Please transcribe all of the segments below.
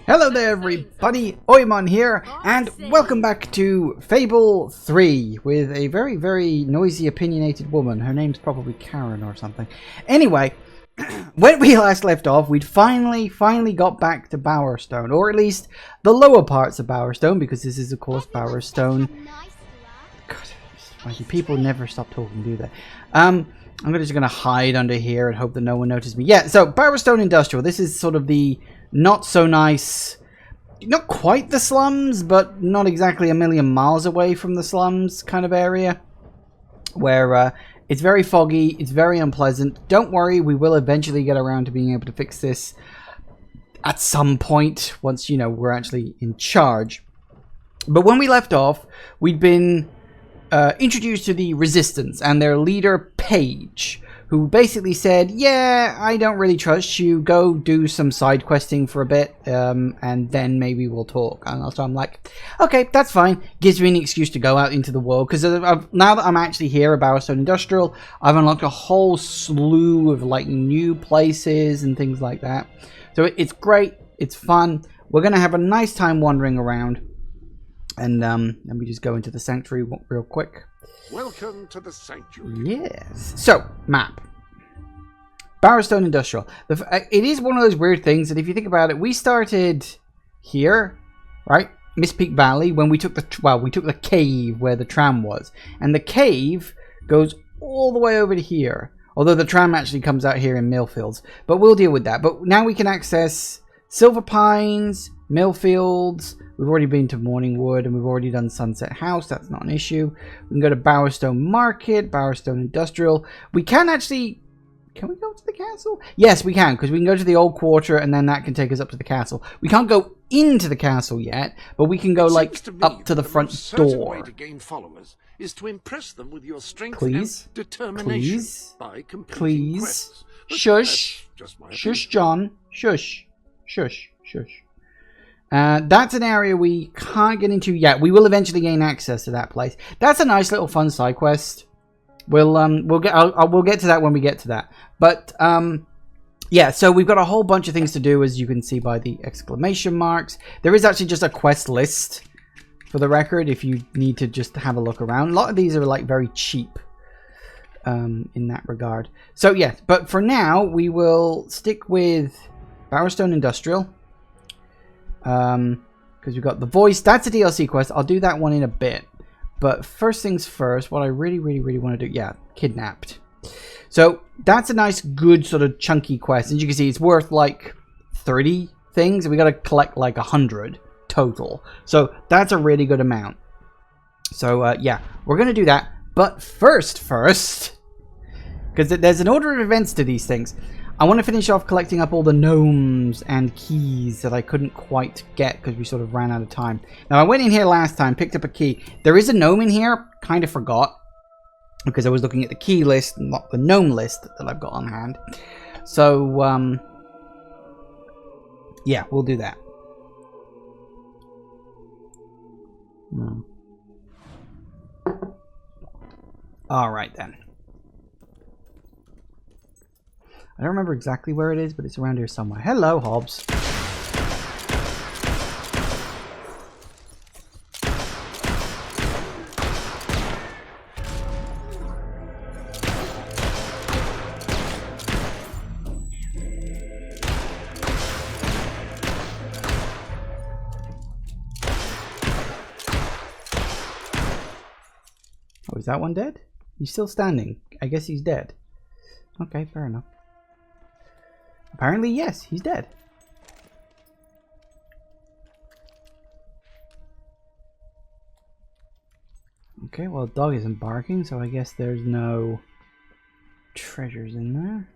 Hello there everybody, Oimon here, and welcome back to Fable 3 with a very, very noisy, opinionated woman. Her name's probably Karen or something. Anyway, when we last left off, we'd finally got back to Bowerstone, or at least the lower parts of Bowerstone, because this is, of course, Bowerstone. God, people never stop talking, do they? I'm just going to hide under here and hope that no one notices me. Yeah, so Bowerstone Industrial, this is sort of the not so nice, not quite the slums, but not exactly a million miles away from the slums kind of area, where it's very foggy, it's very unpleasant. Don't worry, we will eventually get around to being able to fix this at some point, once, you know, we're actually in charge. But when we left off, we'd been introduced to the Resistance and their leader, Paige, who basically said, yeah, I don't really trust you, go do some side questing for a bit, and then maybe we'll talk. And so I'm like, okay, that's fine. Gives me an excuse to go out into the world, because now that I'm actually here at Bowerstone Industrial, I've unlocked a whole slew of like new places and things like that. So it's great, it's fun. We're going to have a nice time wandering around. And let me just go into the sanctuary real quick. Welcome to the sanctuary. Yes. So, map. Bowerstone Industrial. It is one of those weird things that if you think about it, we started here, right? Miss Peak Valley, when we took the cave where the tram was. And the cave goes all the way over to here. Although the tram actually comes out here in Millfields. But we'll deal with that. But now we can access Silver Pines, Millfields. We've already been to Morningwood, and we've already done Sunset House. That's not an issue. We can go to Bowerstone Market, Bowerstone Industrial. We can actually... Can we go to the castle? Yes, we can, because we can go to the old quarter, and then that can take us up to the castle. We can't go into the castle yet, but we can go, like, up to the front door. Way to gain followers is to impress them with your strength and determination by completing quests. Shush. Shush, John. Shush. Shush. Shush. That's an area we can't get into yet. We will eventually gain access to that place. That's a nice little fun side quest. We'll get to that when we get to that. But yeah, so we've got a whole bunch of things to do, as you can see by the exclamation marks. There is actually just a quest list for the record if you need to just have a look around. A lot of these are like very cheap in that regard. So yeah, but for now we will stick with Bowerstone Industrial. Because we've got the voice. That's a DLC quest. I'll do that one in a bit. But first things first, what I really want to do, yeah, kidnapped. So that's a nice, good sort of chunky quest. As you can see, it's worth like 30 things. We got to collect like 100 total. So that's a really good amount. So yeah, we're going to do that. But first, because there's an order of events to these things. I want to finish off collecting up all the gnomes and keys that I couldn't quite get because we sort of ran out of time. Now, I went in here last time, picked up a key. There is a gnome in here. Kind of forgot because I was looking at the key list, not the gnome list that I've got on hand. So, yeah, we'll do that. All right, then. I don't remember exactly where it is, but it's around here somewhere. Hello, Hobbs. Oh, is that one dead? He's still standing. I guess he's dead. Okay, fair enough. Apparently, yes, he's dead. Okay, well, the dog isn't barking, so I guess there's no treasures in there.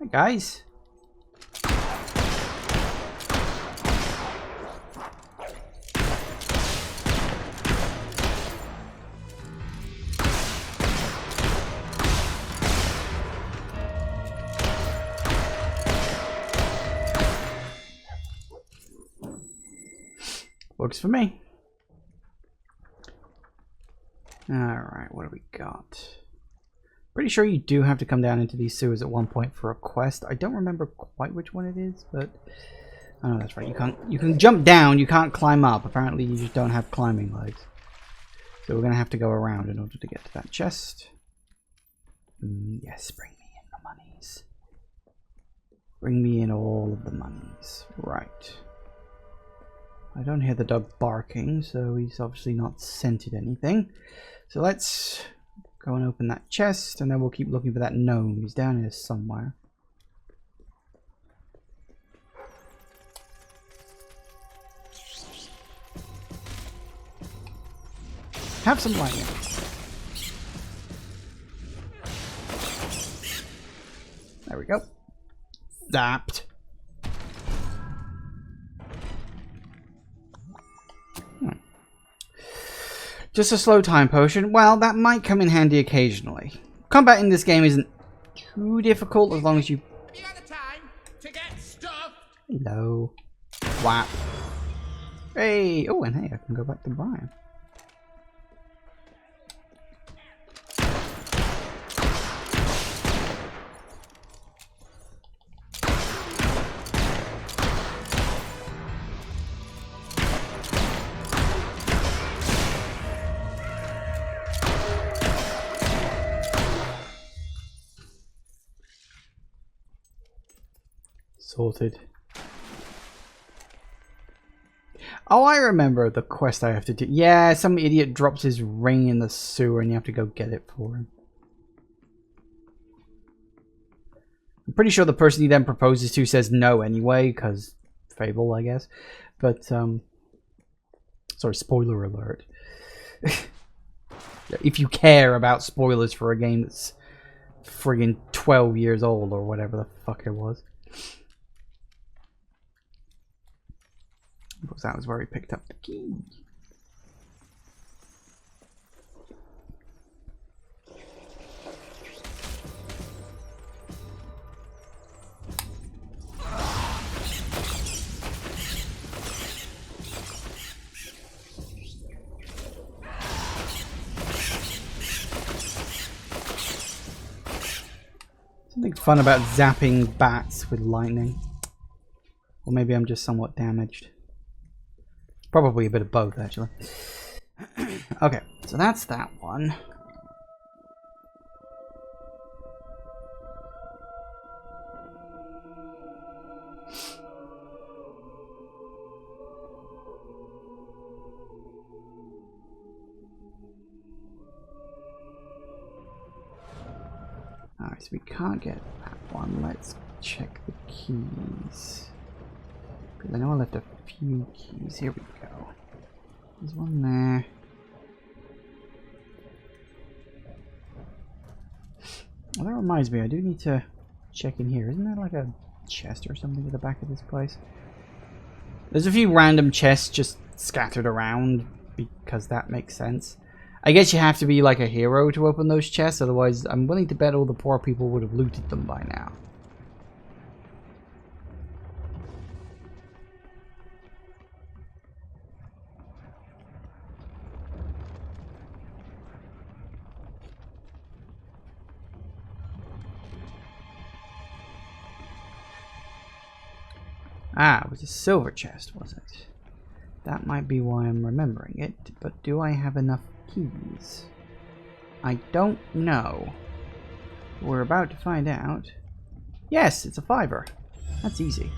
Hi, guys. Works for me. Alright, what do we got? Pretty sure you do have to come down into these sewers at one point for a quest. I don't remember quite which one it is, but oh, that's right. You can jump down, you can't climb up. Apparently you just don't have climbing legs. So we're gonna have to go around in order to get to that chest. Yes, bring me in the monies. Bring me in all of the monies. Right. I don't hear the dog barking, so he's obviously not scented anything. So let's go and open that chest, and then we'll keep looking for that gnome. He's down here somewhere. Have some lightning. There we go. Zapped. Just a slow time potion. Well, that might come in handy occasionally. Combat in this game isn't too difficult as long as you... Hello. Whap. Hey. Oh, and hey, I can go back to Brian. Sorted. Oh, I remember the quest I have to do. Yeah, some idiot drops his ring in the sewer and you have to go get it for him. I'm pretty sure the person he then proposes to says no anyway, because Fable, I guess. But, sorry, spoiler alert. If you care about spoilers for a game that's friggin' 12 years old or whatever the fuck it was. Because that was where he picked up the key. Something fun about zapping bats with lightning. Or maybe I'm just somewhat damaged. Probably a bit of both, actually. Okay, so that's that one. Alright, so we can't get that one. Let's check the keys. Because I know I left a few keys. Here we go. There's one there. Well, that reminds me, I do need to check in here. Isn't there like a chest or something at the back of this place? There's a few random chests just scattered around because that makes sense. I guess you have to be like a hero to open those chests, otherwise I'm willing to bet all the poor people would have looted them by now. Ah, it was a silver chest, was it? That might be why I'm remembering it, but do I have enough keys? I don't know. We're about to find out. Yes, it's a 5-er. That's easy.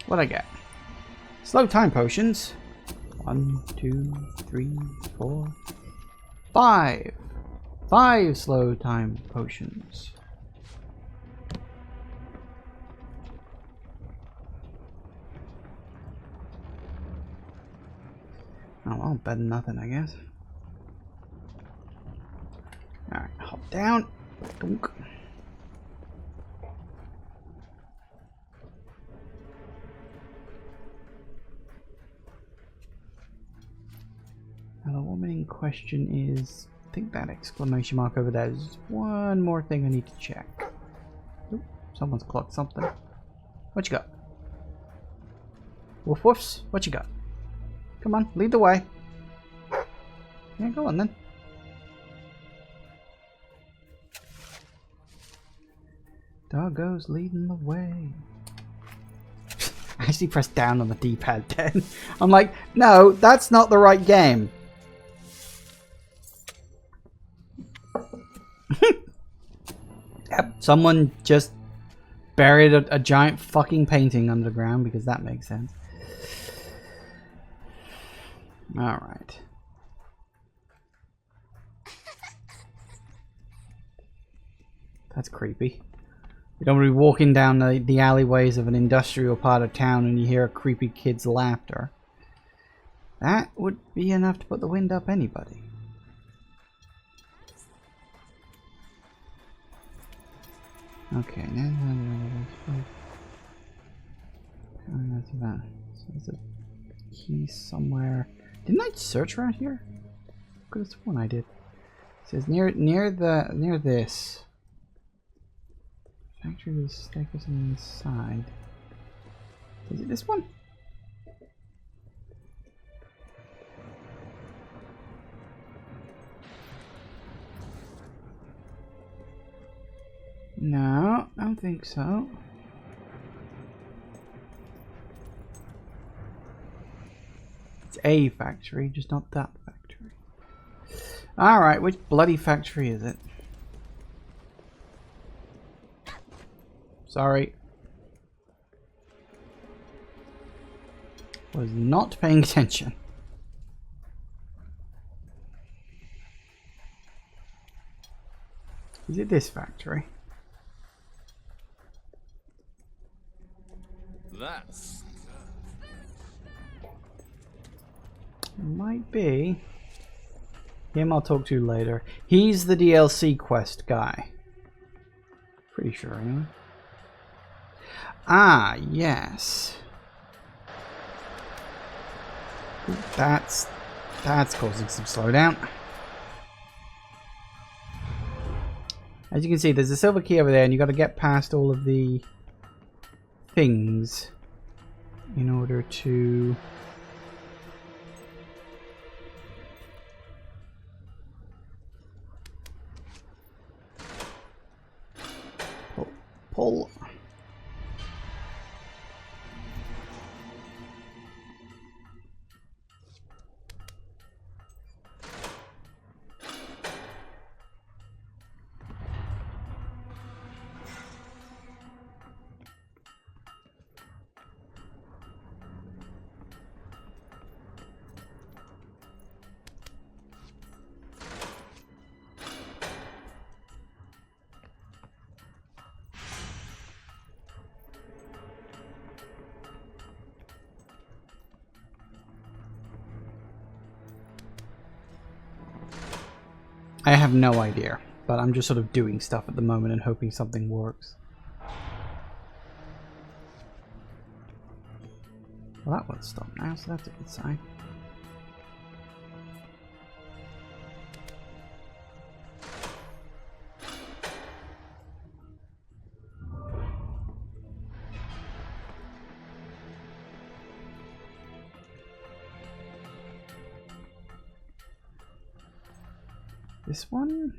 What'd I get? Slow time potions. 1, 2, 3, 4, 5. 5 slow time potions. Oh well, better than nothing, I guess. Alright, hop down. Dunk. Now the woman in question is... I think that exclamation mark over there is one more thing I need to check. Oop, someone's clocked something. What you got? Woof woofs, what you got? Come on, lead the way. Yeah, go on then. Doggo's leading the way. I actually pressed down on the D-pad then. I'm like, no, that's not the right game. Yep, someone just buried a giant fucking painting underground because that makes sense. Alright. That's creepy. You don't be walking down the alleyways of an industrial part of town and you hear a creepy kid's laughter. That would be enough to put the wind up anybody. Okay, that's about. So there's a key somewhere. Didn't I search around here? Could have sworn I did. It says near this. Factory with stackers on the side. Is it this one? No, I don't think so. It's a factory, just not that factory. Alright, which bloody factory is it? Sorry. Was not paying attention. Is it this factory? That's... Might be. Him I'll talk to later. He's the DLC quest guy. Pretty sure, anyway. Ah, yes. That's causing some slowdown. As you can see, there's a silver key over there, and you got to get past all of the things in order to pull. I have no idea, but I'm just sort of doing stuff at the moment and hoping something works. Well, that one's stopped now, so that's a good sign. This one?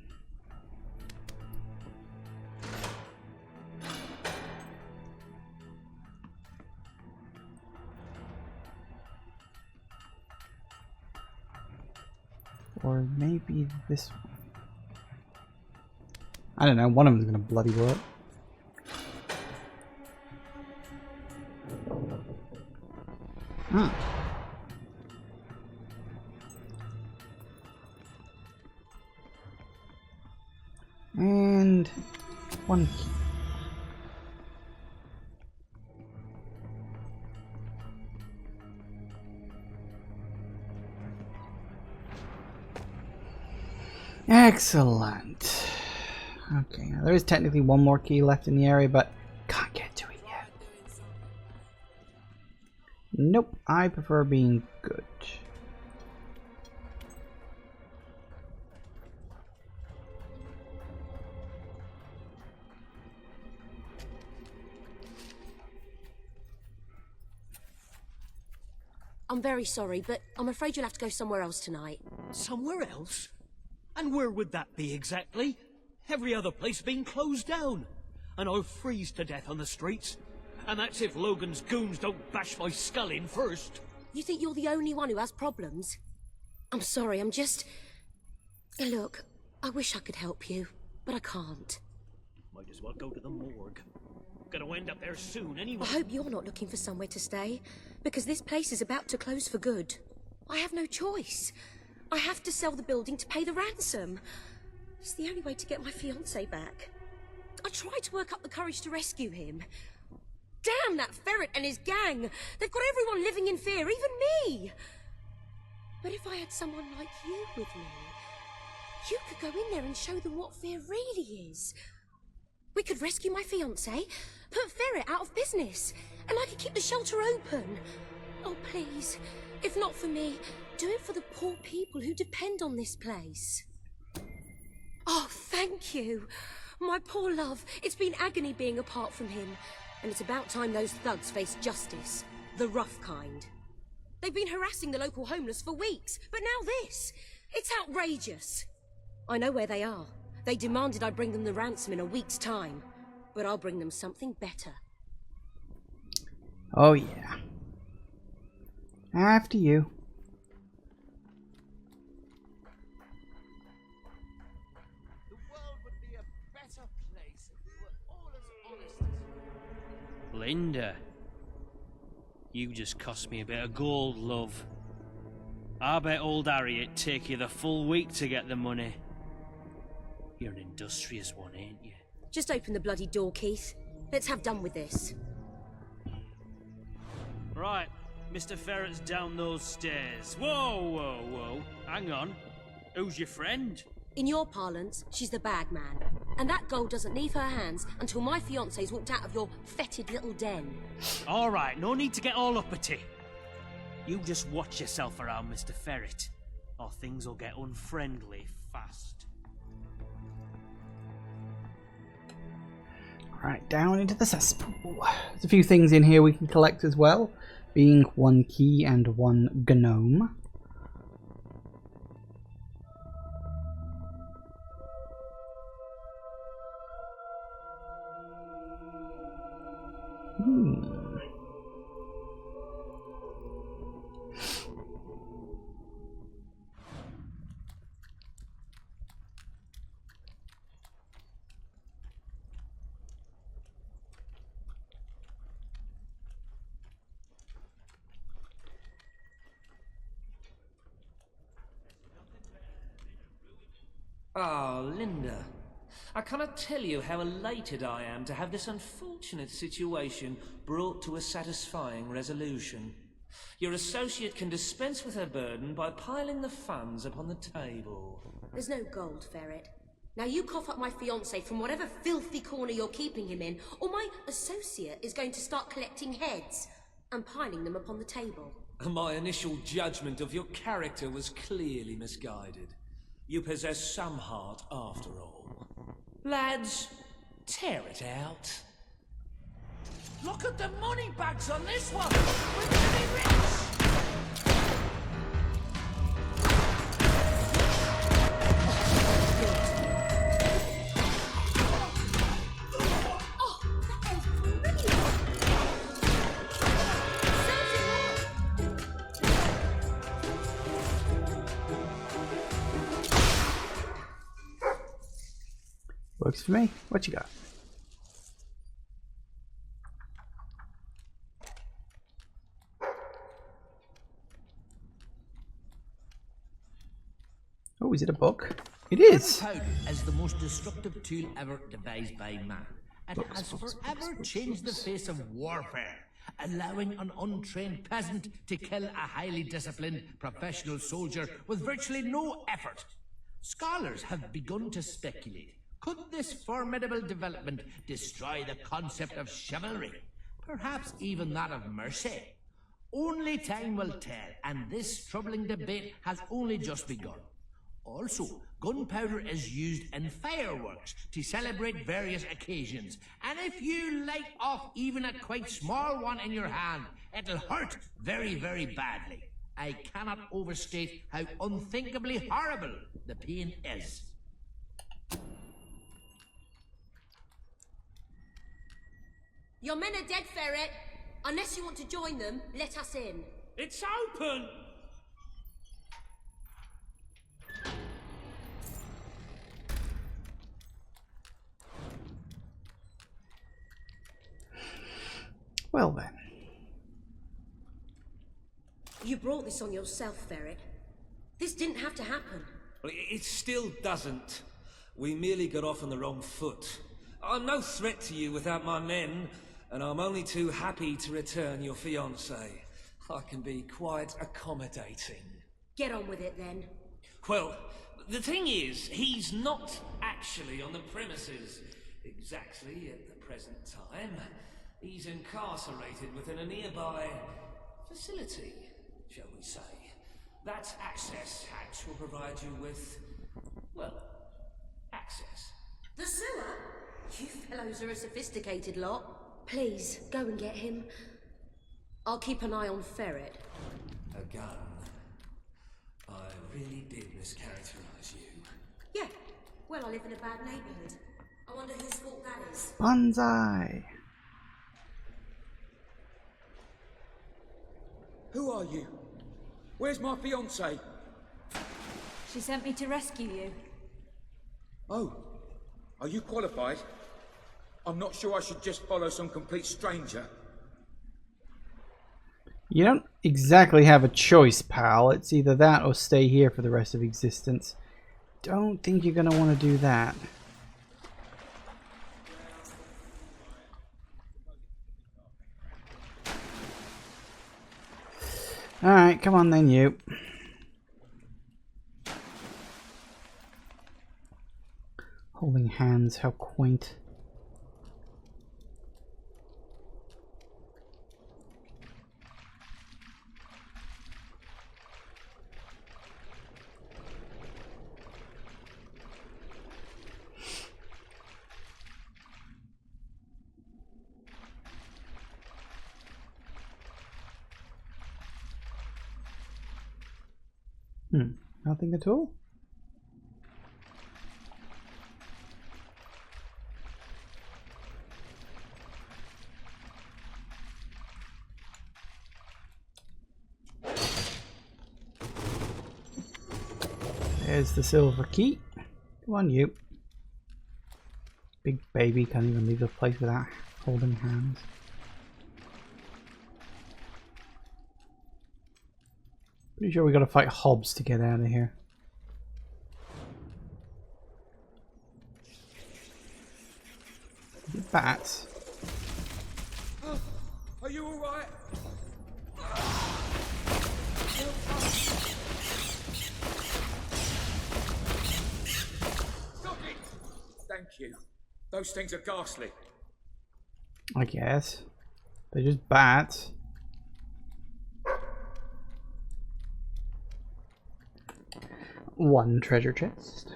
Or maybe this one. I don't know, one of them's gonna bloody work. Huh. And one key. Excellent. Okay, now there is technically one more key left in the area, but can't get to it yet. Nope, I prefer being good. I'm very sorry, but I'm afraid you'll have to go somewhere else tonight. Somewhere else? And where would that be exactly? Every other place being closed down. And I'll freeze to death on the streets. And that's if Logan's goons don't bash my skull in first. You think you're the only one who has problems? I'm sorry, I'm just... Look, I wish I could help you, but I can't. Might as well go to the morgue. Gonna end up there soon anyway. I hope you're not looking for somewhere to stay, because this place is about to close for good. I have no choice. I have to sell the building to pay the ransom. It's the only way to get my fiancé back. I tried to work up the courage to rescue him. Damn that ferret and his gang! They've got everyone living in fear, even me! But if I had someone like you with me, you could go in there and show them what fear really is. We could rescue my fiancé, put Ferret out of business, and I could keep the shelter open. Oh, please, if not for me, do it for the poor people who depend on this place. Oh, thank you. My poor love, it's been agony being apart from him. And it's about time those thugs face justice. The rough kind. They've been harassing the local homeless for weeks, but now this. It's outrageous. I know where they are. They demanded I bring them the ransom in a week's time. But I'll bring them something better. Oh, yeah. After you. The world would be a better place if we were all as honest as... Linda, you just cost me a bit of gold, love. I bet old Harriet take you the full week to get the money. You're an industrious one, ain't you? Just open the bloody door, Keith. Let's have done with this. Right, Mr. Ferret's down those stairs. Whoa, whoa, whoa. Hang on. Who's your friend? In your parlance, she's the bag man. And that gold doesn't leave her hands until my fiancé's walked out of your fetid little den. All right, no need to get all uppity. You just watch yourself around, Mr. Ferret, or things will get unfriendly fast. Right, down into the cesspool. There's a few things in here we can collect as well, being one key and one gnome. Oh, Linda. I cannot tell you how elated I am to have this unfortunate situation brought to a satisfying resolution. Your associate can dispense with her burden by piling the funds upon the table. There's no gold, Ferret. Now you cough up my fiancé from whatever filthy corner you're keeping him in, or my associate is going to start collecting heads and piling them upon the table. My initial judgment of your character was clearly misguided. You possess some heart after all. Lads, tear it out. Look at the money bags on this one! We're gonna be rich! Oh, that was brilliant! Works for me. What you got? Oh, is it a book? It is. Gunpowder is the most destructive tool ever devised by man. It has forever changed the face of warfare, allowing an untrained peasant to kill a highly disciplined professional soldier with virtually no effort. Scholars have begun to speculate. Could this formidable development destroy the concept of chivalry? Perhaps even that of mercy? Only time will tell, and this troubling debate has only just begun. Also, gunpowder is used in fireworks to celebrate various occasions, and if you light off even a quite small one in your hand, it'll hurt very, very badly. I cannot overstate how unthinkably horrible the pain is. Your men are dead, Ferret. Unless you want to join them, let us in. It's open! Well then. You brought this on yourself, Ferret. This didn't have to happen. Well, it still doesn't. We merely got off on the wrong foot. I'm no threat to you without my men, and I'm only too happy to return your fiancé. I can be quite accommodating. Get on with it, then. Well, the thing is, he's not actually on the premises exactly at the present time. He's incarcerated within a nearby facility, shall we say. That access hatch will provide you with, well, access. The sewer? You fellows are a sophisticated lot. Please, go and get him. I'll keep an eye on Ferret. A gun. I really did mischaracterize you. Yeah, well, I live in a bad neighborhood. I wonder whose fault that is. Bonsai. Who are you? Where's my fiancée? She sent me to rescue you. Oh, are you qualified? I'm not sure I should just follow some complete stranger. You don't exactly have a choice, pal. It's either that or stay here for the rest of existence. Don't think you're gonna want to do that. Alright, come on then, you. Holding hands, how quaint. Nothing at all? There's the silver key. Come on, you. Big baby can't even leave the place without holding hands. Pretty sure we gotta fight Hobbs to get out of here. Bats. Are you alright? Stop it! Thank you. Those things are ghastly. I guess. They're just bats. One treasure chest.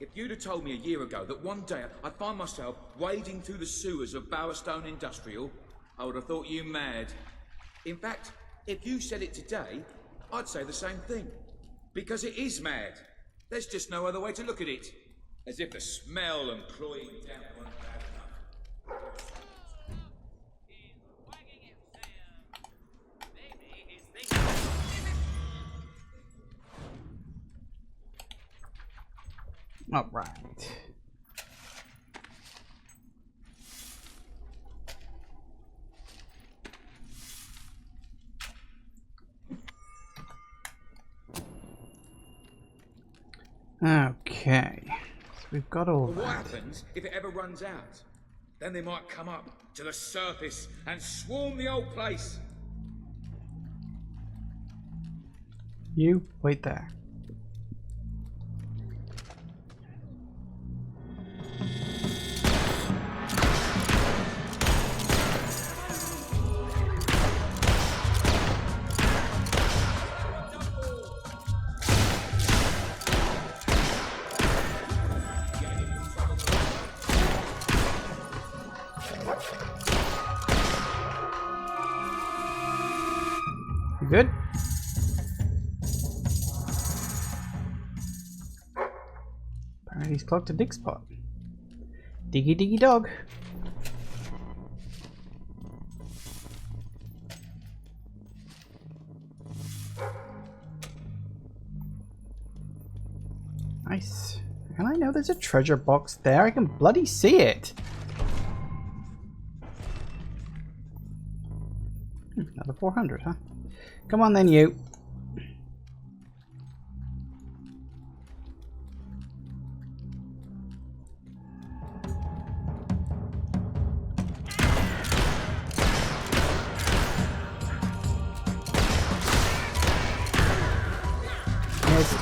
If you'd have told me a year ago that one day I'd find myself wading through the sewers of Understone Industrial, I would have thought you mad. In fact, if you said it today, I'd say the same thing. Because it is mad. There's just no other way to look at it. As if the smell and cloying damp weren't bad enough. All right. Okay, so we've got all But what that. happens if it ever runs out? Then they might come up to the surface and swarm the old place. You wait there. Alright, he's clocked a dig spot. Diggy diggy dog. Nice. And I know there's a treasure box there. I can bloody see it. Another 400, huh? Come on then, you. Yes.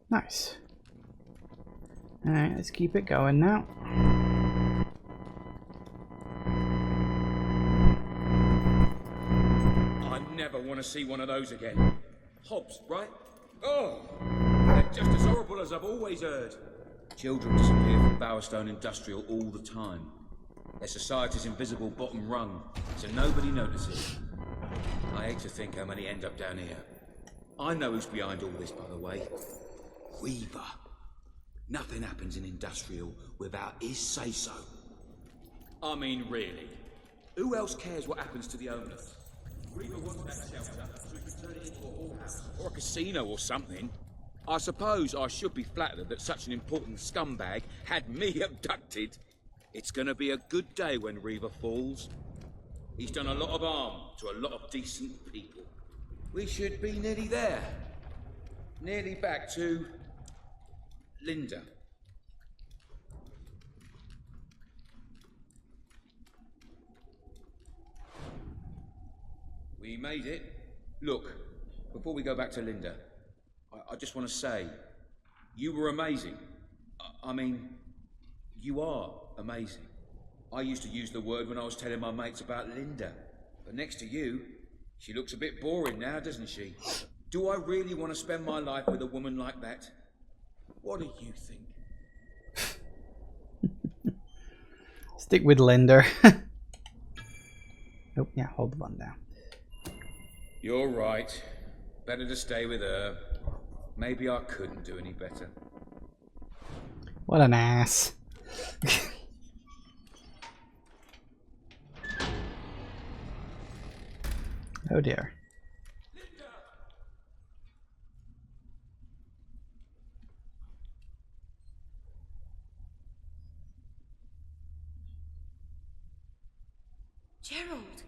Nice. Alright, let's keep it going now. I never want to see one of those again. Hobbs, right? Oh, they're just as horrible as I've always heard. Children disappear from Bowerstone Industrial all the time. They're society's invisible bottom rung, so nobody notices. I hate to think how many end up down here. I know who's behind all this, by the way. Weaver. Nothing happens in Industrial without his say-so. I mean, really. Who else cares what happens to the owners? Weaver wants that shelter so he can turn it into a whorehouse. Or a casino or something. I suppose I should be flattered that such an important scumbag had me abducted. It's gonna be a good day when Reaver falls. He's done a lot of harm to a lot of decent people. We should be nearly there. Nearly back to Linda. We made it. Look, before we go back to Linda, I just want to say, you were amazing. I mean, you are amazing. I used to use the word when I was telling my mates about Linda. But next to you, she looks a bit boring now, doesn't she? Do I really want to spend my life with a woman like that? What do you think? Stick with Linda. Oh, yeah, hold the button down. You're right. Better to stay with her. Maybe I couldn't do any better. What an ass. Oh dear. Gerald!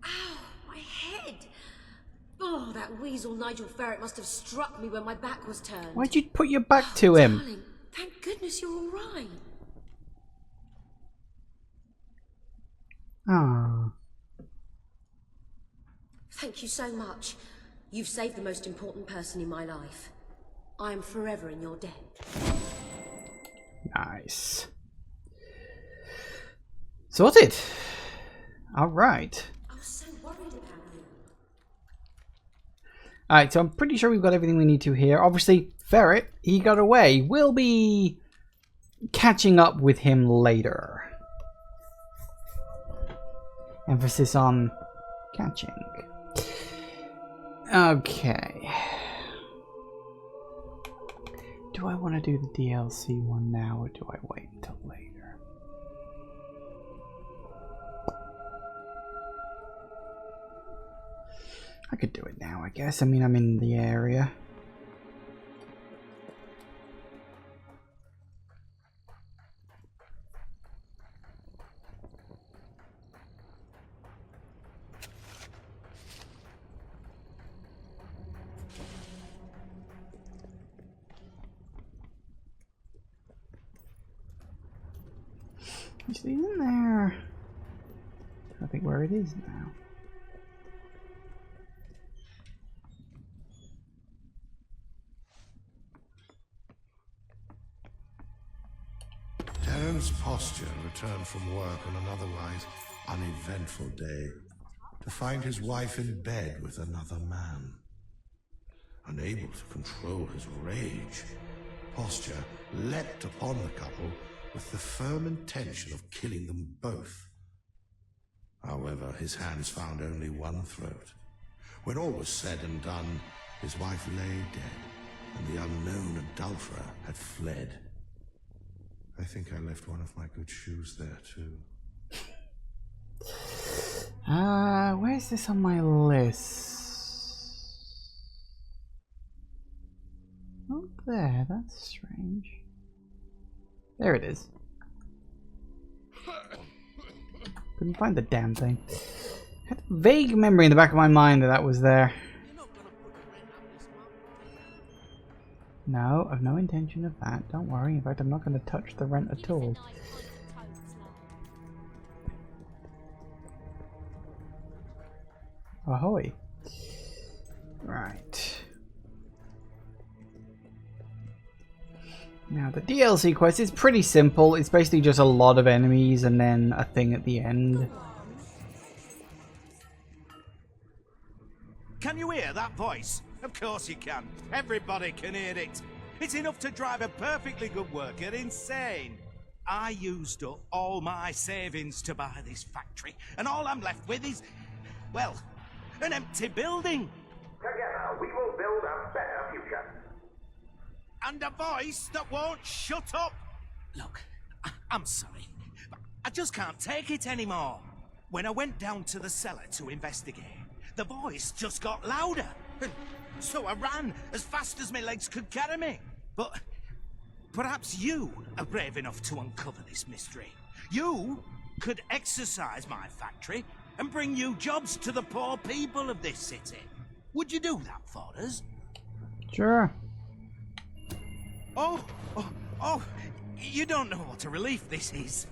Ow, my head! Oh, that weasel Nigel Ferret must have struck me when my back was turned. Why'd you put your back to him? Darling, thank goodness you're all right. Ah. Thank you so much. You've saved the most important person in my life. I am forever in your debt. Nice. Sorted. All right. I was so worried about you. All right, so I'm pretty sure we've got everything we need to here. Obviously, Ferret, he got away. We'll be catching up with him later. Emphasis on catching. Okay. Do I want to do the DLC one now, or do I wait until later? I could do it now, I guess. I mean, I'm in the area. Actually, isn't there? I think where it is now. Terence Posture returned from work on an otherwise uneventful day. to find his wife in bed with another man. Unable to control his rage, Posture leapt upon the couple with the firm intention of killing them both. However, his hands found only one throat. When all was said and done, his wife lay dead, and the unknown adulterer had fled. I think I left one of my good shoes there, too. Where's this on my list? Not there, that's strange. There it is. Couldn't find the damn thing. I had a vague memory in the back of my mind that that was there. No, I've no intention of that. Don't worry. In fact, I'm not going to touch the rent at all. Ahoy. Right. Now, the DLC quest is pretty simple. It's basically just a lot of enemies and then a thing at the end. Can you hear that voice? Of course you can. Everybody can hear it. It's enough to drive a perfectly good worker insane. I used up all my savings to buy this factory, and all I'm left with is, well, an empty building. Together, we will build a better future. And a voice that won't shut up. Look, I'm sorry, but I just can't take it anymore. When I went down to the cellar to investigate, the voice just got louder. And so I ran as fast as my legs could carry me. But perhaps you are brave enough to uncover this mystery. You could exercise my factory and bring new jobs to the poor people of this city. Would you do that for us? Sure. Oh, you don't know what a relief this is.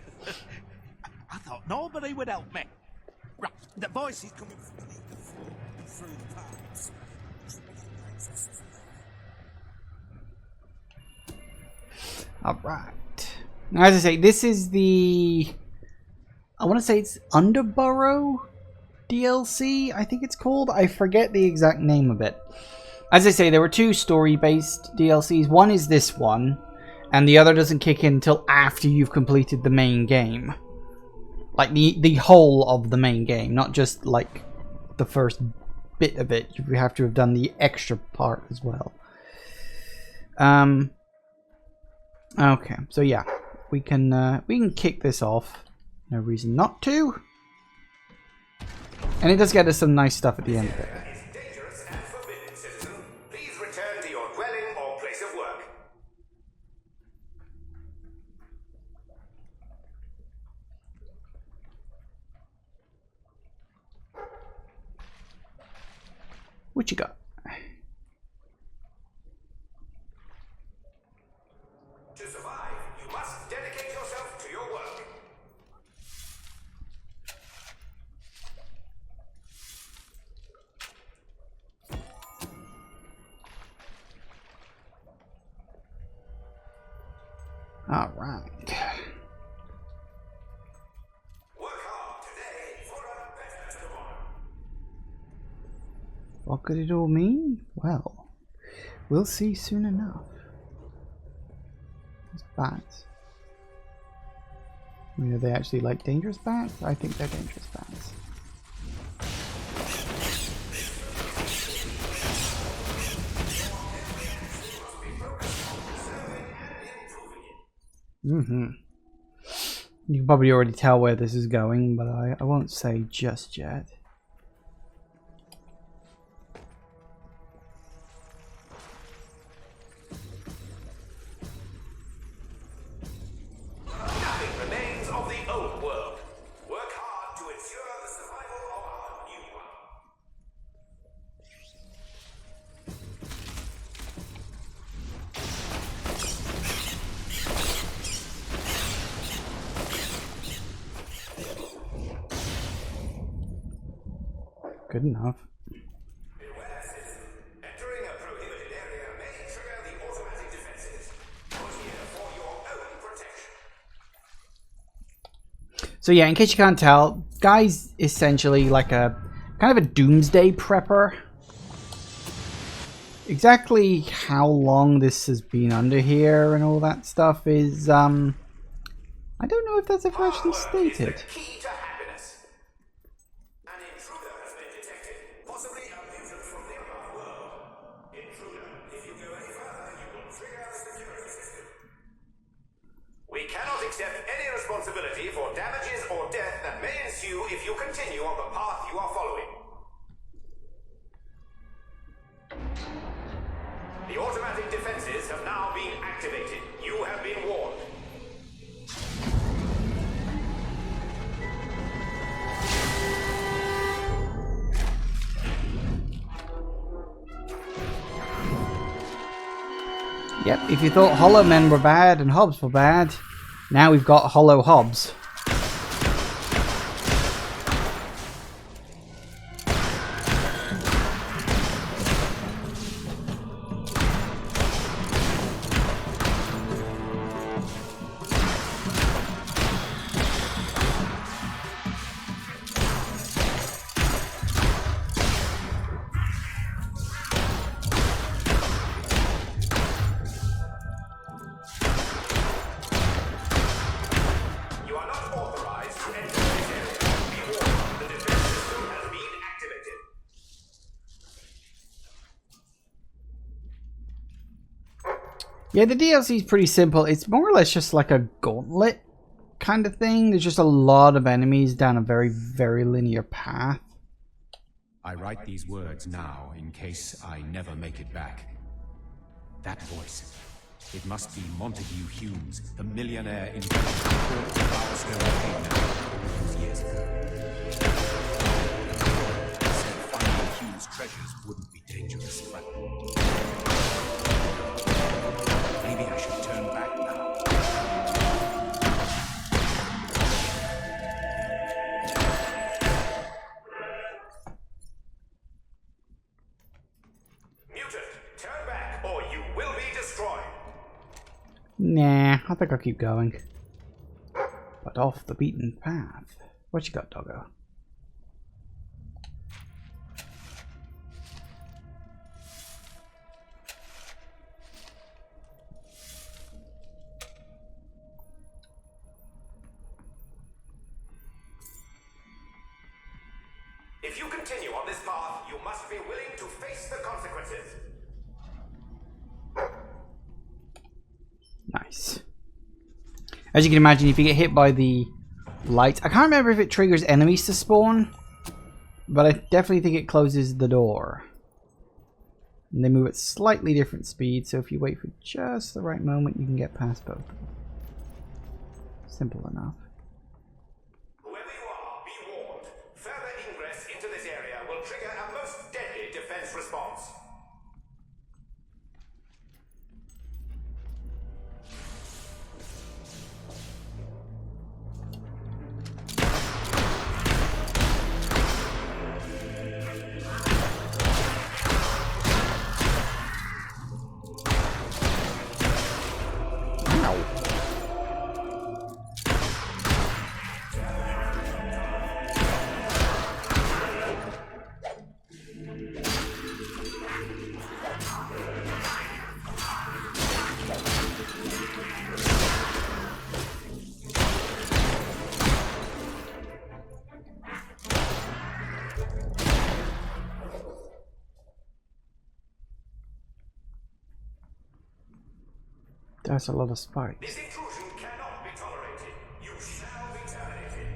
I thought nobody would help me. Right, the voice is coming through the pipes. Alright. Now, as I say, this is the... I want to say it's Underborough DLC, I think it's called. I forget the exact name of it. As I say, there were two story-based DLCs. One is this one, and the other doesn't kick in until after you've completed the main game. Like, the whole of the main game, not just, like, the first bit of it. You have to have done the extra part as well. Okay, so yeah, we can kick this off. No reason not to. And it does get us some nice stuff at the end of it. What you got? To survive, you must dedicate yourself to your work. All right. Work hard today for a better tomorrow. What could it all mean? Well, we'll see soon enough. It's bats. I mean, are they actually like dangerous bats? I think they're dangerous bats. You can probably already tell where this is going, but I won't say just yet. Nothing remains of the old world. Work hard to ensure the survival of our new one. Good enough. Beware, citizen. Entering a prohibited area may trigger the automatic defenses. Put here for your own protection. So yeah, in case you can't tell, Guy's essentially like a kind of a Doomsday prepper. Exactly how long this has been under here and all that stuff is, I don't know if that's ever actually stated. Key to happiness. An intruder has been detected, possibly a mutant from the above world. Intruder, if you go any further, you will trigger the security system. We cannot accept any responsibility for damages or death that may ensue if you continue on the path you are following. The automatic defenses have now been activated. You have been warned. Yep, if you thought Hollow Men were bad and Hobbs were bad, now we've got Hollow Hobbs. Yeah, the DLC is pretty simple. It's more or less just like a gauntlet kind of thing. There's just a lot of enemies down a very, very linear path. I write these words now in case I never make it back. That voice. It must be Montague Humes, the millionaire inventor who bought the Understone years ago. He said finding Humes' treasures wouldn't be dangerous, but maybe I should turn back now. Mutant, turn back or you will be destroyed. Nah, I think I'll keep going. But off the beaten path. What you got, doggo? If you continue on this path, you must be willing to face the consequences. Nice. As you can imagine, if you get hit by the light, I can't remember if it triggers enemies to spawn, but I definitely think it closes the door. And they move at slightly different speeds, so if you wait for just the right moment, you can get past both. Simple enough. Whoever you are, be warned. Further ingress into this area will trigger a most deadly defense response. That's a lot of spikes. This intrusion cannot be tolerated. You shall be terminated.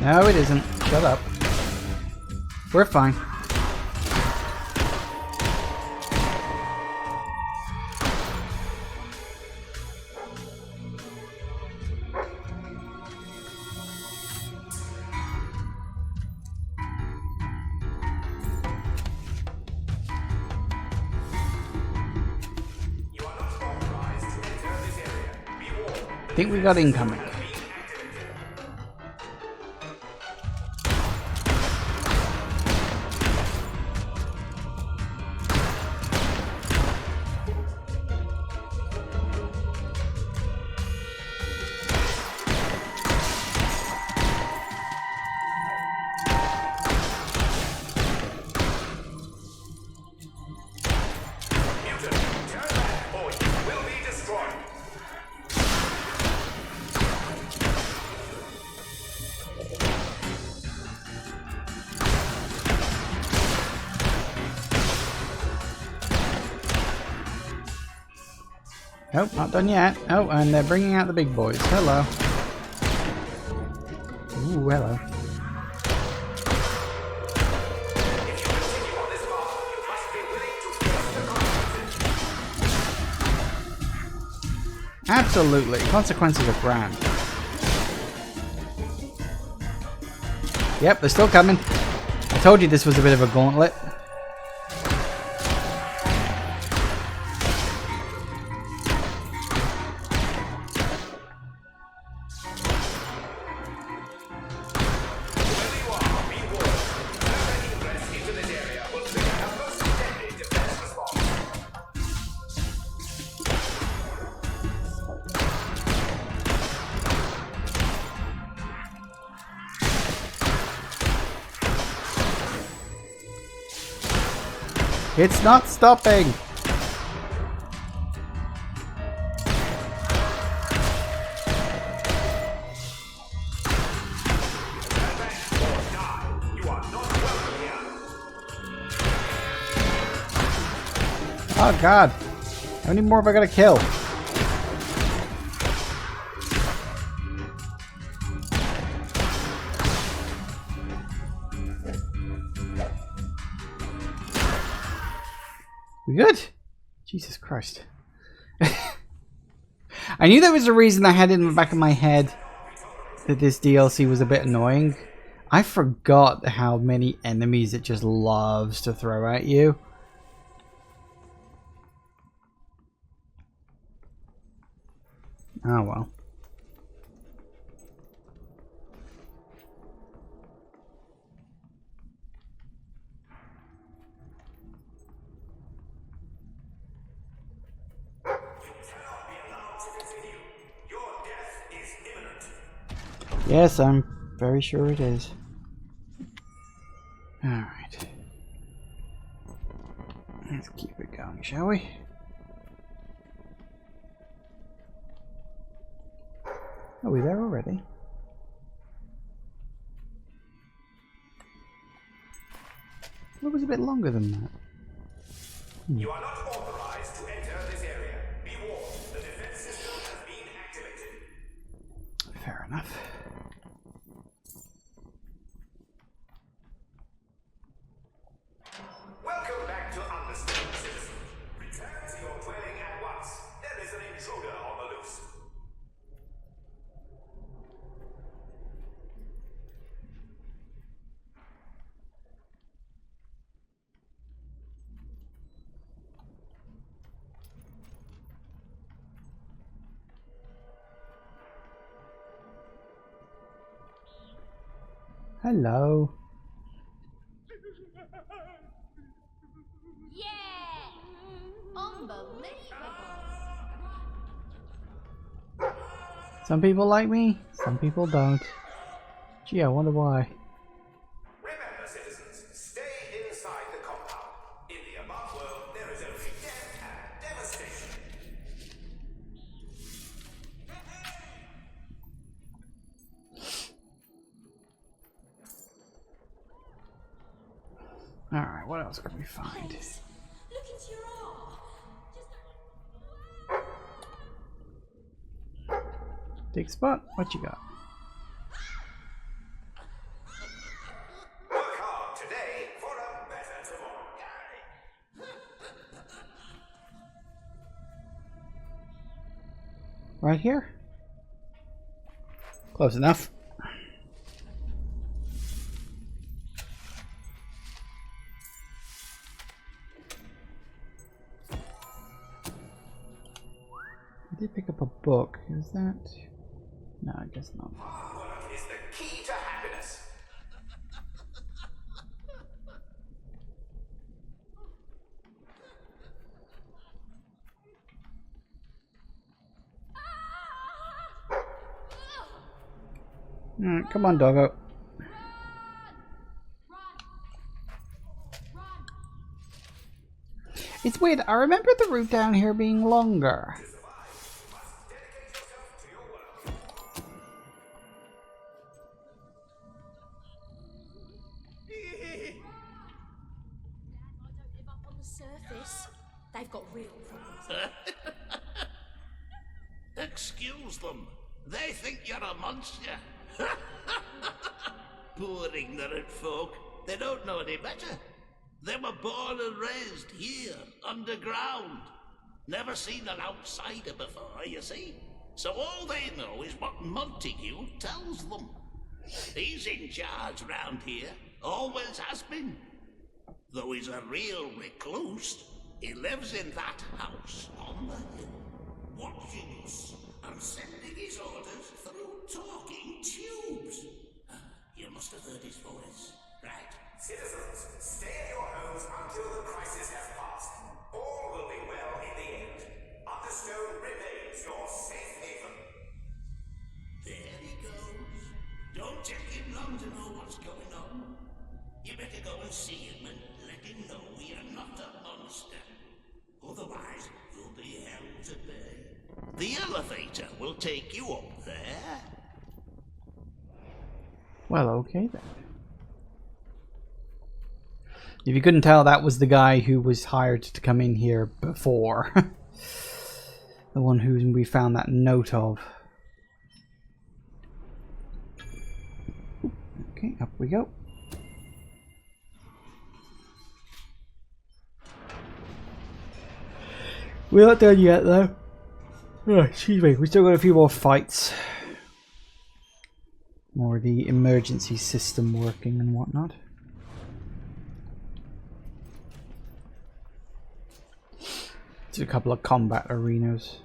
No, it isn't. Shut up. We're fine. think we got incoming. Nope, not done yet. Oh, and they're bringing out the big boys. Hello. Ooh, hello. Absolutely. Consequences are grand. Yep, they're still coming. I told you this was a bit of a gauntlet. It's not stopping! Oh god! How many more have I got to kill? We good? Jesus Christ. I knew there was a reason I had it in the back of my head that this DLC was a bit annoying. I forgot how many enemies it just loves to throw at you. Oh well. Yes, I'm very sure it is. Alright. Let's keep it going, shall we? Are we there already? It was a bit longer than that. You are not authorized to enter this area. Be warned, the defense system has been activated. Fair enough. Welcome back to Understone, citizen. Return to your dwelling at once. There is an intruder on the loose. Hello. Some people like me, some people don't. Gee, I wonder why. Remember, citizens, stay inside the compound. In the above world, there is only death and devastation. Alright, what else can we find? Look into your arm. Dig spot, what you got? Work hard today for a better tomorrow. Right here? Close enough. did pick up a book. Is that? No, I guess not. Work is the key to happiness. Alright, come on, doggo. It's weird. I remember the route down here being longer. They've got real problems. Excuse them. They think you're a monster. Poor ignorant folk. They don't know any better. They were born and raised here, underground. Never seen an outsider before, you see. So all they know is what Montague tells them. He's in charge round here, always has been. Though he's a real recluse, he lives in that house on the hill, watching us and sending his orders through talking tubes. You must have heard his voice, right? Citizens, stay in your homes until the crisis has passed. All will be well in the end. Understone remains your safe haven. There he goes. Don't take him long to know what's going on. You better go and see him and let him know you're not a monster. Otherwise, you'll be held to bay. The elevator will take you up there. Well, okay then. If you couldn't tell, that was the guy who was hired to come in here before. The one who we found that note of. Okay, up we go. We're not done yet though. Oh, excuse me, we still got a few more fights. More of the emergency system working and whatnot. A couple of combat arenas.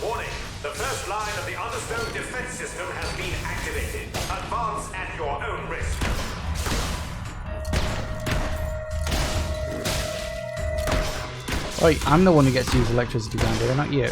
Warning! The first line of the Understone defense system has been activated. Advance at your own risk. Wait, I'm the one who gets to use electricity down here, not you.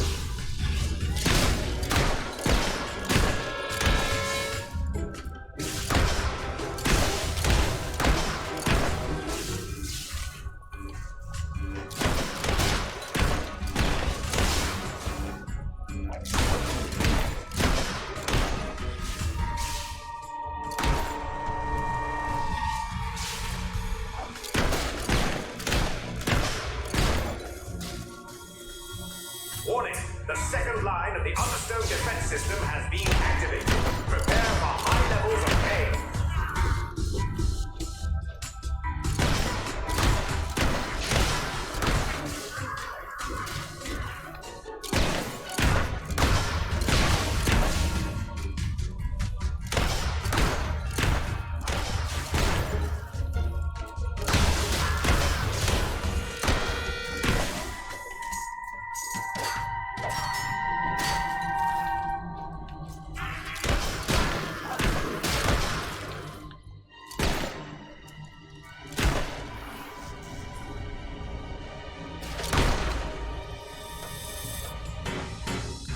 Warning! The second line of the Understone defense system has been activated. Prepare for high levels of pain.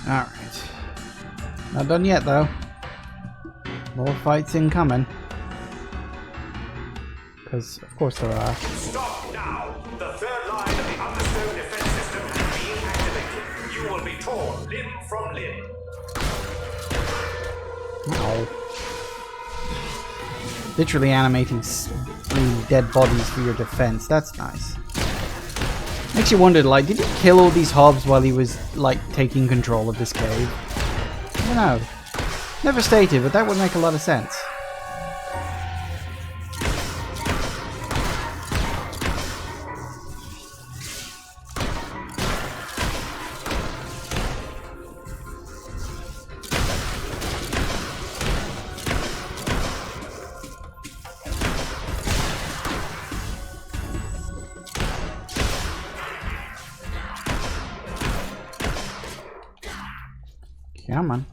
Alright. Not done yet though. More fights incoming. Because of course there are. Stop now! The third line of the Understone defense system has been activated. You will be torn limb from limb. Ow. Literally animating dead bodies for your defense. That's nice. Makes you wonder, like, did he kill all these hobs while he was, like, taking control of this cave? I don't know. Never stated, but that would make a lot of sense. Come on.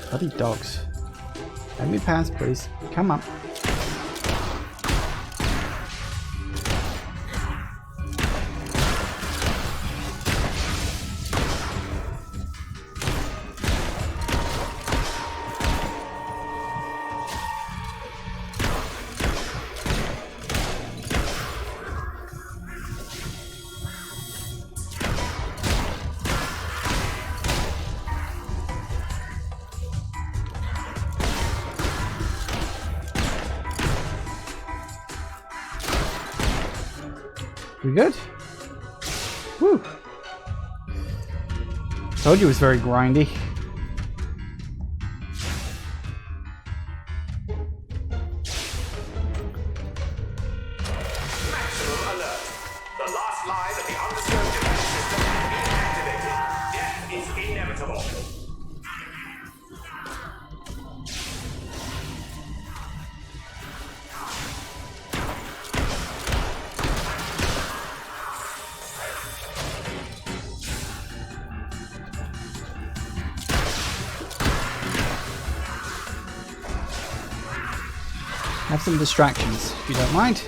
Bloody dogs. Let me pass, please. Come on. We good? Woo! Told you it was very grindy. Maximum alert. The last line of the Understone defense system has been activated. Death is inevitable. Have some distractions, if you don't mind.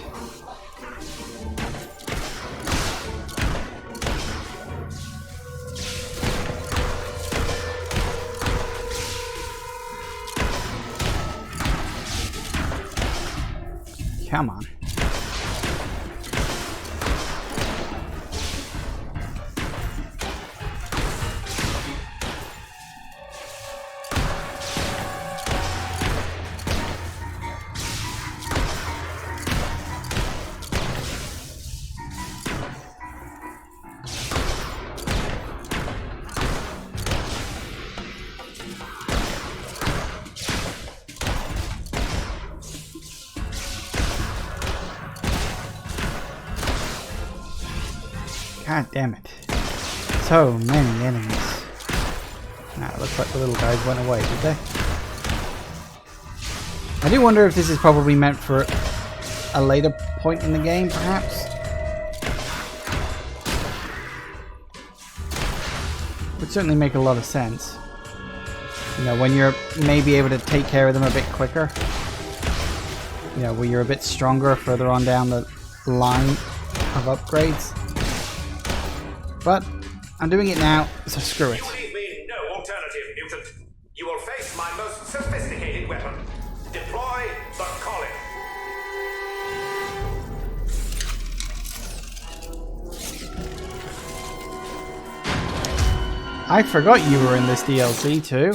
Come on. God damn it. So many enemies. Nah, looks like the little guys went away, did they? I do wonder if this is probably meant for a later point in the game, perhaps? Would certainly make a lot of sense. You know, when you're maybe able to take care of them a bit quicker. You know, where you're a bit stronger further on down the line of upgrades. But I'm doing it now, so screw it. You leave me no alternative, mutant. You will face my most sophisticated weapon. Deploy the collar. I forgot you were in this DLC too.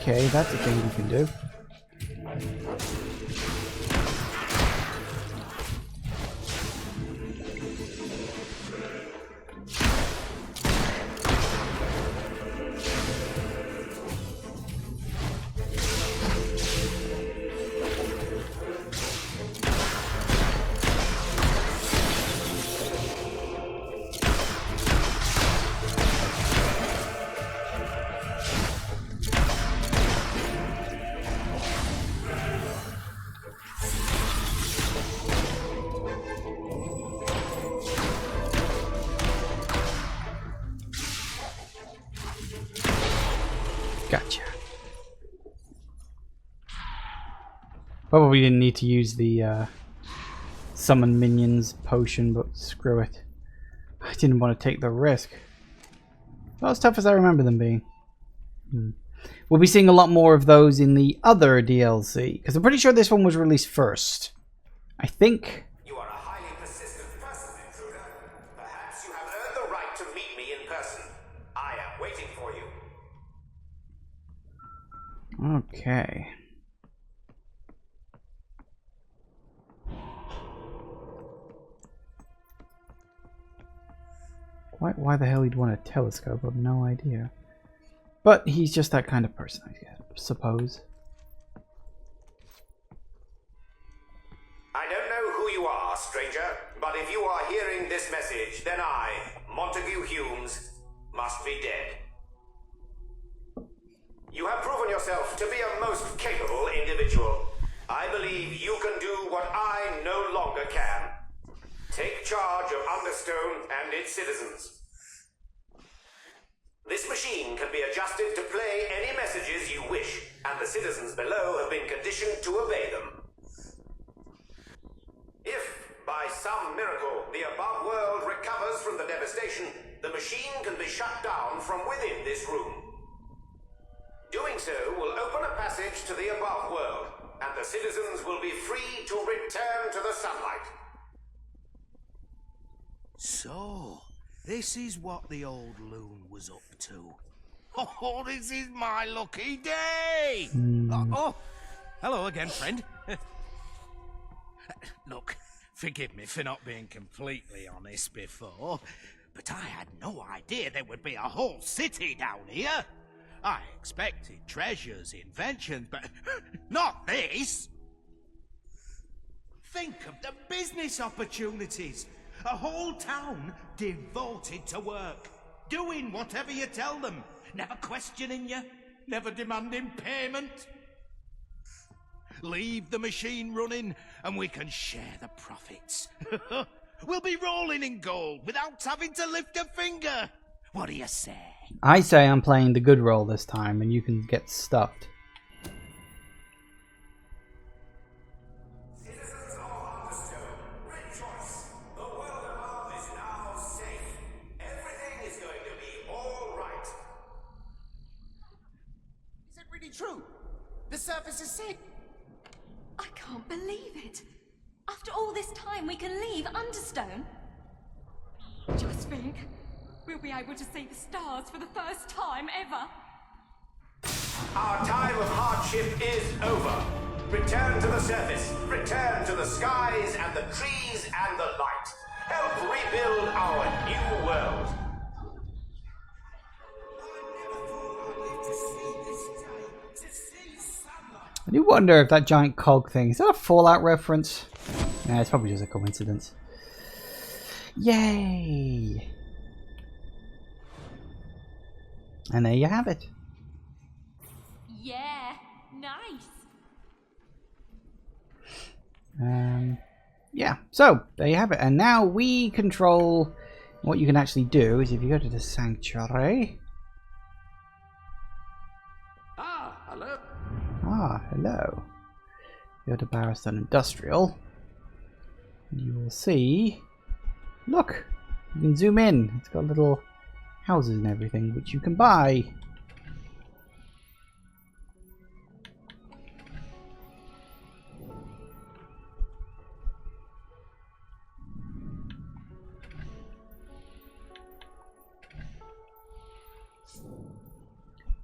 Okay, that's a thing we can do. Gotcha. Probably didn't need to use the summon minions potion, but screw it. I didn't want to take the risk. Not as tough as I remember them being. We'll be seeing a lot more of those in the other DLC, because I'm pretty sure this one was released first. I think. You are a highly persistent person, intruder. Perhaps you have earned the right to meet me in person. I am waiting for you. Okay. Why the hell he'd want a telescope, I've no idea. But he's just that kind of person, I suppose. I don't know who you are, stranger, but if you are hearing this message, then I, Montague Humes, must be dead. You have proven yourself to be a most capable individual. I believe you can do what I no longer can. Take charge of Understone and its citizens. This machine can be adjusted to play any messages you wish, and the citizens below have been conditioned to obey them. If, by some miracle, the above world recovers from the devastation, the machine can be shut down from within this room. Doing so will open a passage to the above world, and the citizens will be free to return to the sunlight. So, this is what the old loon was up to. Oh, this is my lucky day! Oh, hello again, friend. Look, forgive me for not being completely honest before, but I had no idea there would be a whole city down here. I expected treasures, inventions, but not this. Think of the business opportunities. A whole town devoted to work, doing whatever you tell them, never questioning you, never demanding payment. Leave the machine running and we can share the profits. We'll be rolling in gold without having to lift a finger. What do you say? I say I'm playing the good role this time and you can get stuffed. Citizens of Understone, rejoice. The world above is now safe. Everything is going to be all right. Is it really true? The surface is safe. I can't believe it. After all this time, we can leave Understone. Just think, we'll be able to see the stars for the first time ever. Our time of hardship is over. Return to the surface. Return to the skies and the trees and the light. Help rebuild our new world. I do wonder if that giant cog thing, is that a Fallout reference? Nah, it's probably just a coincidence. Yay! And there you have it. Yeah, nice. Yeah, so there you have it. And now we control what you can actually do is if you go to the sanctuary. Ah, hello. Ah, hello. Go to Barristone Industrial. You will see. Look, you can zoom in. It's got little houses and everything, which you can buy.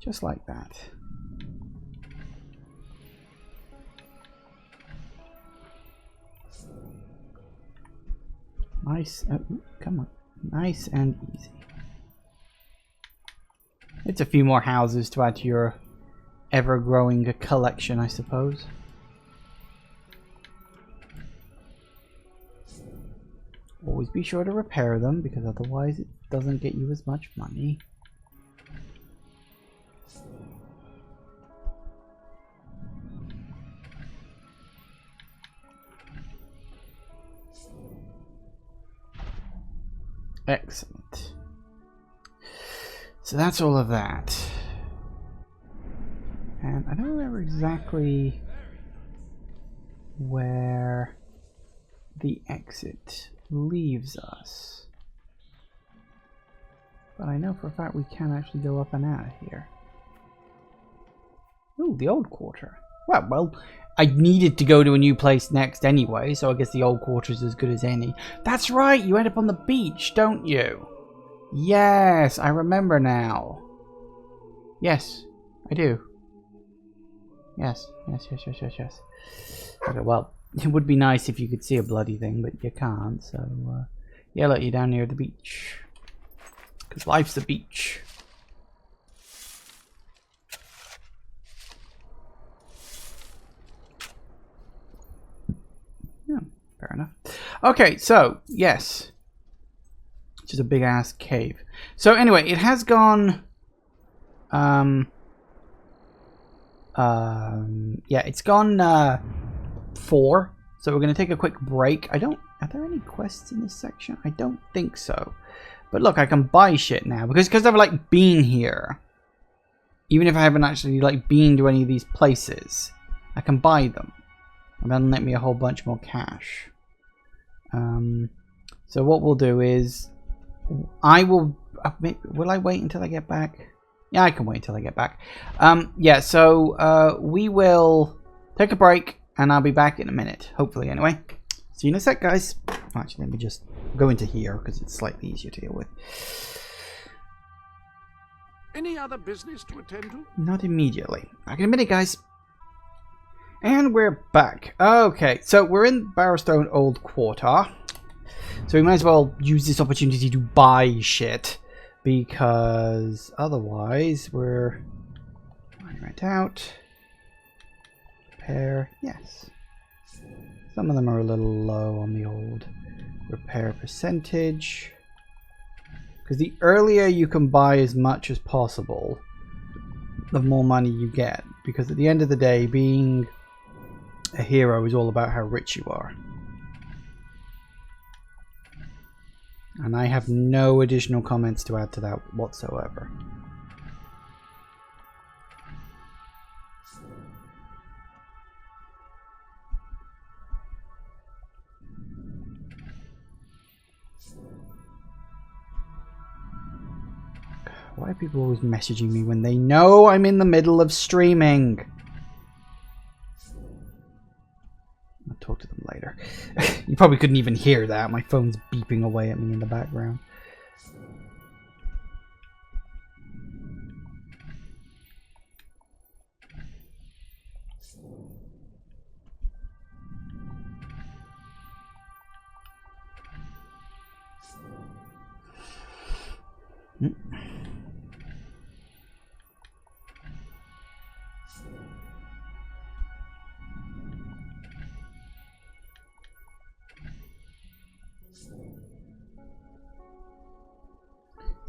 Just like that. Nice, come on, nice and easy. It's a few more houses to add to your ever-growing collection, I suppose. Always be sure to repair them, because otherwise it doesn't get you as much money. Excellent. So that's all of that. And I don't remember exactly where the exit leaves us. But I know for a fact we can actually go up and out of here. Ooh, the old quarter. Well, I needed to go to a new place next anyway, so I guess the old quarter is as good as any. That's right, you end up on the beach, don't you? Yes, I remember now. Yes, I do. Yes. Okay, well, it would be nice if you could see a bloody thing, but you can't, so... yeah, look, you're down near the beach. Because life's the beach. Yeah, fair enough. Okay, so, yes. Which is a big ass cave. So anyway, it has gone... yeah, it's gone 4. So we're going to take a quick break. Are there any quests in this section? I don't think so. But look, I can buy shit now. Because I've, like, been here. Even if I haven't actually, like, been to any of these places. I can buy them. And that'll net me a whole bunch more cash. So what we'll do is... I will... will I wait until I get back? Yeah, I can wait until I get back. Yeah, so we will take a break. And I'll be back in a minute. Hopefully, anyway. See you in a sec, guys. Actually, let me just go into here because it's slightly easier to deal with. Any other business to attend to? Not immediately. Back in a minute, guys. And we're back. Okay, so we're in Barrowstone Old Quarter. So we might as well use this opportunity to buy shit. Because otherwise we're running right out. Repair, yes. Some of them are a little low on the old repair percentage. Because the earlier you can buy as much as possible, the more money you get. Because at the end of the day, being a hero is all about how rich you are. And I have no additional comments to add to that whatsoever. Why are people always messaging me when they know I'm in the middle of streaming? I'll talk to them later. You probably couldn't even hear that. My phone's beeping away at me in the background.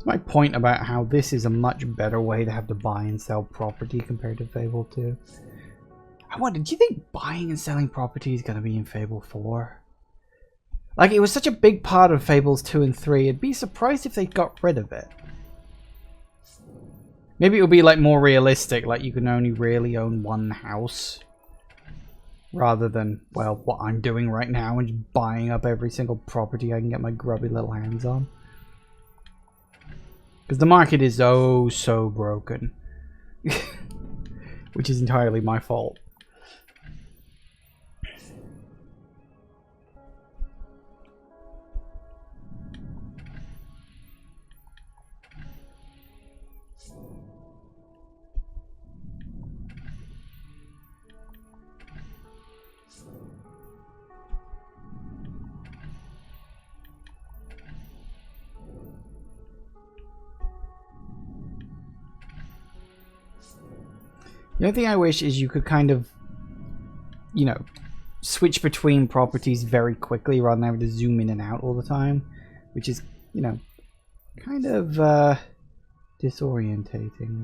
My point about how this is a much better way to have to buy and sell property compared to Fable 2. I wonder, do you think buying and selling property is going to be in Fable 4? Like, it was such a big part of Fables 2 and 3, I'd be surprised if they got rid of it. Maybe it would be like more realistic, like you can only really own one house. Rather than, well, what I'm doing right now and just buying up every single property I can get my grubby little hands on. Because the market is oh so broken. Which is entirely my fault. The only thing I wish is you could kind of, you know, switch between properties very quickly rather than having to zoom in and out all the time. Which is, you know, kind of disorientating.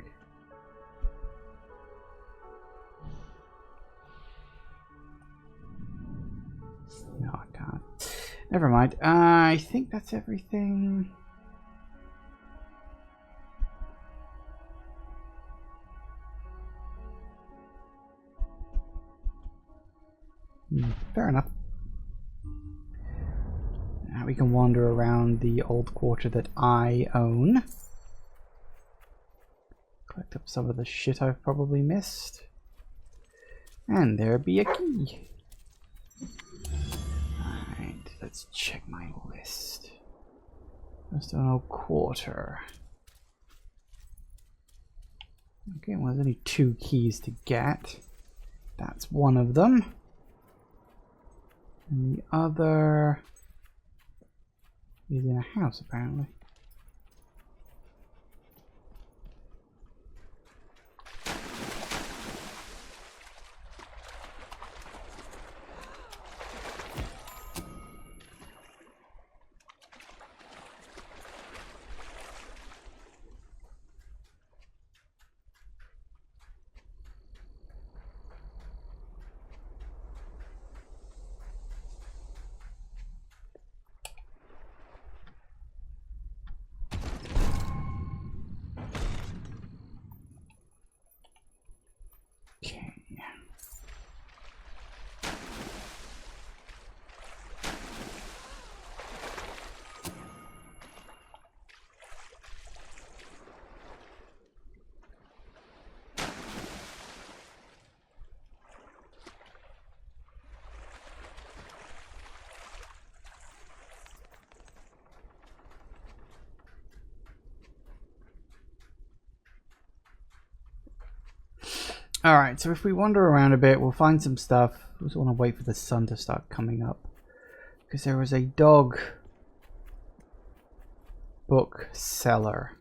No, I can't. Never mind. I think that's everything. Fair enough. Now we can wander around the old quarter that I own. Collect up some of the shit I've probably missed. And there be a key. Alright, let's check my list. Just an old quarter. Okay, well there's only 2 keys to get. That's one of them. And the other is in a house, apparently. Okay. Alright, so if we wander around a bit, we'll find some stuff. I just want to wait for the sun to start coming up. Because there was a dog book seller.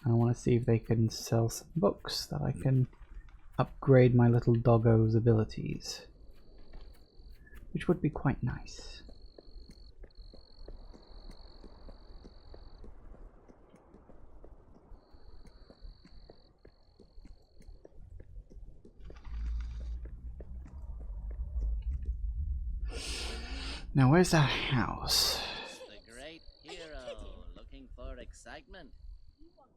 I want to see if they can sell some books that I can upgrade my little doggo's abilities. Which would be quite nice. Now, where's that house? The great hero, looking for excitement.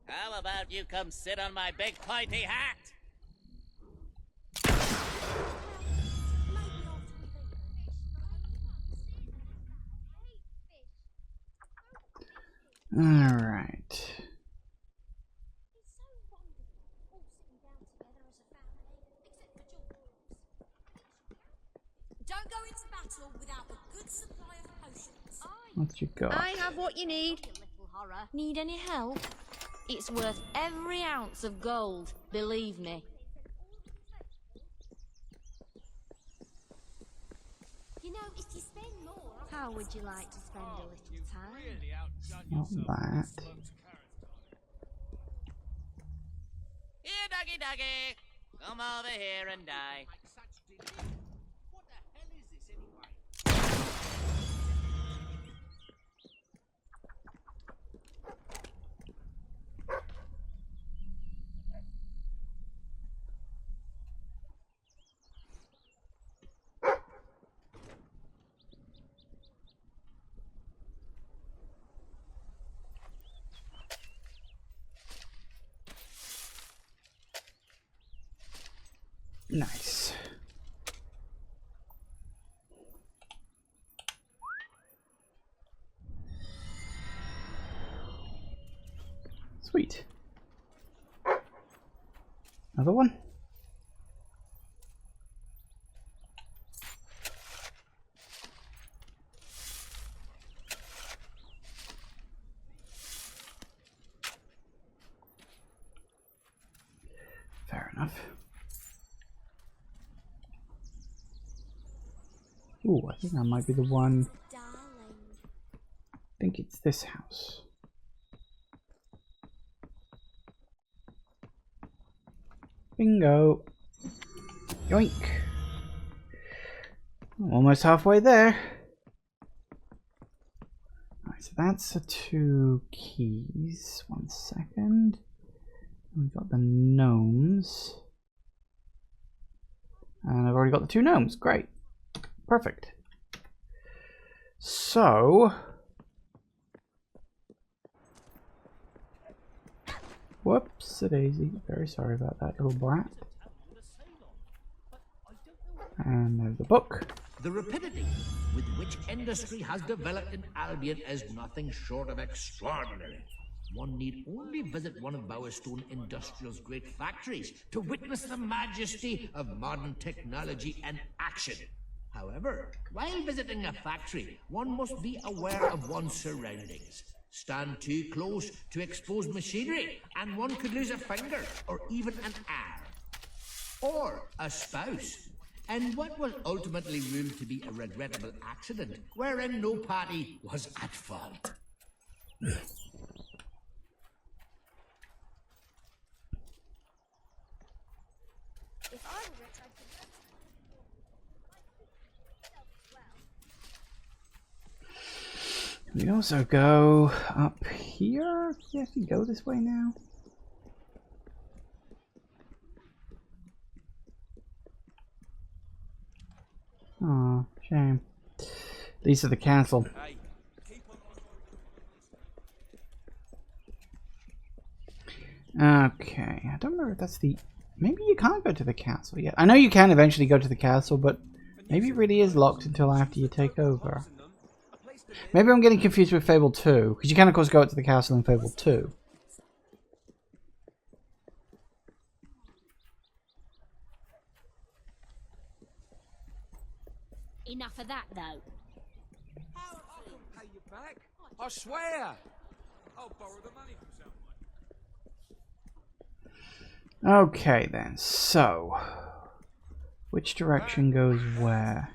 How about you come sit on my big pointy hat? Alright. Don't go into battle without a good supply of potions. What you got? I have what you need. Need any help? It's worth every ounce of gold, believe me. You know, if you spend more... How would you like to spend a little time? Not that. Here, doggy doggy. Come over here and die. What the hell is this anyway? Nice. Sweet. Another one? Fair enough. Ooh, I think that might be the one. I think it's this house. Bingo. Yoink. I'm almost halfway there. Alright, so that's the 2 keys. 1 second. We've got the gnomes. And I've already got the 2 gnomes. Great. Perfect. So... Whoops-a-daisy. Very sorry about that, little brat. And there's the book. The rapidity with which industry has developed in Albion is nothing short of extraordinary. One need only visit one of Bowerstone Industrial's great factories to witness the majesty of modern technology in action. However, while visiting a factory, one must be aware of one's surroundings. Stand too close to exposed machinery, and one could lose a finger, or even an arm. Or a spouse, in what was ultimately ruled to be a regrettable accident, wherein no party was at fault. If I were rich, I'd We can also go up here. Yes, we go this way now. Aw, shame. These are the castle. Okay, I don't remember if that's the Maybe you can't go to the castle yet. I know you can eventually go to the castle, but maybe it really is locked until after you take over. Maybe I'm getting confused with Fable 2, because you can of course go up to the castle in Fable 2. Enough of that, though. I can pay you back. I swear. I'll borrow the money from someone. Okay then, so which direction goes where?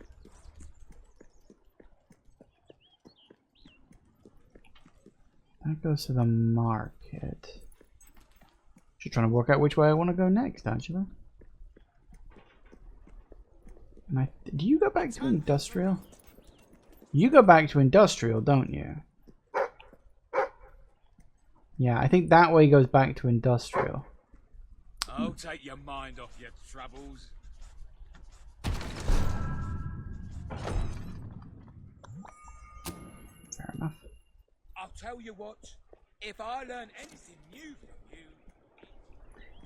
That goes to the market. Just trying to work out which way I want to go next, actually. And do you go back to industrial? You go back to industrial, don't you? Yeah, I think that way goes back to industrial. I'll take your mind off your troubles. Fair enough. I'll tell you what, if I learn anything new from you...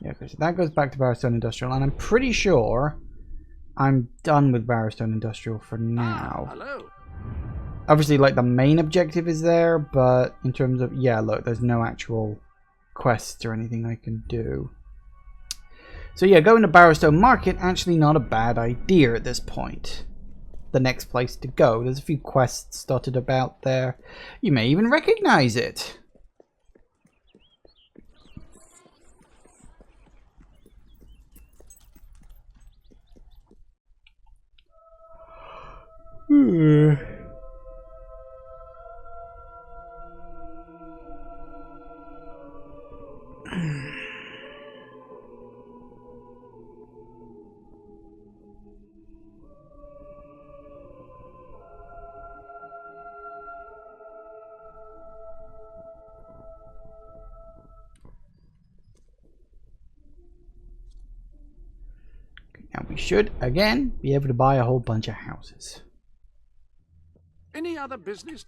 Yeah, okay, so that goes back to Barrowstone Industrial, and I'm pretty sure I'm done with Barrowstone Industrial for now. Hello. Obviously, like, the main objective is there, but in terms of... Yeah, look, there's no actual quests or anything I can do. So yeah, going to Barrowstone Market, actually not a bad idea at this point. The next place to go. There's a few quests dotted about there. You may even recognize it. Now we should, again, be able to buy a whole bunch of houses. Any other business?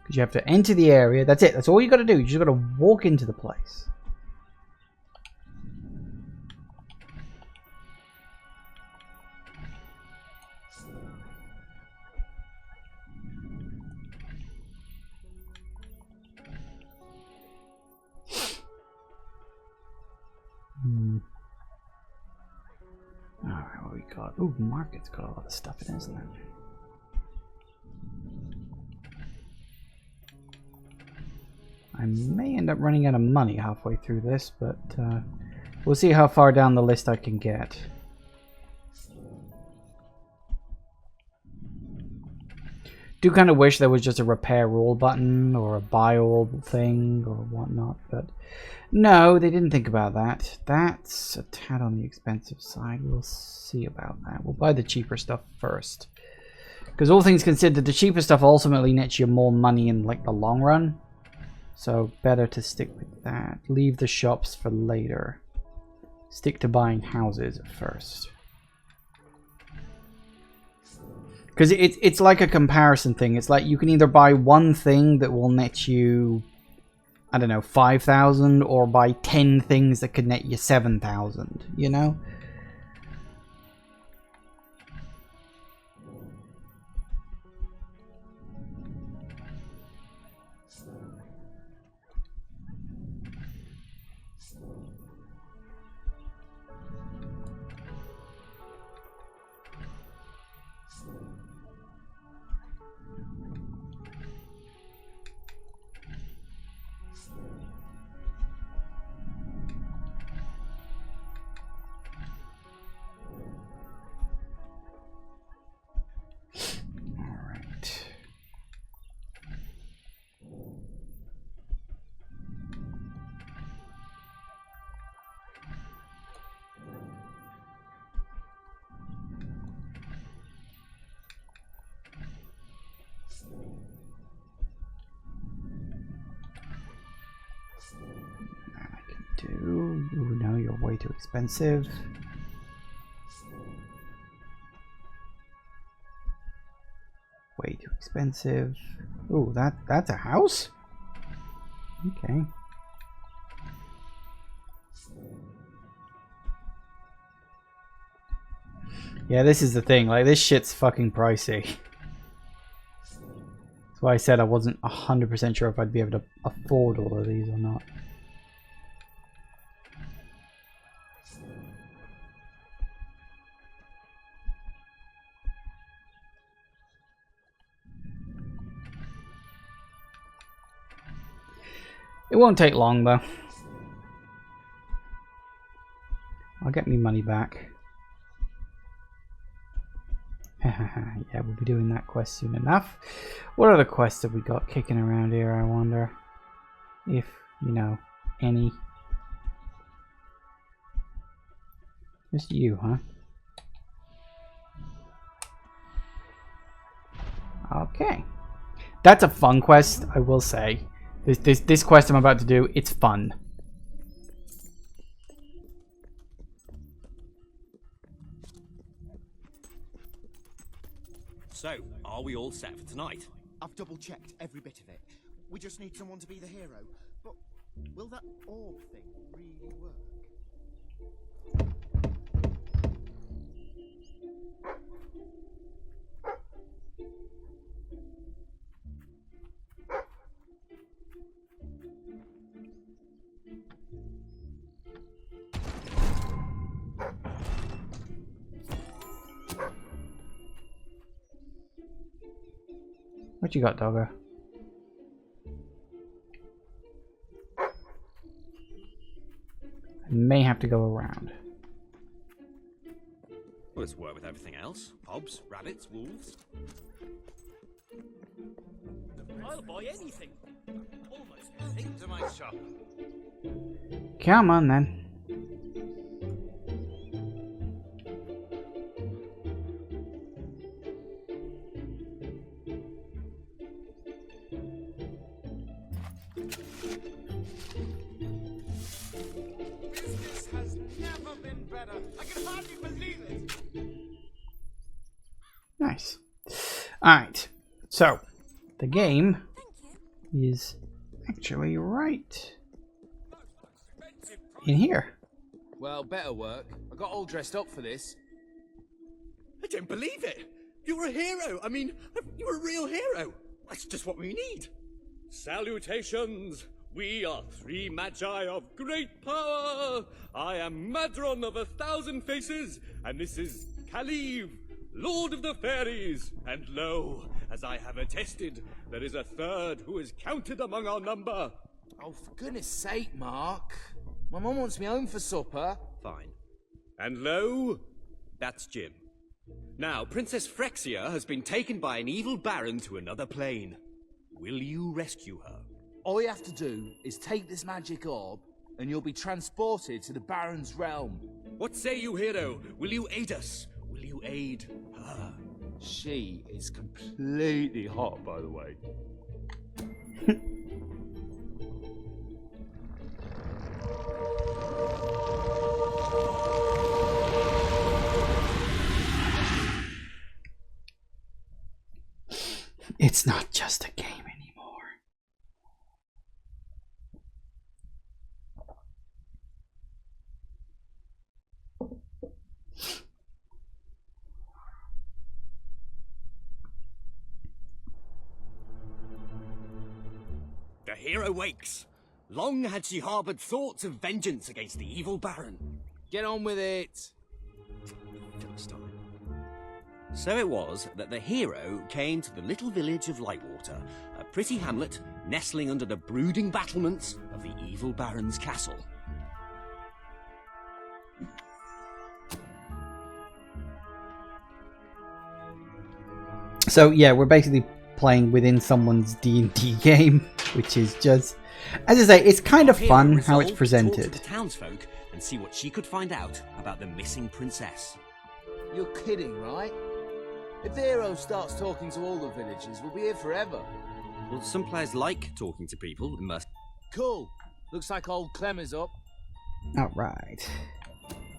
Because you have to enter the area. That's it. That's all you got to do. You just got to walk into the place. Alright, what we got? Ooh, market's got a lot of stuff in it, isn't it? I may end up running out of money halfway through this, but we'll see how far down the list I can get. Do kind of wish there was just a repair all button or a buy all thing or whatnot, but no, they didn't think about that. That's a tad on the expensive side. We'll see about that. We'll buy the cheaper stuff first, because all things considered, the cheaper stuff ultimately nets you more money in like the long run. So better to stick with that. Leave the shops for later. Stick to buying houses first. Because it's like a comparison thing. It's like you can either buy one thing that will net you, I don't know, 5,000, or buy 10 things that could net you 7,000, you know? Ooh, no, you're way too expensive. Way too expensive. Ooh, that's a house? Okay. Yeah, this is the thing. Like, this shit's fucking pricey. That's why I said I wasn't 100% sure if I'd be able to afford all of these or not. It won't take long, though. I'll get me money back. Yeah, we'll be doing that quest soon enough. What other quests have we got kicking around here, I wonder? If, you know, any. Just you, huh? Okay. That's a fun quest, I will say. This quest I'm about to do, it's fun. So, are we all set for tonight? I've double-checked every bit of it. We just need someone to be the hero. But will that orb thing really work? What you got, doggo? I may have to go around. Well, let's work with everything else. Hobbs, rabbits, wolves. I'll buy anything. Almost anything to my shop. Come on, then. Business has never been better. I can hardly believe it. Nice. Alright. So, the game is actually right in here. Well, better work. I got all dressed up for this. I don't believe it. You're a hero. I mean, you're a real hero. That's just what we need. Salutations! We are three magi of great power! I am Madron of 1,000 Faces, and this is Kaliv, Lord of the Fairies. And lo, as I have attested, there is a third who is counted among our number. Oh, for goodness sake, Mark. My mum wants me home for supper. Fine. And lo, that's Jim. Now, Princess Frexia has been taken by an evil baron to another plane. Will you rescue her? All you have to do is take this magic orb, and you'll be transported to the Baron's realm. What say you, hero? Will you aid us? Will you aid her? She is completely hot, by the way. It's not just a game anymore. The hero wakes. Long had she harbored thoughts of vengeance against the evil baron. Get on with it. Philistine. So it was that the hero came to the little village of Lightwater, a pretty hamlet nestling under the brooding battlements of the evil baron's castle. So yeah, we're basically playing within someone's D&D game, which is just, as I say, it's kind of fun how it's presented. Talk to the townsfolk and see what she could find out about the missing princess. You're kidding, right? If the hero starts talking to all the villagers, we'll be here forever. Well, some players like talking to people. Cool. Looks like old Clem is up. All right.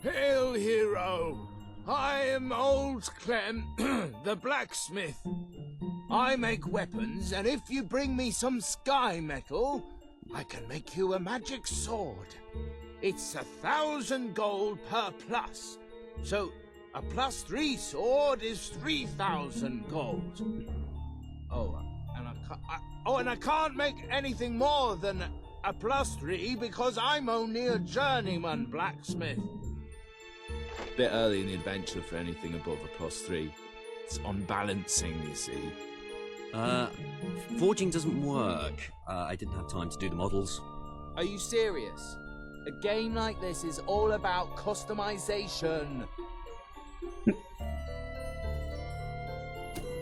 Hail, hero! I am old Clem, the blacksmith. I make weapons, and if you bring me some sky metal, I can make you a magic sword. It's 1,000 gold per plus. So a +3 sword is 3,000 gold. And I can't make anything more than a +3 because I'm only a journeyman blacksmith. Bit early in the adventure for anything above a +3. It's unbalancing, you see. Forging doesn't work. I didn't have time to do the models. Are you serious? A game like this is all about customization.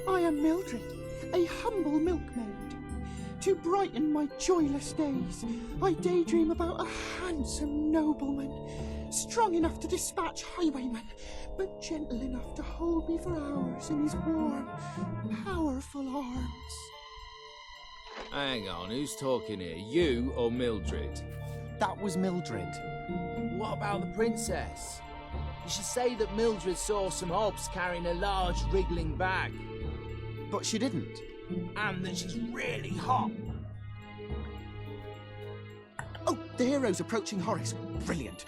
I am Mildred, a humble milkmaid. To brighten my joyless days, I daydream about a handsome nobleman, strong enough to dispatch highwaymen, but gentle enough to hold me for hours in his warm, powerful arms. Hang on, who's talking here? You or Mildred? That was Mildred. What about the princess? You should say that Mildred saw some hobs carrying a large wriggling bag. But she didn't. And that she's really hot. Oh, the hero's approaching Horace. Brilliant.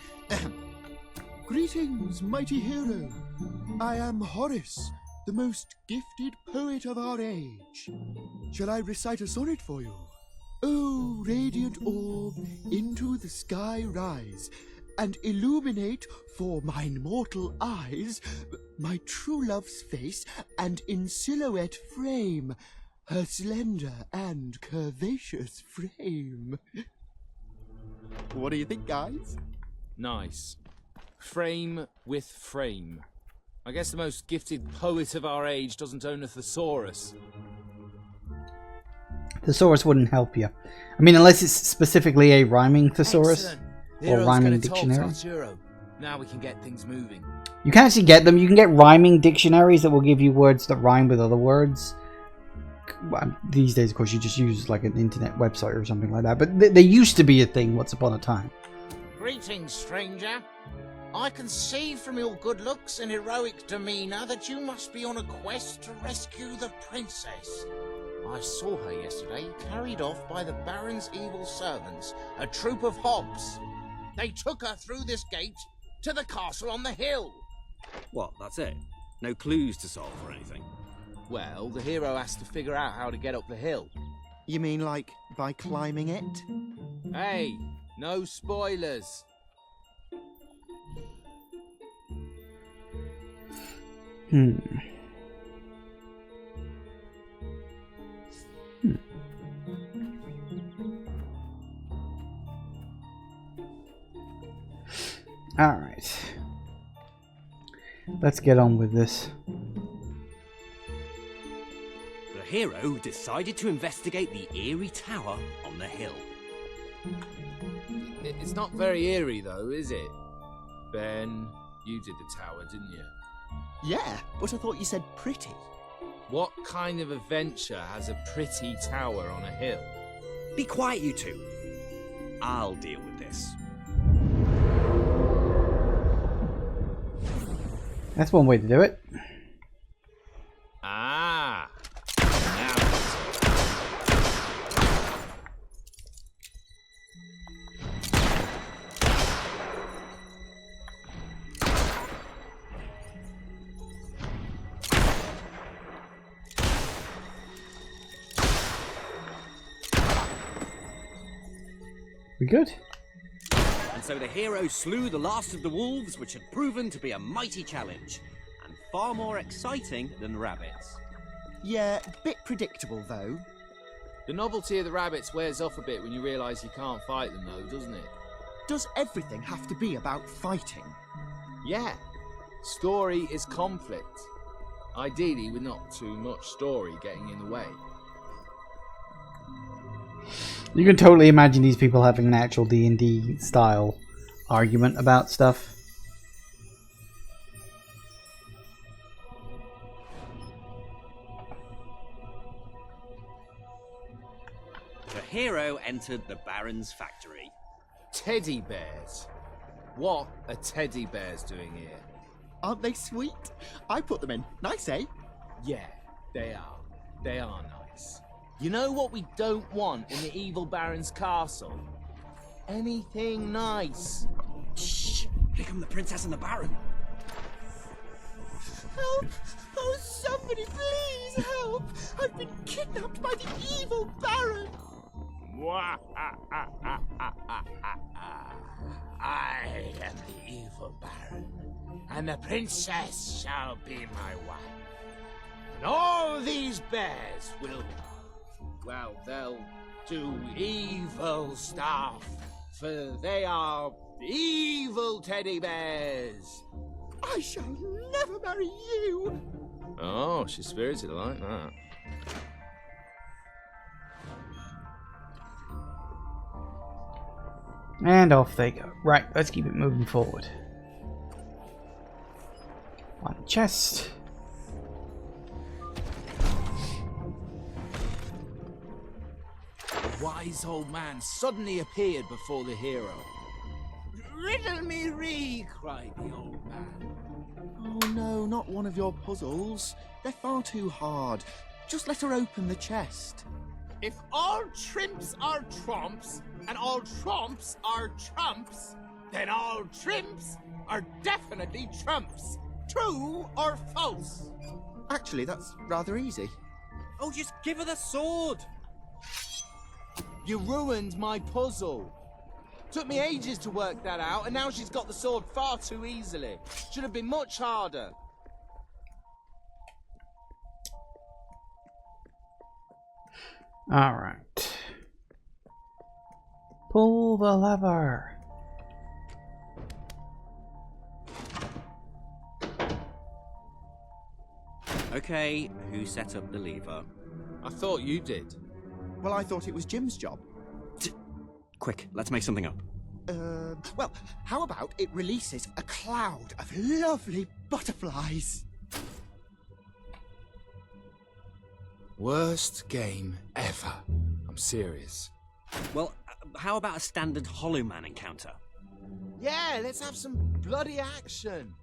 Greetings, mighty hero. I am Horace, the most gifted poet of our age. Shall I recite a sonnet for you? Oh, radiant orb, into the sky rise, and illuminate for mine mortal eyes my true love's face, and in silhouette frame her slender and curvaceous frame. What do you think, guys? Nice. Frame with frame. I guess the most gifted poet of our age doesn't own a thesaurus. Thesaurus wouldn't help you. I mean, unless it's specifically a rhyming thesaurus or rhyming dictionary. Now we can get things moving. You can actually get them. You can get rhyming dictionaries that will give you words that rhyme with other words. These days, of course, you just use like an internet website or something like that. But they used to be a thing once upon a time. Greetings, stranger. I can see from your good looks and heroic demeanour that you must be on a quest to rescue the princess. I saw her yesterday, carried off by the Baron's evil servants, a troop of hobs. They took her through this gate to the castle on the hill. What, that's it? No clues to solve or anything? Well, the hero has to figure out how to get up the hill. You mean like by climbing it? Hey, no spoilers. Alright. Let's get on with this. The hero decided to investigate the eerie tower on the hill. It's not very eerie, though, is it? Ben, you did the tower, didn't you? Yeah, but I thought you said pretty. What kind of adventure has a pretty tower on a hill? Be quiet, you two. I'll deal with this. That's one way to do it. Ah. We good? And so the hero slew the last of the wolves, which had proven to be a mighty challenge, and far more exciting than rabbits. Yeah, bit predictable though. The novelty of the rabbits wears off a bit when you realise you can't fight them, though, doesn't it? Does everything have to be about fighting? Yeah. Story is conflict. Ideally, with not too much story getting in the way. You can totally imagine these people having an actual D&D style argument about stuff. The hero entered the Baron's factory. Teddy bears? What are teddy bears doing here? Aren't they sweet? I put them in. Nice, eh? Yeah, they are. They are nice. You know what we don't want in the evil Baron's castle? Anything nice. Shh! Here come the princess and the Baron. Help! Oh, somebody please help! I've been kidnapped by the evil Baron! I am the evil Baron, and the princess shall be my wife. And all these bears will, well, they'll do evil stuff, for they are evil teddy bears. I shall never marry you! Oh, she's spirited like that. And off they go. Right, let's keep it moving forward. One chest. A wise old man suddenly appeared before the hero. "Riddle me ree!" cried the old man. Oh no, not one of your puzzles. They're far too hard. Just let her open the chest. If all trimps are trumps, and all trumps are trumps, then all trimps are definitely trumps. True or false? Actually, that's rather easy. Oh, just give her the sword! You ruined my puzzle. Took me ages to work that out, and now she's got the sword far too easily. Should have been much harder. Alright. Pull the lever. Okay, who set up the lever? I thought you did. Well, I thought it was Jim's job. Quick, let's make something up. Well, how about it releases a cloud of lovely butterflies? Worst game ever. I'm serious. Well, how about a standard Hollow Man encounter? Yeah, let's have some bloody action.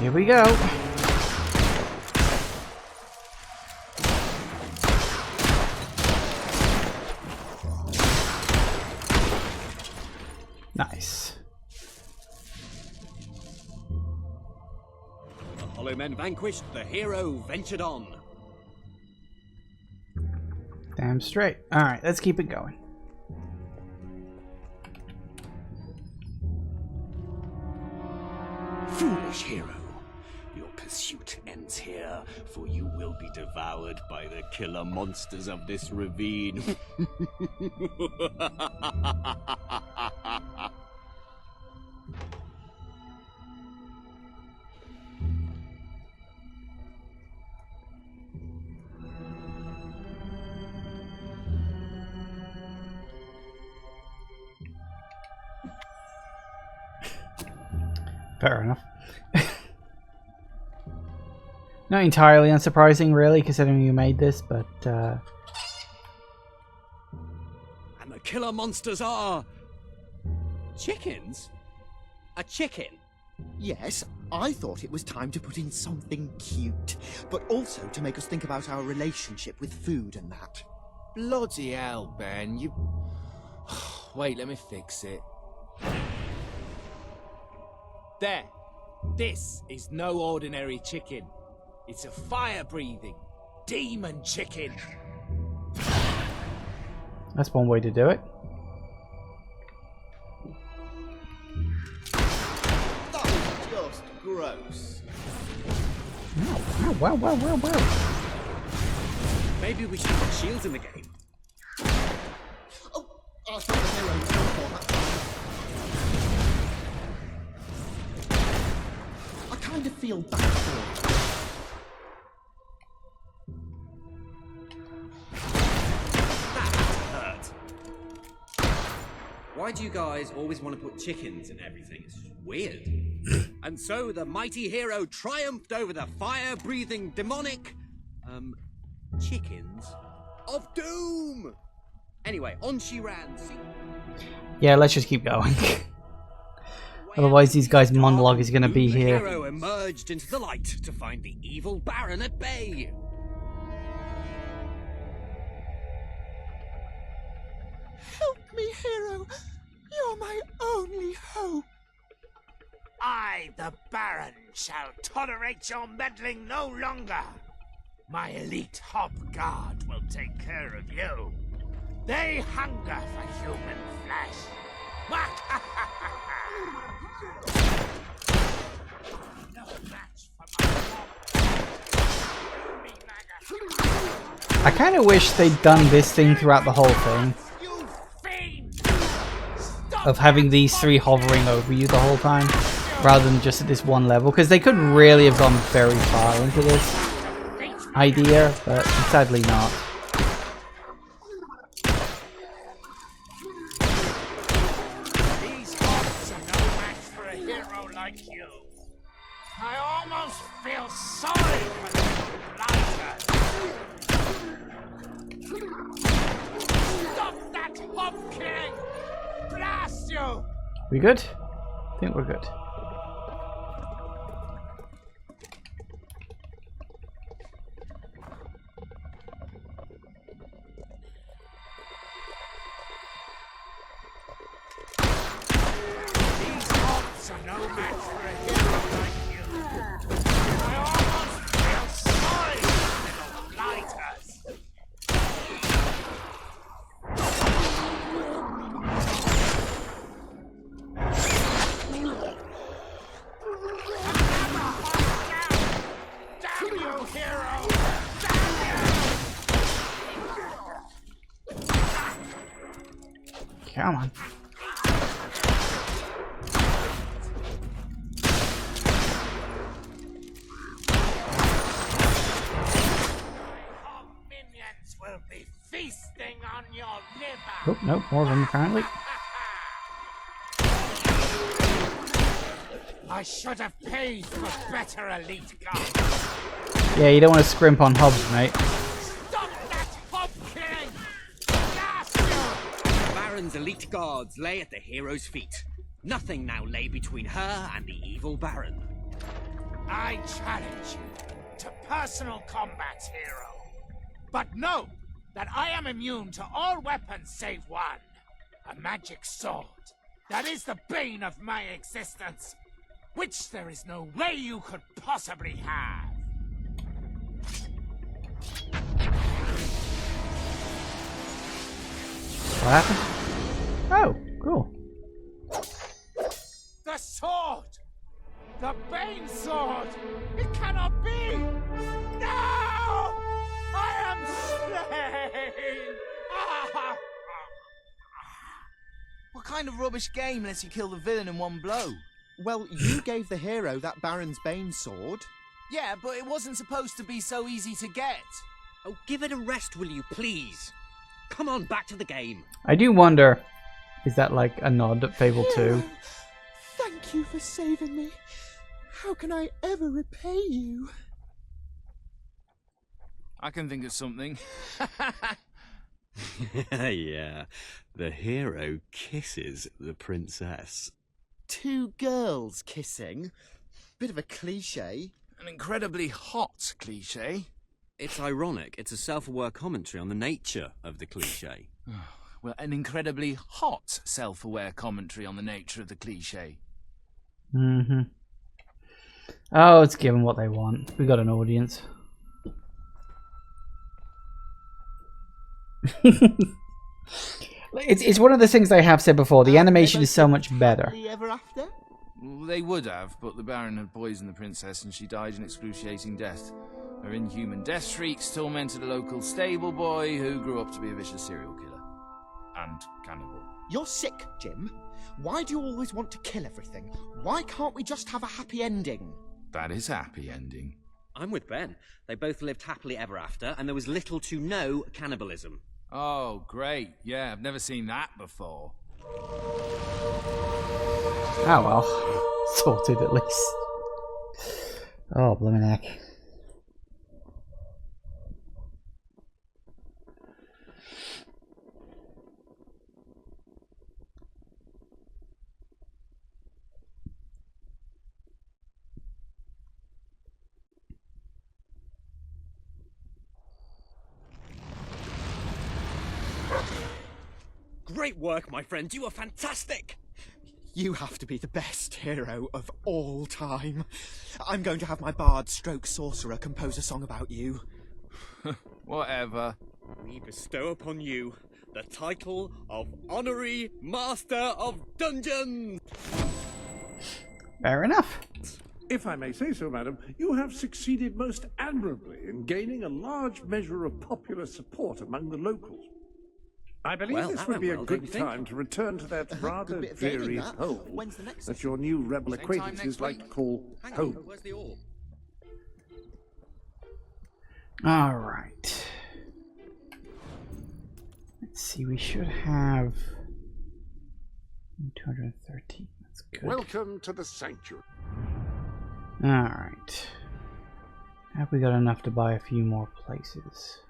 Here we go. Nice. The Hollow Men vanquished, the hero ventured on. Damn straight. Alright, let's keep it going. Foolish hero. Your pursuit ends here, for you will be devoured by the killer monsters of this ravine. Fair enough. Not entirely unsurprising, really, considering you made this, but And the killer monsters are... chickens? A chicken? Yes, I thought it was time to put in something cute, but also to make us think about our relationship with food and that. Bloody hell, Ben, you... Wait, let me fix it. There. This is no ordinary chicken. It's a fire-breathing demon chicken. that's one way to do it. That was just gross. Wow. Maybe we should put shields in the game. Oh, I thought the hero was going for that. I kind of feel bad for it. That hurt. Why do you guys always want to put chickens in everything? It's just weird. And so the mighty hero triumphed over the fire-breathing demonic... chickens of doom! Anyway, on she ran. Yeah, let's just keep going. Otherwise, these guys' monologue is going to be The here. hero emerged into the light to find the evil Baron at bay. Help me, hero. You're my only hope. I, the Baron, shall tolerate your meddling no longer. My elite hob guard will take care of you. They hunger for human flesh. No match for I kind of wish they'd done this thing throughout the whole thing. Of having these three hovering over you the whole time, rather than just at this one level, because they could really have gone very far into this idea, but sadly not. These hobs are no match for a hero like you. I almost feel sorry for the blighters. Stop that hob killing! Blast you! We good? I think we're good. These hobs are no match for a hero like you. I almost feel sorry for the blighters. Damn you, hero! Come on. Minions will be feasting on your liver. Oh, no, more of them apparently. I should have paid for better elite guards. Yeah, you don't want to scrimp on hobs, mate. Stop that hob killing! Blast you! The Baron's elite guards lay at the hero's feet. Nothing now lay between her and the evil Baron. I challenge you to personal combat, hero. But know that I am immune to all weapons save one. A magic sword. That is the bane of my existence. Which there is no way you could possibly have. What happened? Oh, cool. The sword! The Bane sword! It cannot be! No! I am slain! Ah! What kind of rubbish game lets you kill the villain in one blow? Well, you gave the hero that Baron's Bane sword. Yeah, but it wasn't supposed to be so easy to get. Oh, give it a rest, will you, please? Come on, back to the game. I do wonder, is that like a nod at Fable 2? Thank you for saving me. How can I ever repay you? I can think of something. Yeah, the hero kisses the princess. Two girls kissing? Bit of a cliche. An incredibly hot cliche. It's ironic. It's a self-aware commentary on the nature of the cliche. Well, an incredibly hot self-aware commentary on the nature of the cliche. Mm-hmm. Oh, it's given what they want. We got an audience. It's one of the things I have said before. The animation is so much better. Ever after? Well, they would have, but the Baron had poisoned the princess and she died an excruciating death. Her inhuman death shrieks tormented a local stable boy who grew up to be a vicious serial killer. And cannibal. You're sick, Jim. Why do you always want to kill everything? Why can't we just have a happy ending? That is happy ending. I'm with Ben. They both lived happily ever after, and there was little to no cannibalism. Oh, great. Yeah, I've never seen that before. Oh well. Sorted at least. Oh, blimmin' heck. Great work, my friend. You were fantastic. You have to be the best hero of all time. I'm going to have my bard stroke sorcerer compose a song about you. Whatever. We bestow upon you the title of Honorary Master of Dungeons. Fair enough. If I may say so, madam, you have succeeded most admirably in gaining a large measure of popular support among the locals. I believe Well, this that would be a went well, good don't you think? time to return to that rather good bit of gaming, dreary that. hole When's the next that your new rebel Same time acquaintances next like week. to call Hang home. on, where's the orb? Alright. Let's see, we should have 213. That's good. Welcome to the sanctuary. Alright. Have we got enough to buy a few more places?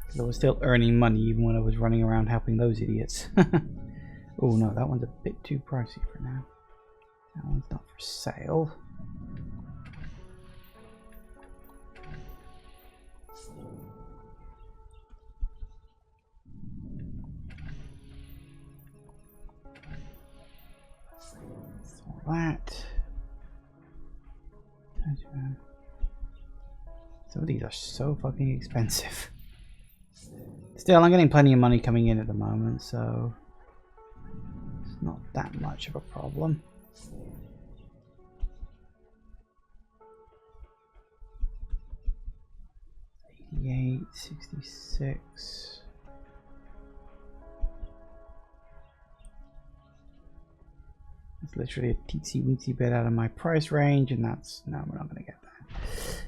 So I was still earning money even when I was running around helping those idiots. Oh no, that one's a bit too pricey for now. That one's not for sale. That. Some of these are so fucking expensive. Still, I'm getting plenty of money coming in at the moment, so it's not that much of a problem. $88, $66. It's literally a teensy weensy bit out of my price range, and that's no, we're not gonna get that.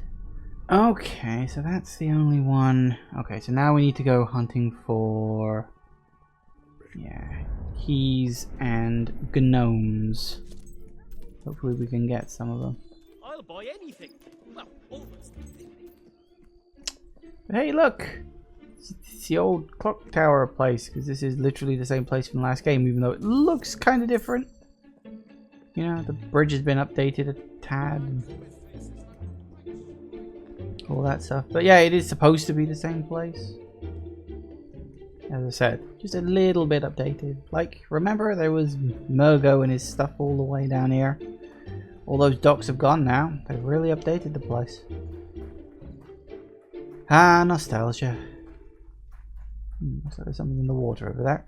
Okay, so that's the only one. Okay, so now we need to go hunting for keys and gnomes. Hopefully we can get some of them. I'll buy anything. Well, almost anything. But hey, look! It's the old clock tower place, because this is literally the same place from the last game, even though it looks kind of different. You know, the bridge has been updated a tad and all that stuff. But yeah, it is supposed to be the same place. As I said, just a little bit updated. Like, remember there was Murgo and his stuff all the way down here? All those docks have gone now. They've really updated the place. Ah, nostalgia. Looks like there's something in the water over there.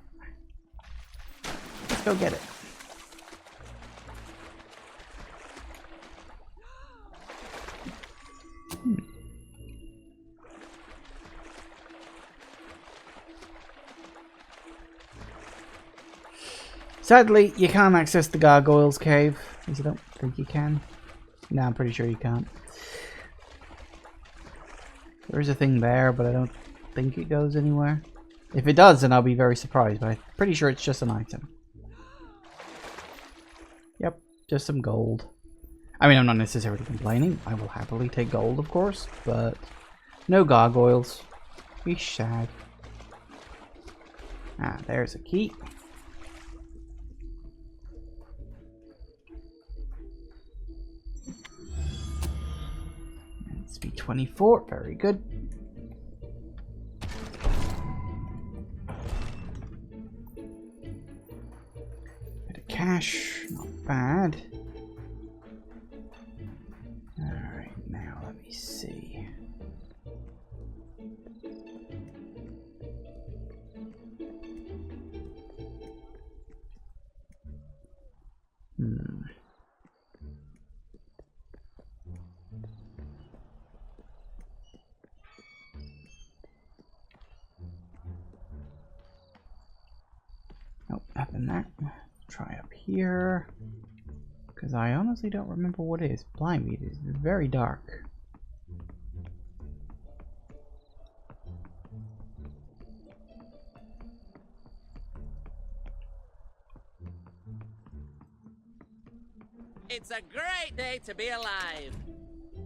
Let's go get it. Sadly, you can't access the Gargoyles Cave, because I don't think you can. No, I'm pretty sure you can't. There is a thing there, but I don't think it goes anywhere. If it does, then I'll be very surprised, but I'm pretty sure it's just an item. Yep, just some gold. I mean, I'm not necessarily complaining. I will happily take gold, of course, but no gargoyles. Be sad. Ah, there's a key. Speed 24, very good. Bit of cash, not bad. Alright, now let me see. Nope, nothing there. Try up here. Because I honestly don't remember what it is. Blimey, it is very dark. It's a great day to be alive.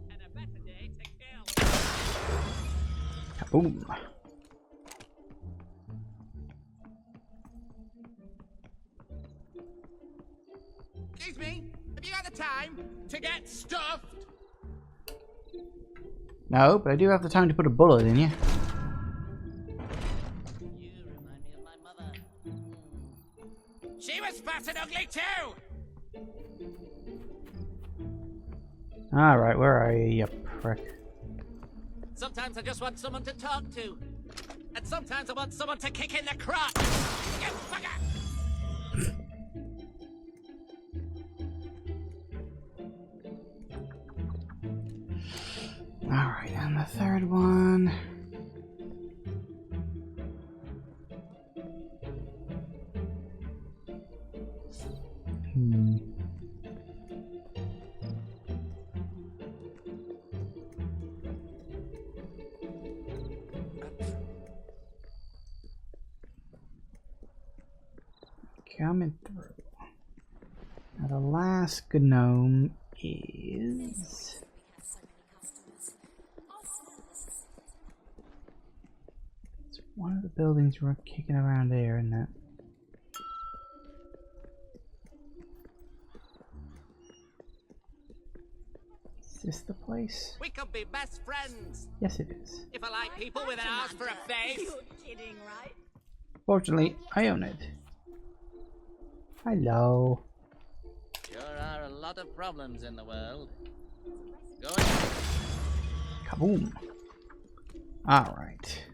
And a better day to kill. Kaboom. Excuse me, have you got the time to get stuffed? No, but I do have the time to put a bullet in you. She was fat and ugly too! Alright, where are you, you prick? Sometimes I just want someone to talk to. And sometimes I want someone to kick in the crotch. You fucker! Alright, and the third one. Coming through. Now the last gnome is... It's one of the buildings we're kicking around there, isn't it? Is this the place? We could be best friends. Yes, it is. If I like people with an ass for a face. You're kidding, right? Fortunately, I own it. Hello. Sure are a lot of problems in the world. Go ahead. Kaboom. Alright.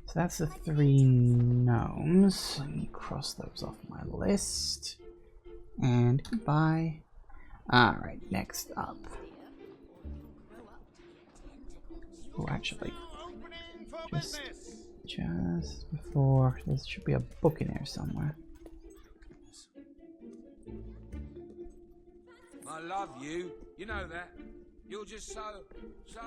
So that's the 3 gnomes. Let me cross those off my list. And goodbye. Alright, next up. Oh, actually. Just before. There should be a book in here somewhere. I love you. You know that. You're just so. You're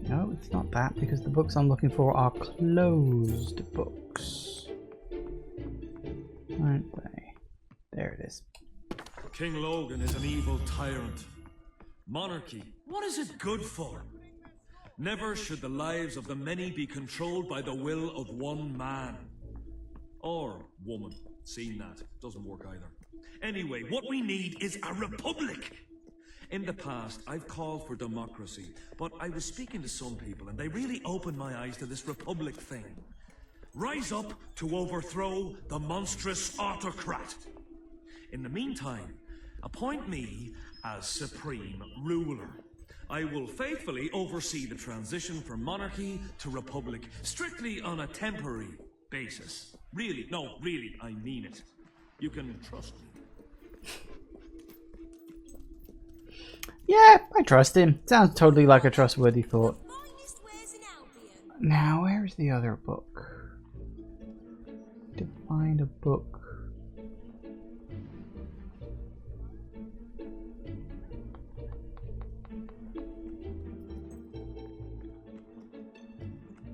No, it's not that, because the books I'm looking for are closed books. Aren't they? There it is. King Logan is an evil tyrant. Monarchy, what is it good for? Never should the lives of the many be controlled by the will of one man. Or woman. Seen that. Doesn't work either. Anyway, what we need is a republic. In the past, I've called for democracy, but I was speaking to some people and they really opened my eyes to this republic thing. Rise up to overthrow the monstrous autocrat. In the meantime, appoint me as supreme ruler. I will faithfully oversee the transition from monarchy to republic, strictly on a temporary basis. Really, no, really, I mean it. You can trust me. Yeah, I trust him. Sounds totally like a trustworthy thought. Now, where's the other book? To find a book.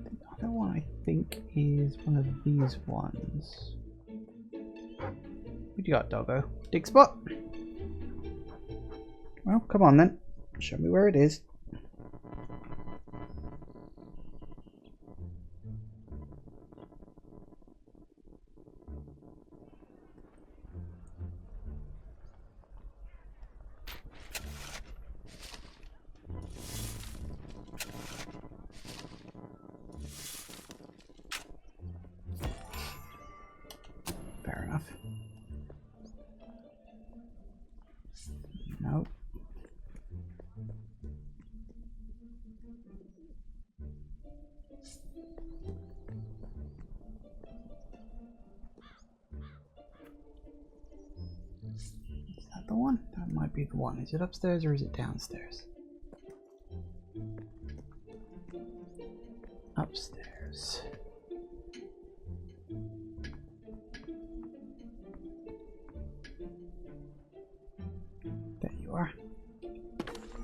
The other one I think is one of these ones. What you got, doggo? Dig spot? Well, come on then. Show me where it is. Fair enough. Nope. Is that the one? That might be the one. Is it upstairs or is it downstairs? Upstairs.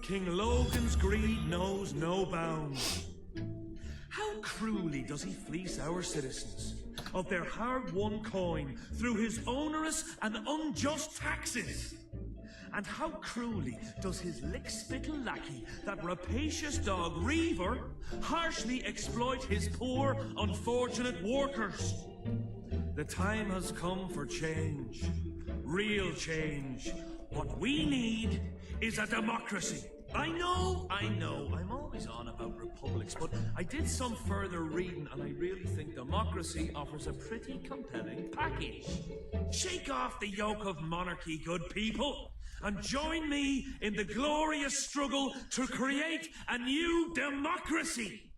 King Logan's greed knows no bounds. How cruelly does he fleece our citizens of their hard-won coin through his onerous and unjust taxes? And how cruelly does his lick-spittle lackey, that rapacious dog Reaver, harshly exploit his poor, unfortunate workers? The time has come for change. Real change. What we need is a democracy. I know, I'm always on about republics, but I did some further reading and I really think democracy offers a pretty compelling package. Shake off the yoke of monarchy, good people, and join me in the glorious struggle to create a new democracy.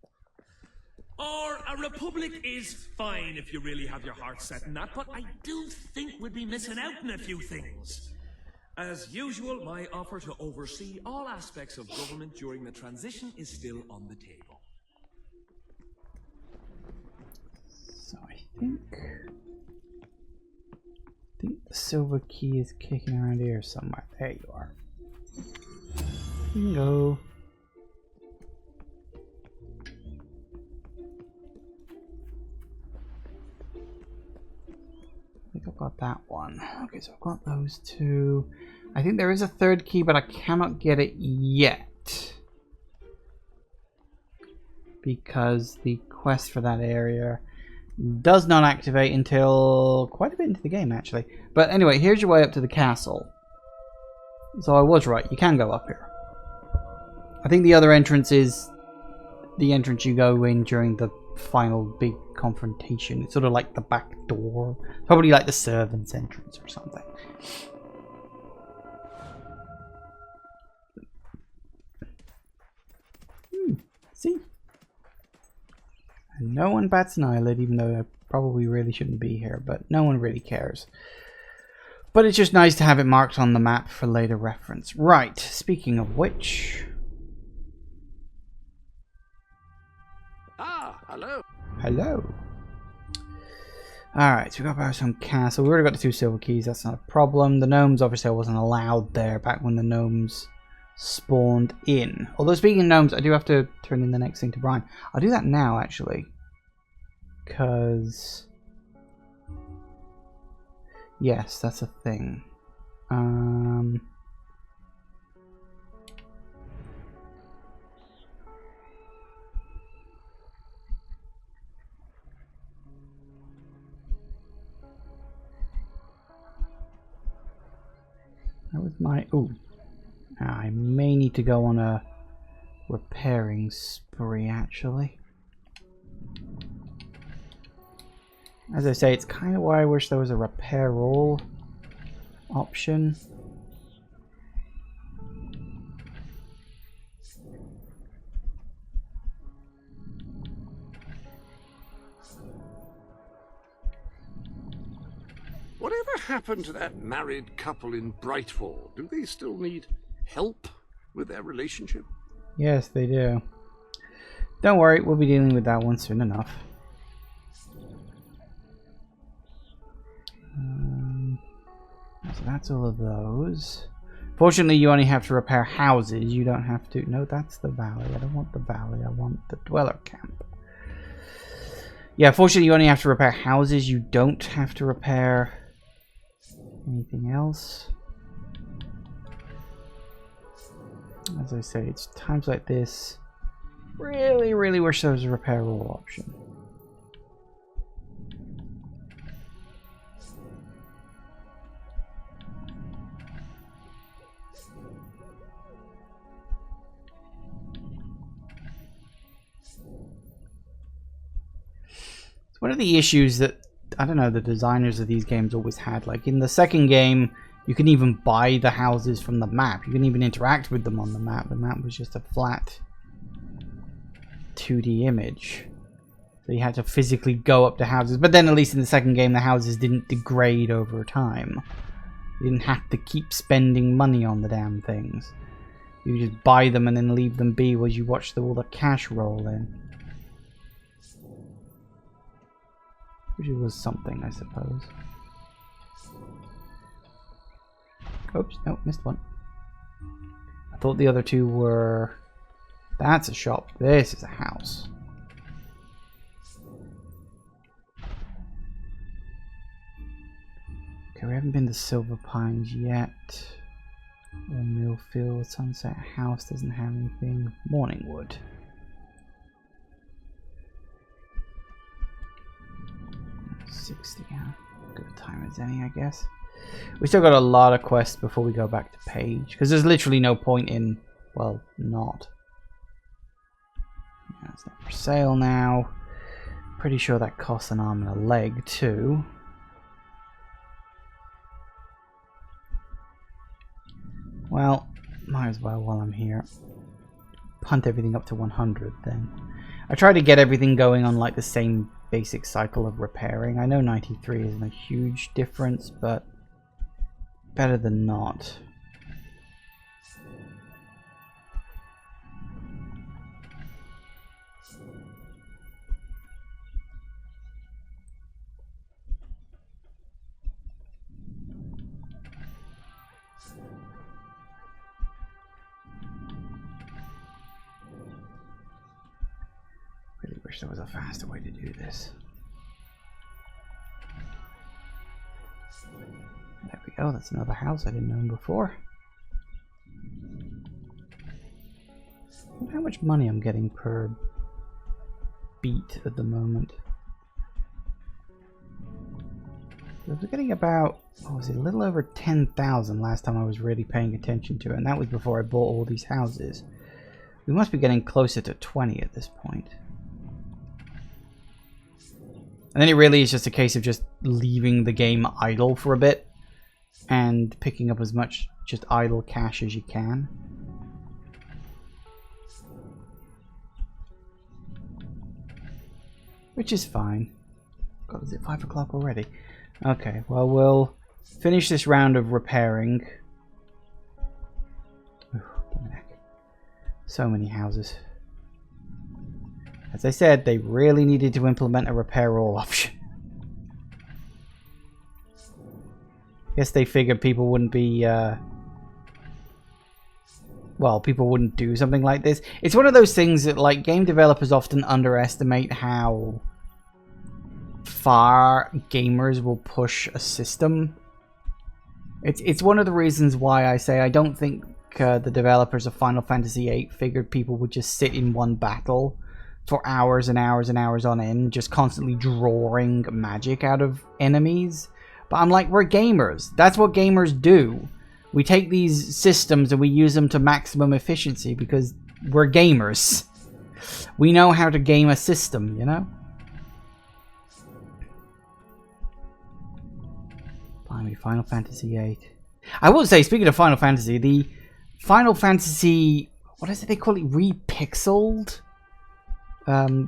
Or a republic is fine if you really have your heart set on that, but I do think we'd be missing out on a few things. As usual, my offer to oversee all aspects of government during the transition is still on the table. So I think the silver key is kicking around here somewhere. There you are. Bingo. I think I've got that one. Okay, so I've got those two. I think there is a third key, but I cannot get it yet. Because the quest for that area does not activate until quite a bit into the game, actually. But anyway, here's your way up to the castle. So I was right, you can go up here. I think the other entrance is the entrance you go in during the final big confrontation. It's sort of like the back door. Probably like the servant's entrance or something. See? And no one bats an eyelid, even though I probably really shouldn't be here, but no one really cares. But it's just nice to have it marked on the map for later reference. Right, speaking of which... Ah, hello. Hello. Alright, so we got Barstone Castle. We already got the 2 silver keys, that's not a problem. The gnomes, obviously I wasn't allowed there back when the gnomes spawned in. Although speaking of gnomes, I do have to turn in the next thing to Brian. I'll do that now, actually. Because... yes, that's a thing. That was my... ooh. I may need to go on a repairing spree, actually. As I say, it's kind of why I wish there was a repair all option. Whatever happened to that married couple in Brightfall? Do they still need help with their relationship? Yes, they do. Don't worry, we'll be dealing with that one soon enough. So that's all of those. Fortunately, you only have to repair houses. You don't have to... no, that's the valley. I don't want the valley. I want the dweller camp. Yeah, fortunately, you only have to repair houses. You don't have to repair anything else. As I say, it's times like this. Really, really wish there was a repair all option. One of the issues that, I don't know, the designers of these games always had. Like in the second game, you can even buy the houses from the map. You can even interact with them on the map. The map was just a flat 2D image. So you had to physically go up to houses. But then at least in the second game, the houses didn't degrade over time. You didn't have to keep spending money on the damn things. You just buy them and then leave them be while you watch all the cash roll in. Which was something, I suppose. Oops, no, missed one. thought the other two were... That's a shop. This is a house. Okay, we haven't been to Silver Pines yet. Or Millfield. Sunset House doesn't have anything. Morningwood. $60, yeah. Good time as any, I guess. We still got a lot of quests before we go back to Page, because there's literally no point in, well, not. That's not for sale now. Pretty sure that costs an arm and a leg too. Well, might as well while I'm here. Punt everything up to 100 then. I try to get everything going on like the same basic cycle of repairing. I know 93 isn't a huge difference, but better than not. Really wish there was a faster way to do this. There we go, that's another house I didn't own before. I wonder how much money I'm getting per beat at the moment. I was getting about, what was it, a little over 10,000 last time I was really paying attention to it, and that was before I bought all these houses. We must be getting closer to 20 at this point. And then it really is just a case of just leaving the game idle for a bit and picking up as much just idle cash as you can. Which is fine. God, is it 5 o'clock already? Okay, well, we'll finish this round of repairing. So many houses. As I said, they really needed to implement a repair all option. Guess they figured people wouldn't be, well, people wouldn't do something like this. It's one of those things that, like, game developers often underestimate how far gamers will push a system. It's one of the reasons why I say I don't think the developers of Final Fantasy VIII figured people would just sit in one battle for hours and hours and hours on end, just constantly drawing magic out of enemies. But I'm like, we're gamers. That's what gamers do. We take these systems and we use them to maximum efficiency because we're gamers. We know how to game a system, you know? Finally, Final Fantasy VIII. I will say, speaking of Final Fantasy, the Final Fantasy, what is it they call it? Repixeled?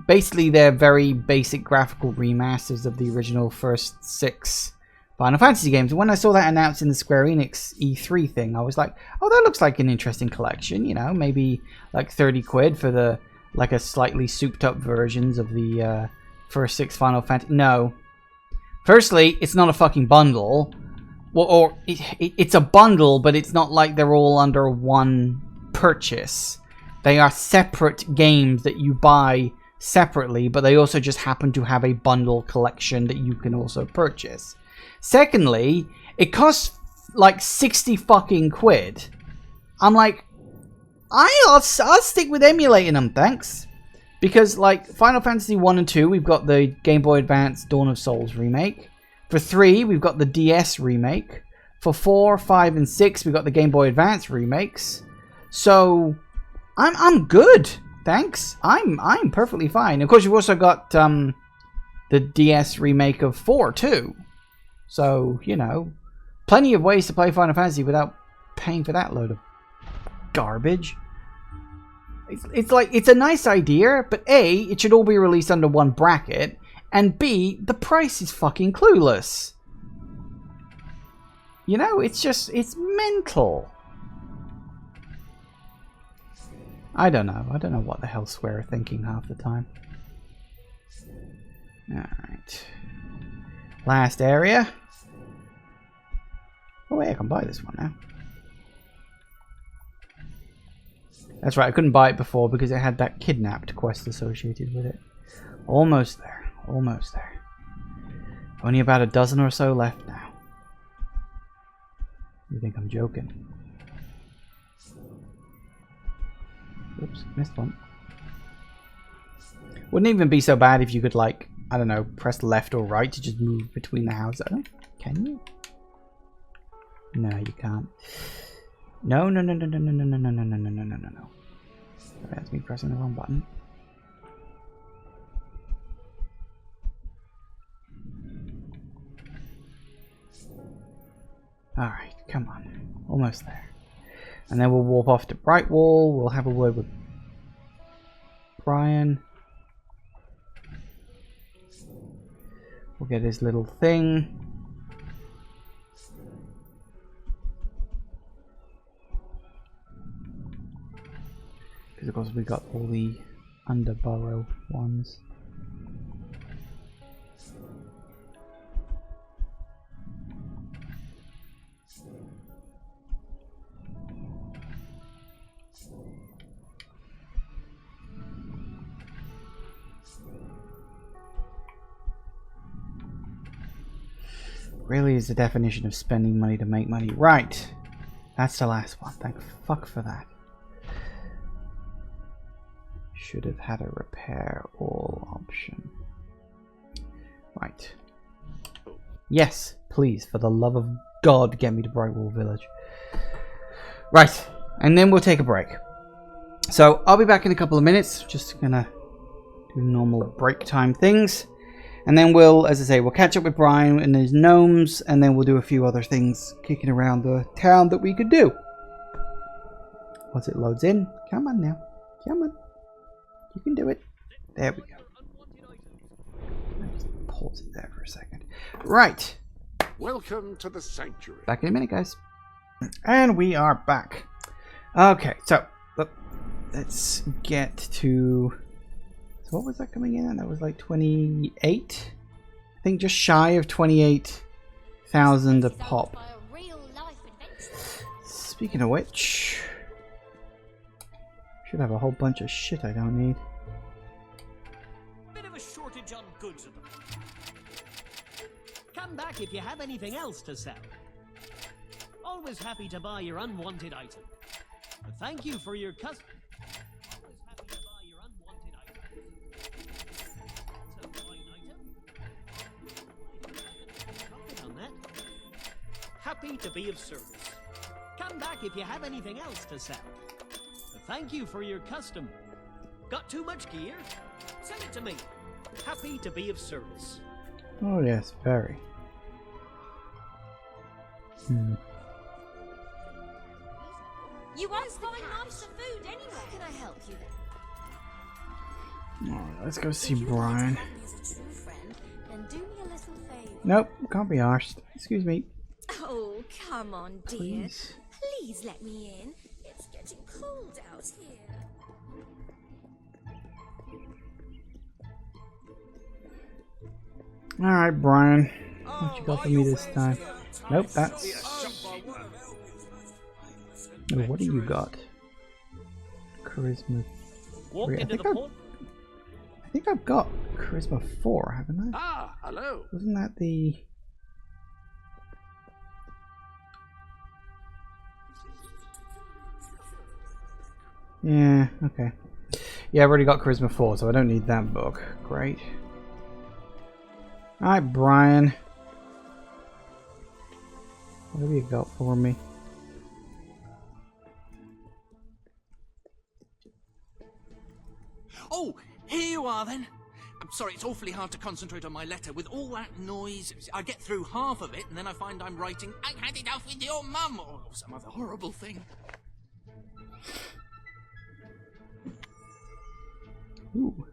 Basically, they're very basic graphical remasters of the original first 6 Final Fantasy games. When I saw that announced in the Square Enix E3 thing, I was like, oh, that looks like an interesting collection, you know, maybe like 30 quid for the, like a slightly souped up versions of the first 6 Final Fantasy. No. Firstly, it's not a fucking bundle. Well, or it's a bundle, but it's not like they're all under one purchase. They are separate games that you buy separately, but they also just happen to have a bundle collection that you can also purchase. Secondly, it costs like 60 fucking quid. I'm like, I'll stick with emulating them, thanks. Because like Final Fantasy 1 and 2, we've got the Game Boy Advance Dawn of Souls remake. For 3, we've got the DS remake. For 4, 5, and 6, we've got the Game Boy Advance remakes. So I'm good, thanks. I'm perfectly fine. Of course, you've also got the DS remake of 4 too. So, you know, plenty of ways to play Final Fantasy without paying for that load of garbage. It's like, it's a nice idea, but A, it should all be released under one bracket, and B, the price is fucking clueless. You know, it's just, it's mental. I don't know. I don't know what the hell Square are thinking half the time. Alright. Last area. Oh wait, I can buy this one now. That's right, I couldn't buy it before because it had that kidnapped quest associated with it. Almost there. Almost there. Only about a dozen or so left now. You think I'm joking? Oops, missed one. Wouldn't even be so bad if you could, like, I don't know, press left or right to just move between the houses. Oh, can you? No, you can't. No, no, no, no, no, no, no, no, no, no, no, no, no, no, no. That's me pressing the wrong button. Alright, come on. Almost there. And then we'll warp off to Brightwall. We'll have a word with Brian. We'll get his little thing. Because of course we got all the Underborough ones. Really is the definition of spending money to make money. Right. That's the last one. Thank fuck for that. Should have had a repair all option. Right. Yes, please, for the love of God, get me to Brightwall Village. Right. And then we'll take a break. So I'll be back in a couple of minutes. Just gonna do normal break time things. And then we'll, as I say, we'll catch up with Brian and his gnomes, and then we'll do a few other things kicking around the town that we could do. Once it loads in, come on now. Come on. You can do it. There we go. Just pause it there for a second. Right. Welcome to the sanctuary. Back in a minute, guys. And we are back. Okay, so let's get to... So what was that coming in? That was like 28? I think just shy of 28,000 a pop. Speaking of which... should have a whole bunch of shit I don't need. Bit of a shortage on goods at the moment. Come back if you have anything else to sell. Always happy to buy your unwanted item. But thank you for your custom. Always happy to buy your unwanted item. So buy an item. Profit on that. Happy to be of service. Come back if you have anything else to sell. Thank you for your custom. Got too much gear? Send it to me. Happy to be of service. Oh yes, very. You won't find nicer food anywhere. How can I help you then? Alright, let's go see Brian. Then do me a little favor. Nope, can't be arsed. Excuse me. Oh, come on, dear. Please. Please let me in. It's getting cold out here. Alright, Brian. What you got for me this time? Nope, that's... Oh, what do you got? Charisma 3. I think I've got Charisma 4, haven't I? Ah, hello. Wasn't that the... Yeah, okay. Yeah, I've already got Charisma 4, so I don't need that book. Great. Alright, Brian. What have you got for me? Oh, here you are then. I'm sorry, it's awfully hard to concentrate on my letter. With all that noise, I get through half of it, and then I find I'm writing, I had it off with your mum, or some other horrible thing. Ooh.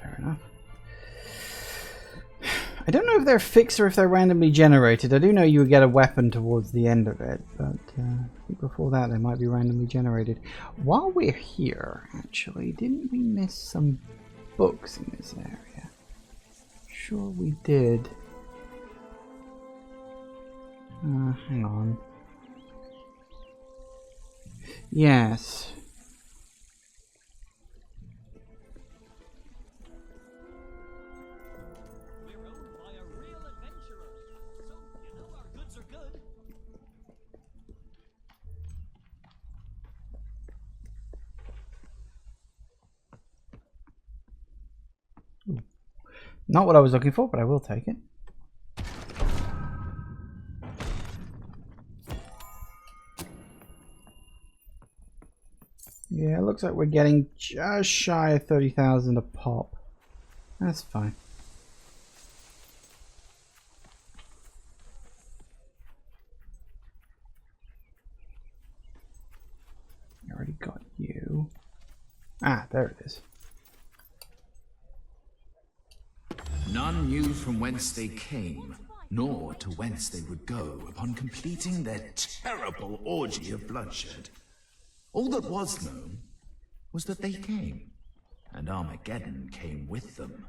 Fair enough. I don't know if they're fixed or if they're randomly generated. I do know you get a weapon towards the end of it, but I think before that they might be randomly generated. While we're here, actually, didn't we miss some books in this area? Sure we did. Hang on. Yes. Not what I was looking for, but I will take it. Yeah, it looks like we're getting just shy of 30,000 a pop. That's fine. I already got you. Ah, there it is. None knew from whence they came, nor to whence they would go upon completing their terrible orgy of bloodshed. All that was known was that they came, and Armageddon came with them.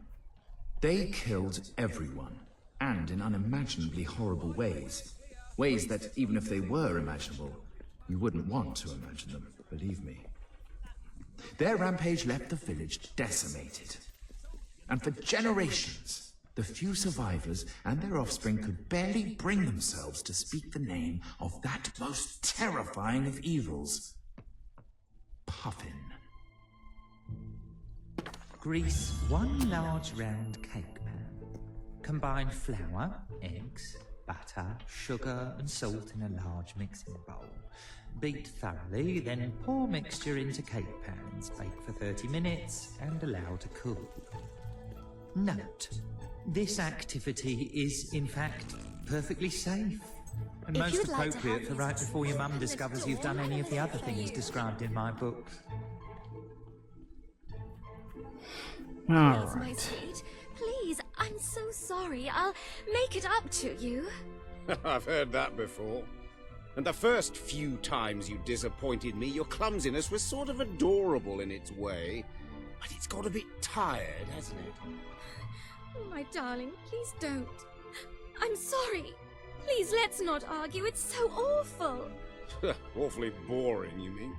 They killed everyone, and in unimaginably horrible ways. Ways that, even if they were imaginable, you wouldn't want to imagine them, believe me. Their rampage left the village decimated. And for generations, the few survivors and their offspring could barely bring themselves to speak the name of that most terrifying of evils. Puffin. Grease 1 large round cake pan. Combine flour, eggs, butter, sugar and salt in a large mixing bowl. Beat thoroughly, then pour mixture into cake pans. Bake for 30 minutes and allow to cool. Note, this activity is, in fact, perfectly safe. And most appropriate for right before your mum discovers you've done any of the other things described in my books. Yes, my sweet. Please, I'm so sorry. I'll make it up to you. I've heard that before. And the first few times you disappointed me, your clumsiness was sort of adorable in its way. But it's got a bit tired, hasn't it? Oh, my darling, please don't. I'm sorry. Please, let's not argue. It's so awful. Awfully boring, you mean?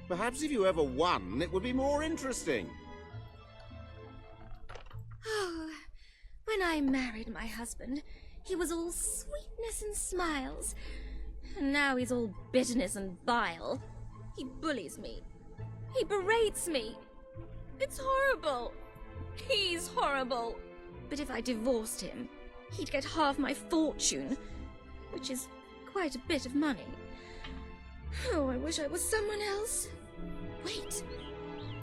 Perhaps if you ever won, it would be more interesting. Oh, when I married my husband, he was all sweetness and smiles. And now he's all bitterness and bile. He bullies me. He berates me. It's horrible. He's horrible. But if I divorced him, he'd get half my fortune, which is quite a bit of money. Oh, I wish I was someone else. Wait,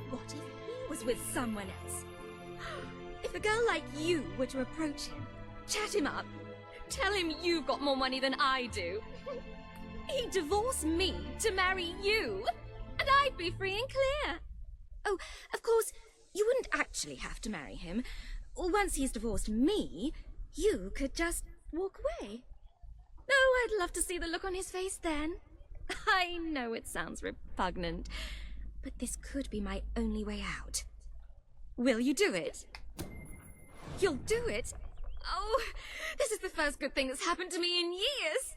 what if he was with someone else? If a girl like you were to approach him, chat him up, tell him you've got more money than I do, he'd divorce me to marry you, and I'd be free and clear. Oh, of course, you wouldn't actually have to marry him. Once he's divorced me, you could just walk away. Oh, I'd love to see the look on his face then. I know it sounds repugnant, but this could be my only way out. Will you do it? You'll do it? Oh, this is the first good thing that's happened to me in years.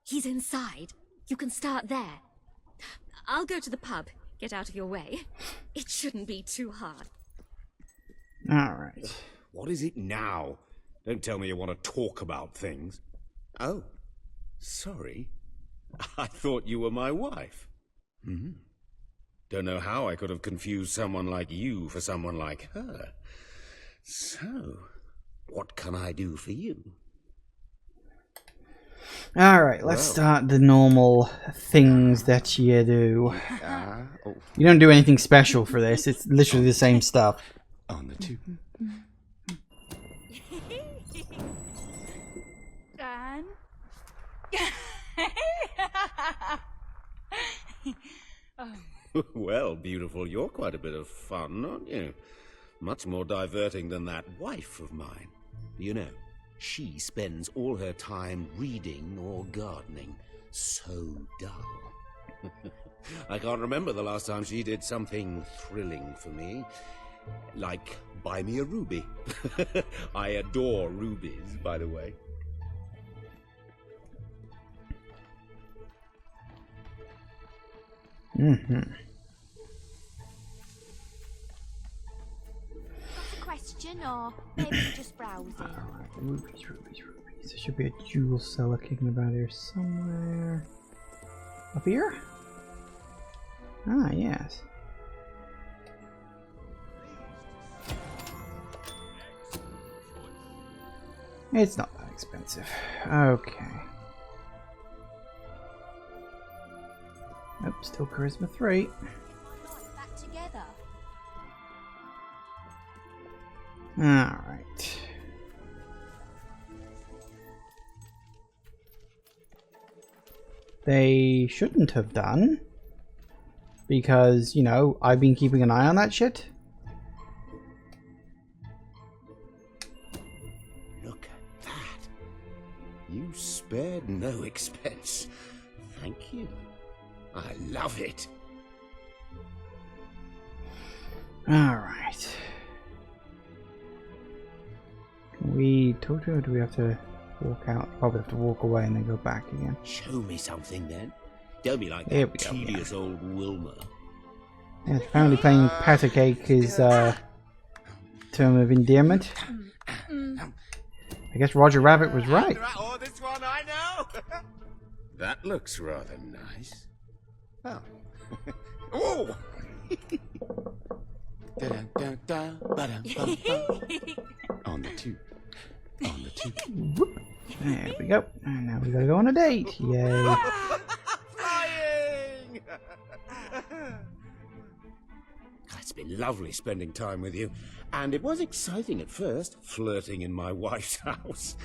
He's inside. You can start there. I'll go to the pub. Get out of your way. It shouldn't be too hard. All right. What is it now? Don't tell me you want to talk about things. Oh, sorry. I thought you were my wife. Don't know how I could have confused someone like you for someone like her. So, what can I do for you? All right, let's start the normal things that you do. You don't do anything special for this. It's literally the same stuff. On the tube. Dan? Well, beautiful, you're quite a bit of fun, aren't you? Much more diverting than that wife of mine. You know, she spends all her time reading or gardening. So dull. I can't remember the last time she did something thrilling for me. Like, buy me a ruby. I adore rubies, by the way. Mm-hmm. Question, or maybe you're just browsing? Rubies. There should be a jewel seller kicking about here somewhere. Up here? Ah, yes. It's not that expensive. Okay. Nope, still charisma 3. Back together. Alright. They shouldn't have done. Because, you know, I've been keeping an eye on that shit. Look at that. You spared no expense. Thank you. I love it. Alright. Can we talk to her, or do we have to walk out? Probably have to walk away and then go back again. Show me something then. Don't be like Here that we go, tedious old Wilma. Yeah, apparently playing Patty Cake is term of endearment. I guess Roger Rabbit was right. Oh, this one I know. That looks rather nice. Oh. Oh! On the two. On the two. Whoop. There we go. And now we gotta go on a date. Yay. Flying! It's been lovely spending time with you. And it was exciting at first, flirting in my wife's house.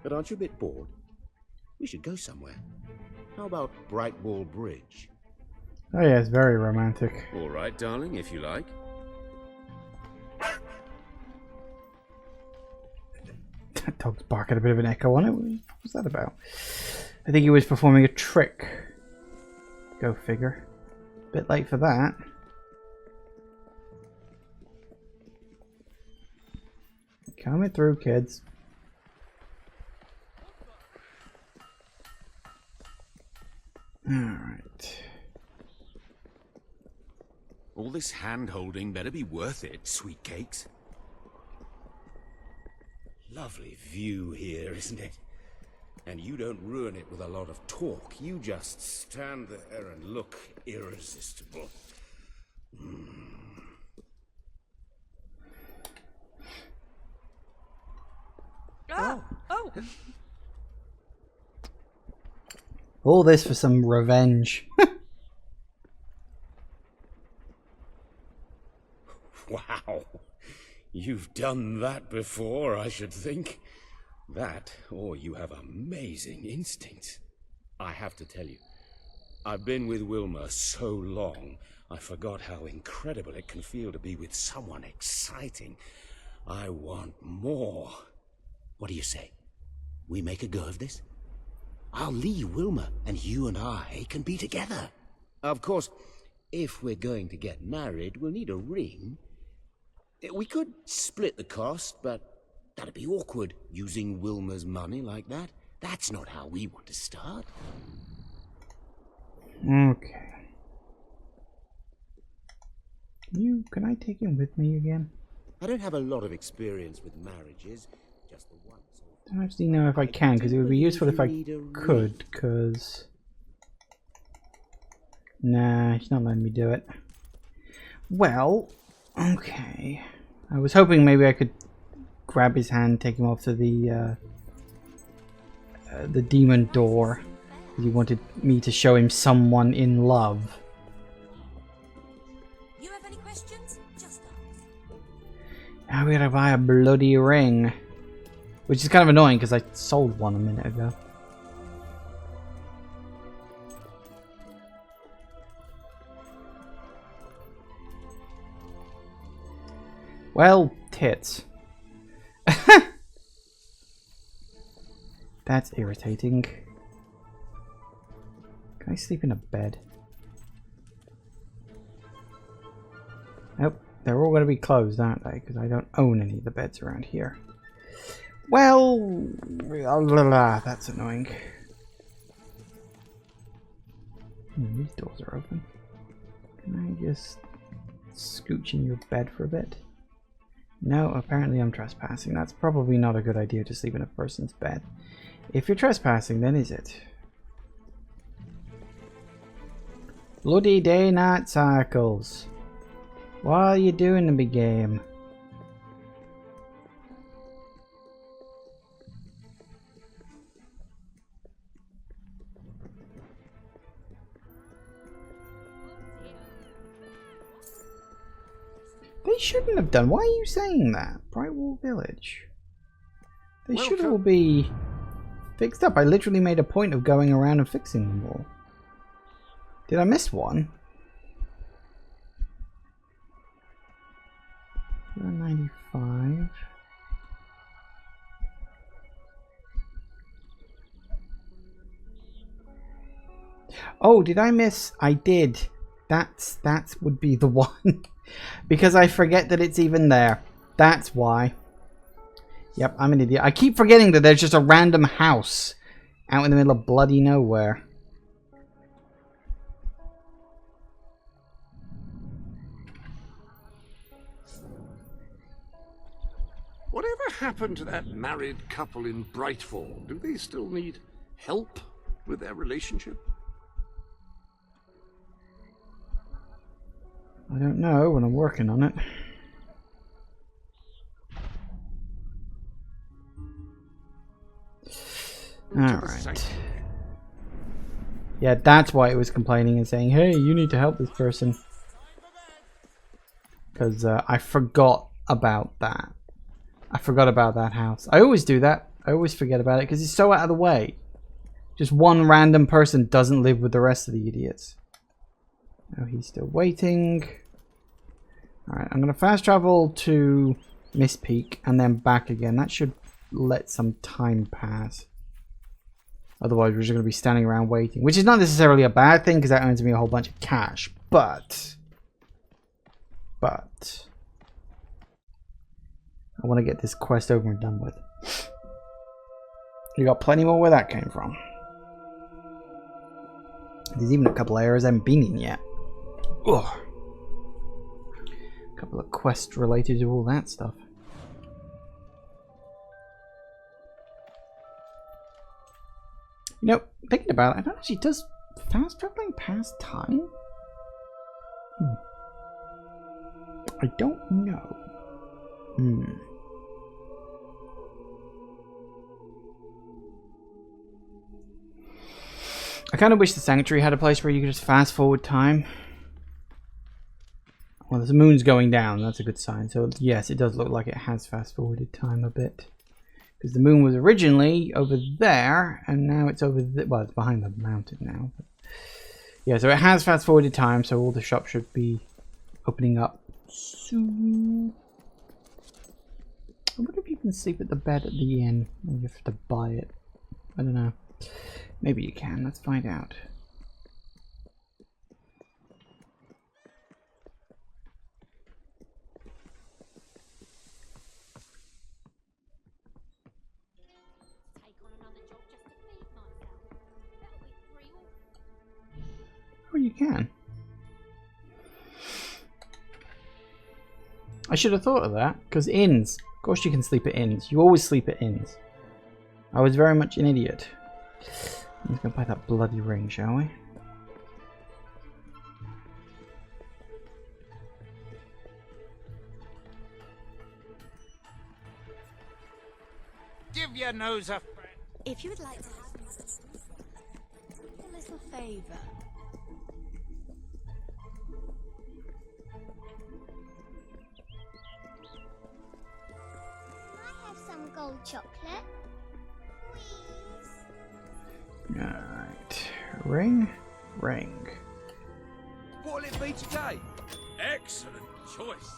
But aren't you a bit bored? We should go somewhere. How about Brightwall Bridge? Oh yeah, it's very romantic. All right, darling, if you like. That dog's barking a bit of an echo on it. What was that about? I think he was performing a trick. Go figure. Bit late for that. Coming through, kids. Alright. All this hand-holding better be worth it, sweet cakes. Lovely view here, isn't it? And you don't ruin it with a lot of talk. You just stand there and look irresistible. Oh! All this for some revenge. Wow. You've done that before, I should think. That, or you have amazing instincts. I have to tell you, I've been with Wilma so long, I forgot how incredible it can feel to be with someone exciting. I want more. What do you say? We make a go of this? I'll leave Wilma, and you and I can be together. Of course, if we're going to get married, we'll need a ring. We could split the cost, but that'd be awkward, using Wilma's money like that. That's not how we want to start. Okay. Can I take him with me again? I don't have a lot of experience with marriages, just the one. I don't actually know if I can, because it would be useful if I could, because... Nah, she's not letting me do it. Well, okay. I was hoping maybe I could grab his hand, take him off to the demon door. He wanted me to show him someone in love. You have any questions? Just ask. Now we gotta buy a bloody ring. Which is kind of annoying because I sold one a minute ago. Well, tits. That's irritating. Can I sleep in a bed? Nope. They're all going to be closed, aren't they? Because I don't own any of the beds around here. Well, that's annoying. These doors are open. Can I just scooch in your bed for a bit? No, apparently I'm trespassing. That's probably not a good idea to sleep in a person's bed. If you're trespassing, then is it? Bloody day night cycles. What are you doing in the game? They shouldn't have done. Why are you saying that? Brightwall Village. They should all be fixed up. I literally made a point of going around and fixing them all. Did I miss one? 95. Oh, did I miss? I did. That would be the one. Because I forget that it's even there. That's why. Yep, I'm an idiot. I keep forgetting that there's just a random house out in the middle of bloody nowhere. Whatever happened to that married couple in Brightfall? Do they still need help with their relationship? I don't know, but I'm working on it. Alright. Yeah, that's why it was complaining and saying, hey, you need to help this person. Because I forgot about that. I forgot about that house. I always do that. I always forget about it because it's so out of the way. Just one random person doesn't live with the rest of the idiots. Oh, he's still waiting. Alright, I'm going to fast travel to Miss Peak and then back again. That should let some time pass. Otherwise, we're just going to be standing around waiting. Which is not necessarily a bad thing because that earns me a whole bunch of cash. But I want to get this quest over and done with. You got plenty more where that came from. There's even a couple areas I haven't been in yet. Ugh. A couple of quests related to all that stuff. You know, thinking about it, I don't actually, does fast traveling pass time? I don't know. I kind of wish the Sanctuary had a place where you could just fast forward time. Well, the moon's going down. That's a good sign. So, yes, it does look like it has fast forwarded time a bit. Because the moon was originally over there, and now it's over there. Well, it's behind the mountain now. But yeah, so it has fast forwarded time, so all the shops should be opening up soon. I wonder if you can sleep at the bed at the inn, or you have to buy it. I don't know. Maybe you can. Let's find out. Oh, you can. I should have thought of that, because inns. Of course you can sleep at inns. You always sleep at inns. I was very much an idiot. Let's go buy that bloody ring, shall we? Give your nose a... If you would like to have a little favour. I have some gold chocolate. Alright. Ring. What'll it be today? Excellent choice.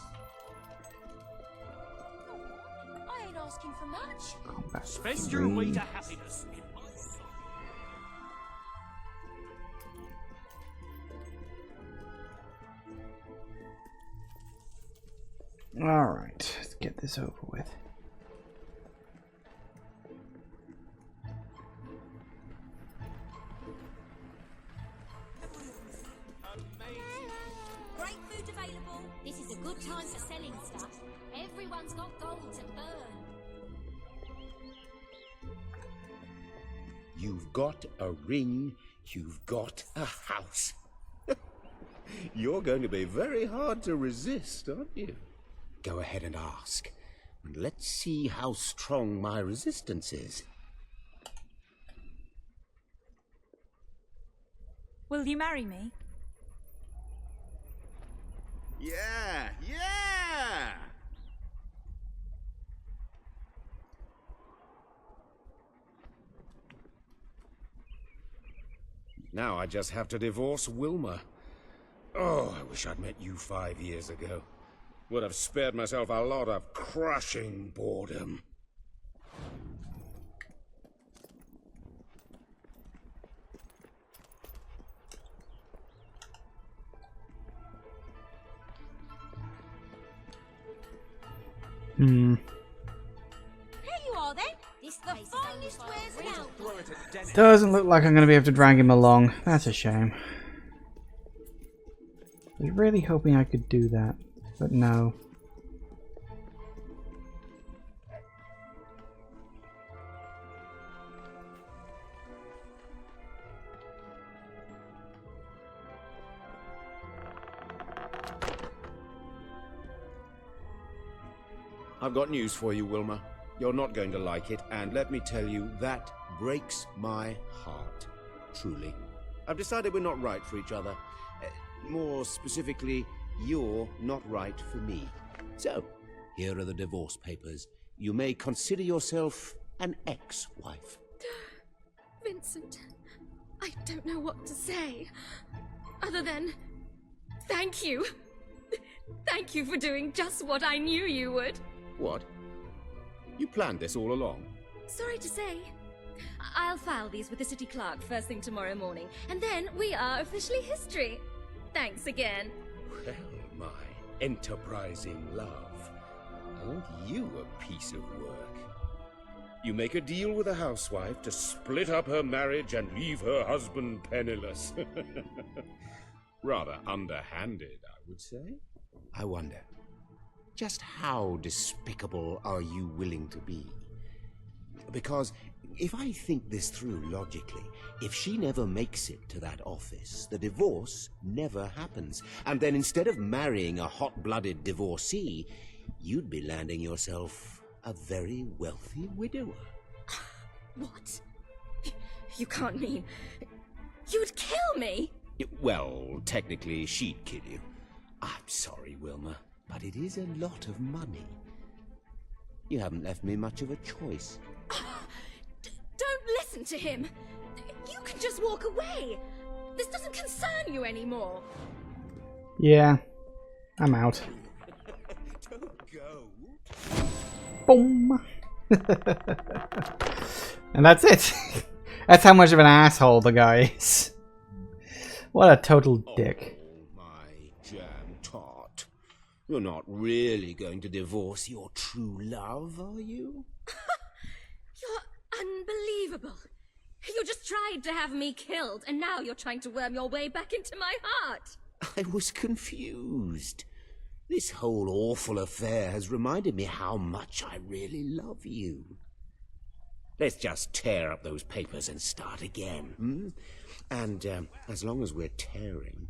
I ain't asking for much. Combat Spend your way to happiness in my Alright, let's get this over with. food available. This is a good time for selling stuff. Everyone's got gold to burn. You've got a ring, you've got a house. You're going to be very hard to resist, aren't you? Go ahead and ask, and let's see how strong my resistance is. Will you marry me? Yeah, yeah! Now I just have to divorce Wilma. Oh, I wish I'd met you 5 years ago. Would have spared myself a lot of crushing boredom. Here you are then. This the finest wares now. Doesn't look like I'm going to be able to drag him along. That's a shame. I was really hoping I could do that, but no. I've got news for you, Wilma. You're not going to like it, and let me tell you, that breaks my heart. Truly. I've decided we're not right for each other. More specifically, you're not right for me. So, here are the divorce papers. You may consider yourself an ex-wife. Vincent, I don't know what to say. Other than, thank you. Thank you for doing just what I knew you would. What? You planned this all along? Sorry to say. I'll file these with the city clerk first thing tomorrow morning, and then we are officially history. Thanks again. Well, my enterprising love. Aren't you a piece of work? You make a deal with a housewife to split up her marriage and leave her husband penniless. Rather underhanded, I would say. I wonder, just how despicable are you willing to be? Because if I think this through logically, if she never makes it to that office, the divorce never happens. And then instead of marrying a hot-blooded divorcee, you'd be landing yourself a very wealthy widower. What? You can't mean... You'd kill me? Well, technically, she'd kill you. I'm sorry, Wilma, but it is a lot of money. You haven't left me much of a choice. Don't listen to him. You can just walk away. This doesn't concern you anymore. Yeah, I'm out. Don't go. Boom. And that's it. That's how much of an asshole the guy is. What a total dick. Oh, my jam tart. You're not really going to divorce your true love, are you? You're unbelievable. You just tried to have me killed, and now you're trying to worm your way back into my heart. I was confused. This whole awful affair has reminded me how much I really love you. Let's just tear up those papers and start again, hmm? And as long as we're tearing,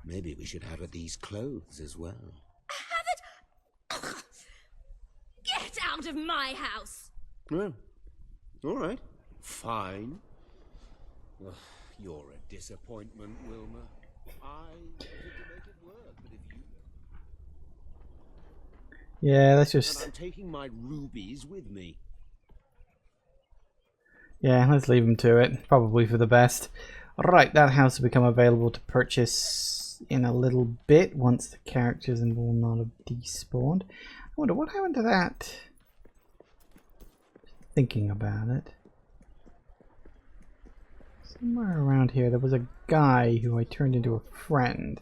maybe we should have these clothes as well. Have it? Get out of my house! Well, all right. Fine. Ugh, you're a disappointment, Wilma. I wanted to make it work, but if you... Yeah, that's just... And I'm taking my rubies with me. Yeah, let's leave him to it. Probably for the best. Right, that house will become available to purchase in a little bit once the characters involved not have despawned. I wonder what happened to that. Thinking about it. Somewhere around here there was a guy who I turned into a friend.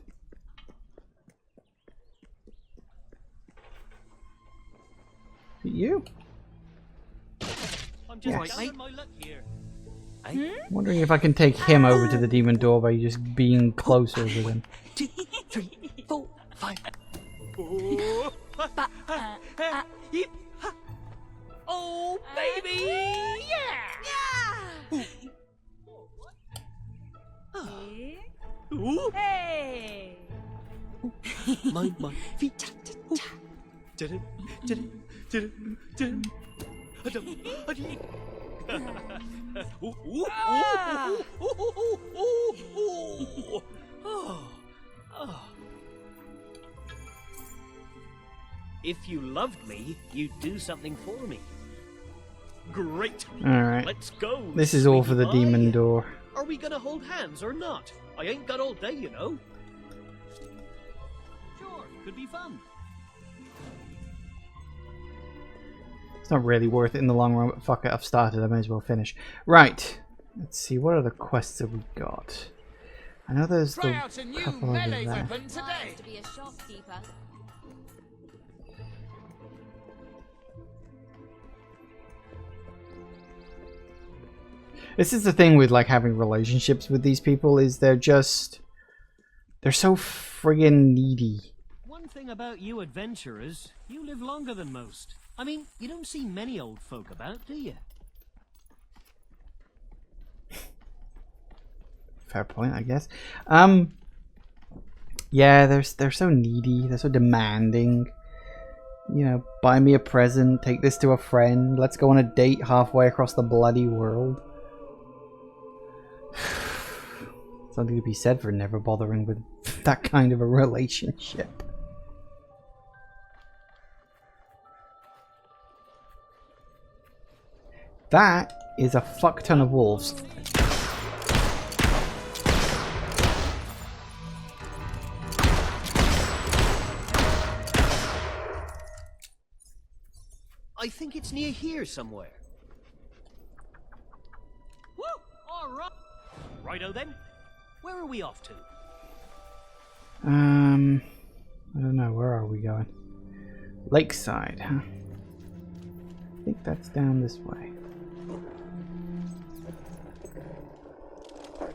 Is it you? I'm just Yes. down my luck here. I'm wondering if I can take him over to the demon door by just being closer with him. 2, 3, 4, Fine. Oh, baby! Yeah! Ooh. Hey! My feet. If you loved me, you'd do something for me. Great. Alright. Let's go. This is all for the sweetie demon pie. door. Are we gonna hold hands or not? I ain't got all day, you know. Sure, could be fun. It's not really worth it in the long run, but fuck it, I've started, I may as well finish. Right. Let's see, what other quests have we got? I know there's the couple over there. To be a shopkeeper. This is the thing with like having relationships with these people, is they're so friggin' needy. One thing about you adventurers, you live longer than most. I mean, you don't see many old folk about, do you? Fair point, I guess. Yeah, they're so needy, they're so demanding. You know, buy me a present, take this to a friend, let's go on a date halfway across the bloody world. Something to be said for never bothering with that kind of a relationship. That is a fuck ton of wolves. I think it's near here somewhere. Woo! All right. Righto then. Where are we off to? I don't know. Where are we going? Lakeside, huh? I think that's down this way.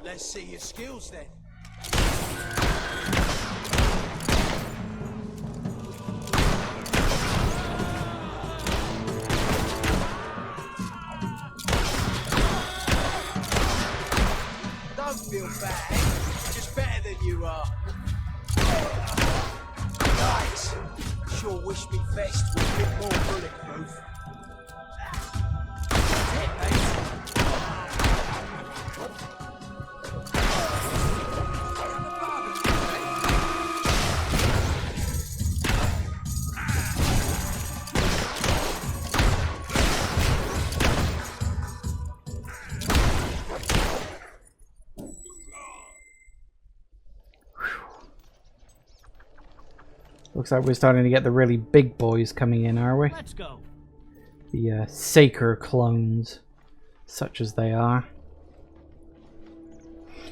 Let's see your skills then. Don't feel bad. Just better than you are. Nice. Sure wish me vest was a bit more bulletproof. That's it, mate. Looks like we're starting to get the really big boys coming in, are we? Let's go. The Saker clones, such as they are.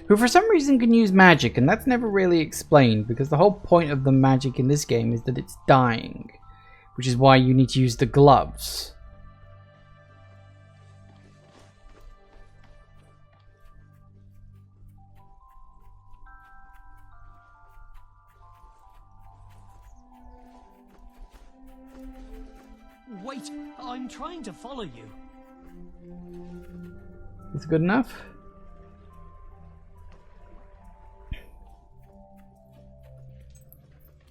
Who for some reason can use magic, and that's never really explained, because the whole point of the magic in this game is that it's dying. Which is why you need to use the gloves. Wait, I'm trying to follow you. Is it good enough?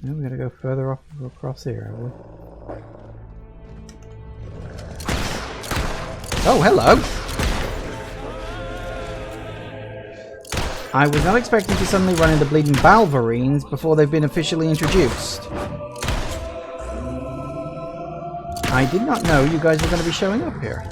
No, we gotta go further off across here, have we? Oh, hello! I was not expecting to suddenly run into bleeding Balverines before they've been officially introduced. I did not know you guys were going to be showing up here.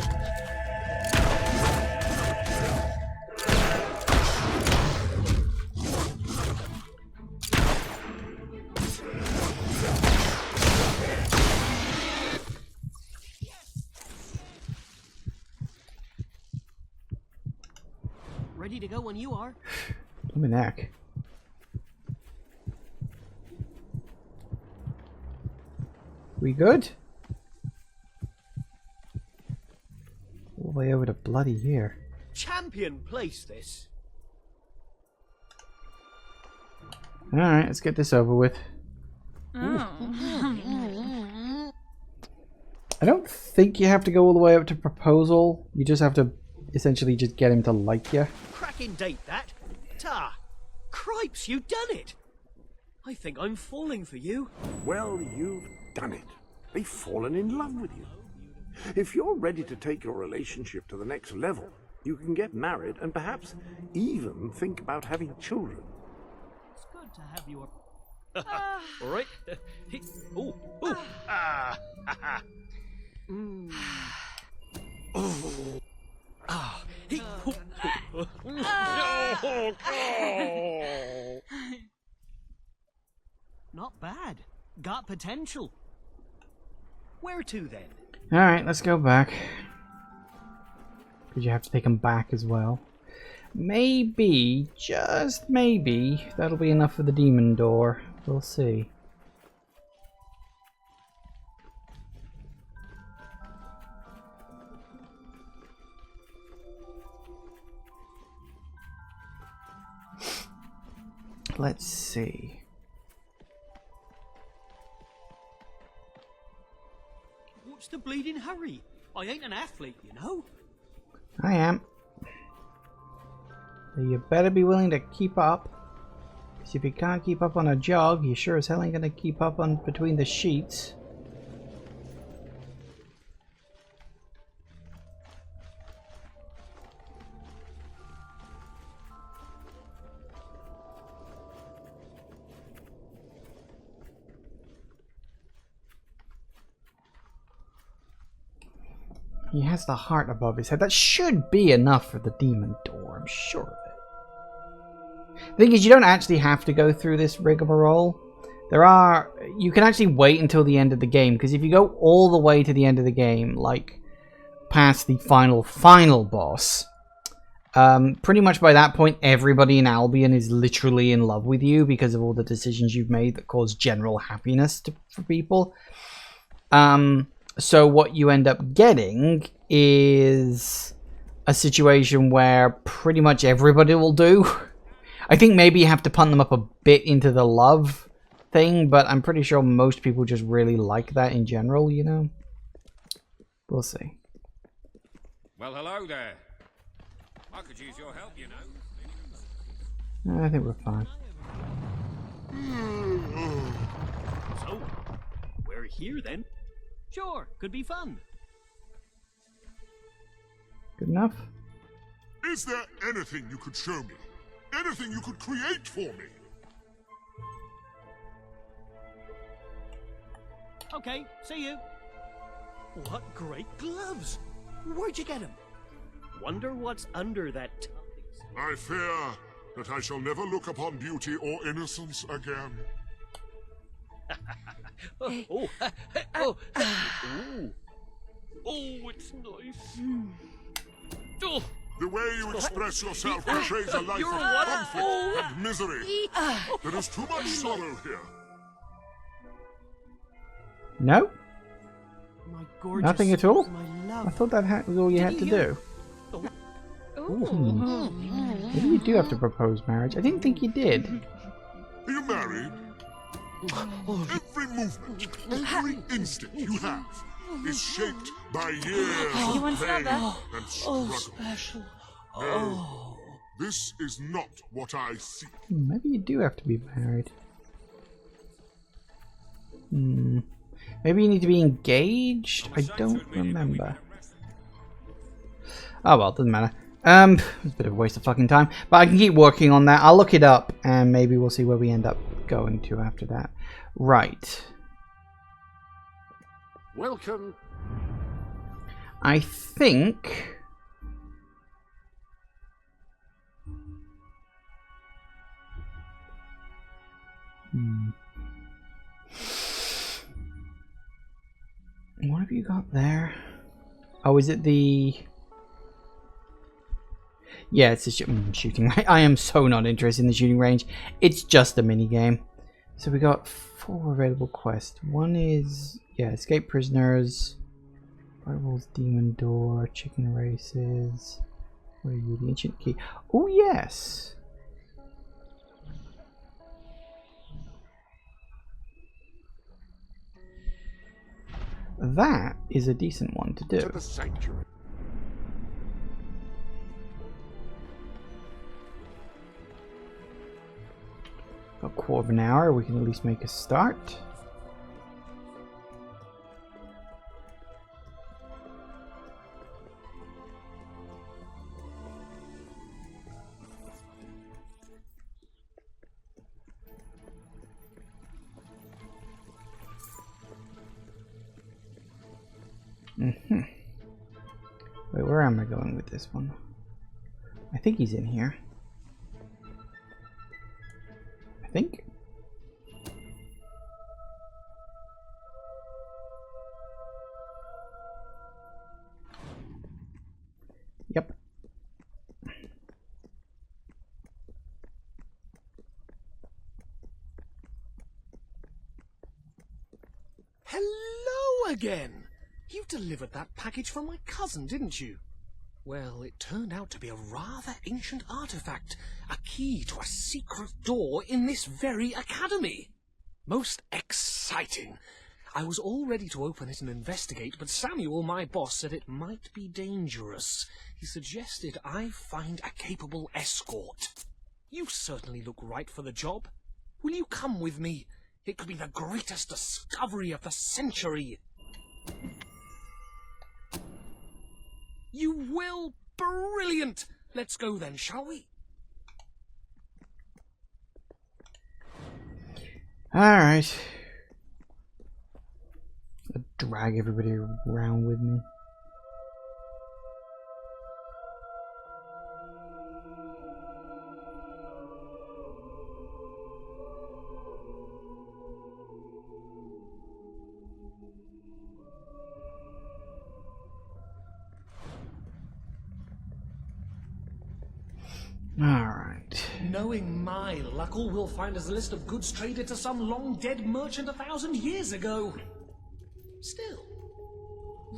Ready to go when you are. I'm in neck. We good? All the way over to bloody here. Champion place, this. Alright, let's get this over with. I don't think you have to go all the way up to proposal. You just have to essentially just get him to like you. Cracking date, that. Ta! Cripes, you done it! I think I'm falling for you. Well, you've done it. They've fallen in love with you. If you're ready to take your relationship to the next level, you can get married and perhaps even think about having children. It's good to have you. All right. Oh, oh, ah, ha, ha. Oh, ah, he. Not bad. Got potential. Where to then? Alright, let's go back. Because you have to take him back as well. Maybe, just maybe, that'll be enough for the demon door. We'll see. Let's see. What's the bleeding hurry? I ain't an athlete, you know. I am. So you better be willing to keep up. Because if you can't keep up on a jog, you sure as hell ain't gonna keep up on between the sheets. He has the heart above his head. That should be enough for the demon door, I'm sure of it. The thing is, you don't actually have to go through this rigmarole. You can actually wait until the end of the game, because if you go all the way to the end of the game, like past the final boss, pretty much by that point, everybody in Albion is literally in love with you because of all the decisions you've made that cause general happiness for people. So what you end up getting is a situation where pretty much everybody will do. I think maybe you have to punt them up a bit into the love thing, but I'm pretty sure most people just really like that in general, you know? We'll see. Well, hello there. I could use your help, you know. I think we're fine. So, we're here then. Sure, could be fun. Good enough? Is there anything you could show me? Anything you could create for me? Okay, see you. What great gloves! Where'd you get them? Wonder what's under that tub. I fear that I shall never look upon beauty or innocence again. Oh, it's nice. Oh. The way you express yourself betrays a life of conflict and misery. There is too much sorrow here. No? My gorgeous, nothing at all? my love. I thought that was all you had to do. Ooh. Maybe you do have to propose marriage. I didn't think you did. Are you married? Every movement, every instinct you have is shaped by years of pain and struggle. Special. No, this is not what I seek. Maybe you do have to be married. Maybe you need to be engaged? I don't remember. Oh well, doesn't matter. It's a bit of a waste of fucking time. But I can keep working on that. I'll look it up and maybe we'll see where we end up going to after that. Right. Welcome. I think... What have you got there? Oh, is it the... Yeah, it's a shooting range. I am so not interested in the shooting range. It's just a mini game. So we got 4 available quests. One is, yeah, escape prisoners, Firewall's demon door, chicken races. What are you, the ancient key? Oh yes. That is a decent one to do. To the sanctuary. A quarter of an hour, we can at least make a start. Wait, where am I going with this one? I think he's in here. I think. Yep. Hello again! You delivered that package from my cousin, didn't you? Well, it turned out to be a rather ancient artifact, a key to a secret door in this very academy. Most exciting. I was all ready to open it and investigate, but Samuel, my boss, said it might be dangerous. He suggested I find a capable escort. You certainly look right for the job. Will you come with me? It could be the greatest discovery of the century. You will? Brilliant! Let's go then, shall we? Alright. I'll drag everybody around with me. Alright. Knowing my luck, all we'll find is a list of goods traded to some long-dead merchant 1,000 years ago. Still,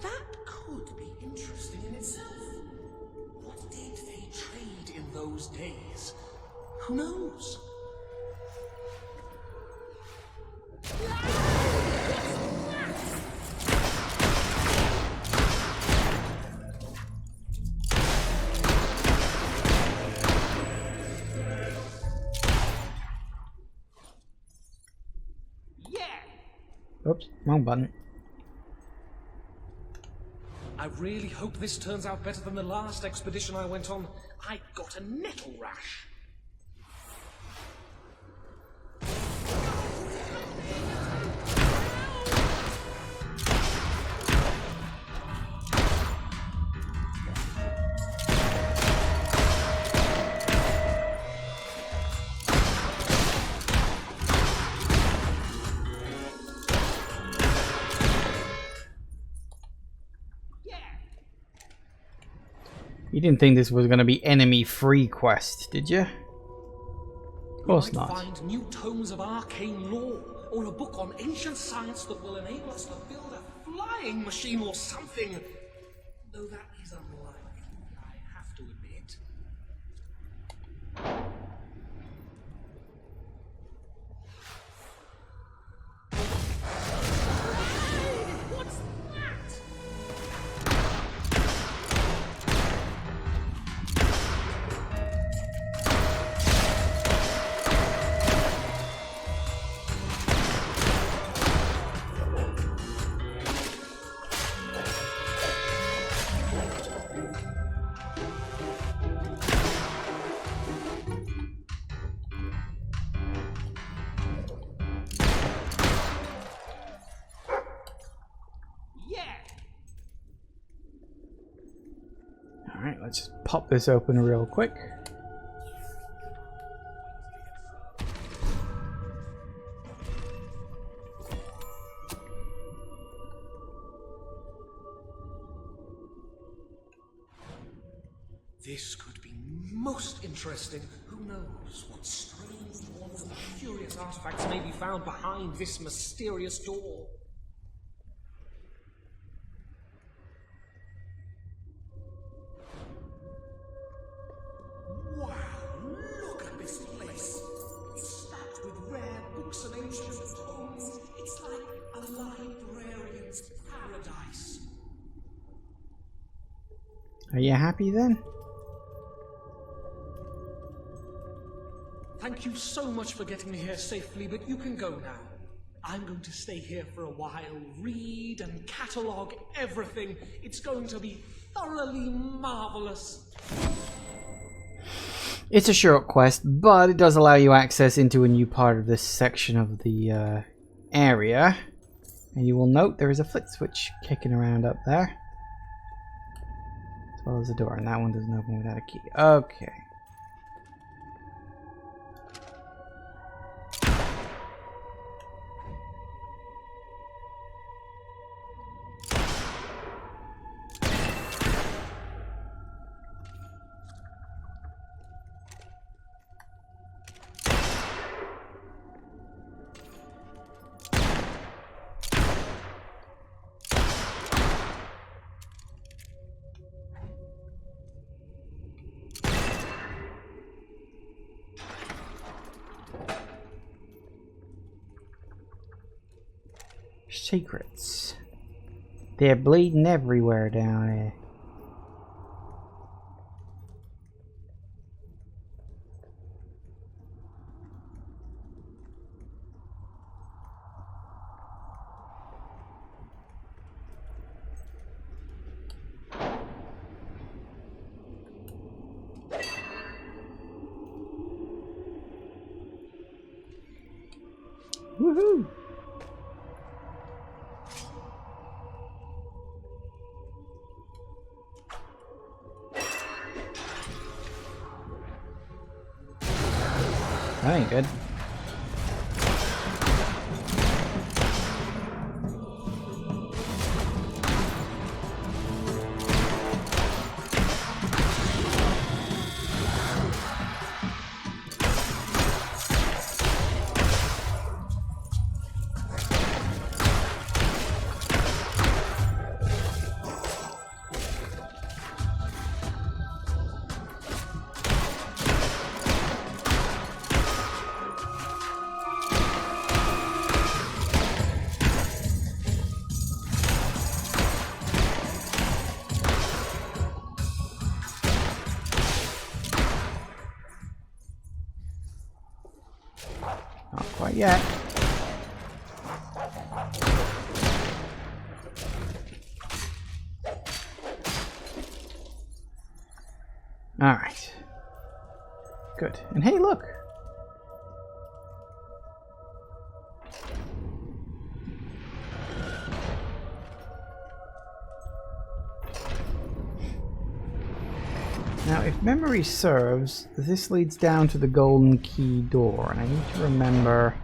that could be interesting in itself. What did they trade in those days? Who knows? Oops, wrong button. I really hope this turns out better than the last expedition I went on. I got a nettle rash. You didn't think this was going to be enemy-free quest, did you? Of course not. Find new tomes of arcane lore, or a book on ancient science that will enable us to build a flying machine or something. Though that is unlikely, I have to admit. What's that? Alright, let's just pop this open real quick. This could be most interesting. Who knows what strange ones and curious artifacts may be found behind this mysterious door. Wow, look at this place. It's stacked with rare books and ancient tomes. It's like a librarian's paradise. paradise. Are you happy then? Thank you so much for getting me here safely, but you can go now. I'm going to stay here for a while, read and catalogue everything. It's going to be thoroughly marvelous. It's a short quest, but it does allow you access into a new part of this section of the area. And you will note there is a flick switch kicking around up there. As well as a door, and that one doesn't open without a key. Okay. Secrets. They're bleeding everywhere down here. Woohoo! That ain't good. Not quite yet. All right. Good. And hey, look. Now, if memory serves, this leads down to the golden key door, and I need to remember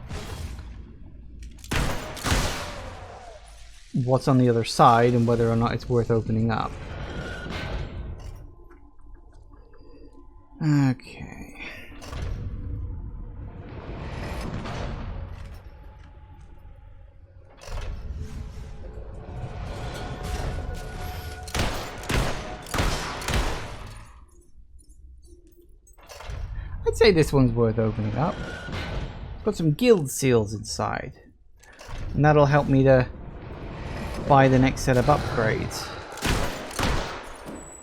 what's on the other side and whether or not it's worth opening up. Okay. I'd say this one's worth opening up. It's got some guild seals inside. And that'll help me to buy the next set of upgrades.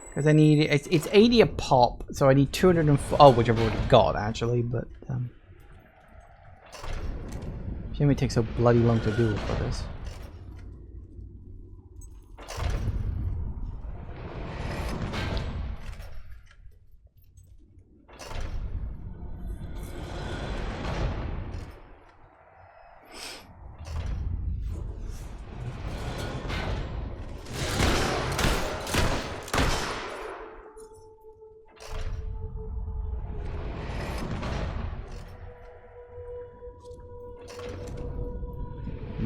Because I need, it's 80 a pop, so I need 204, oh, which I've already got actually, but shame it takes so bloody long to do for this.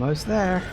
Almost there.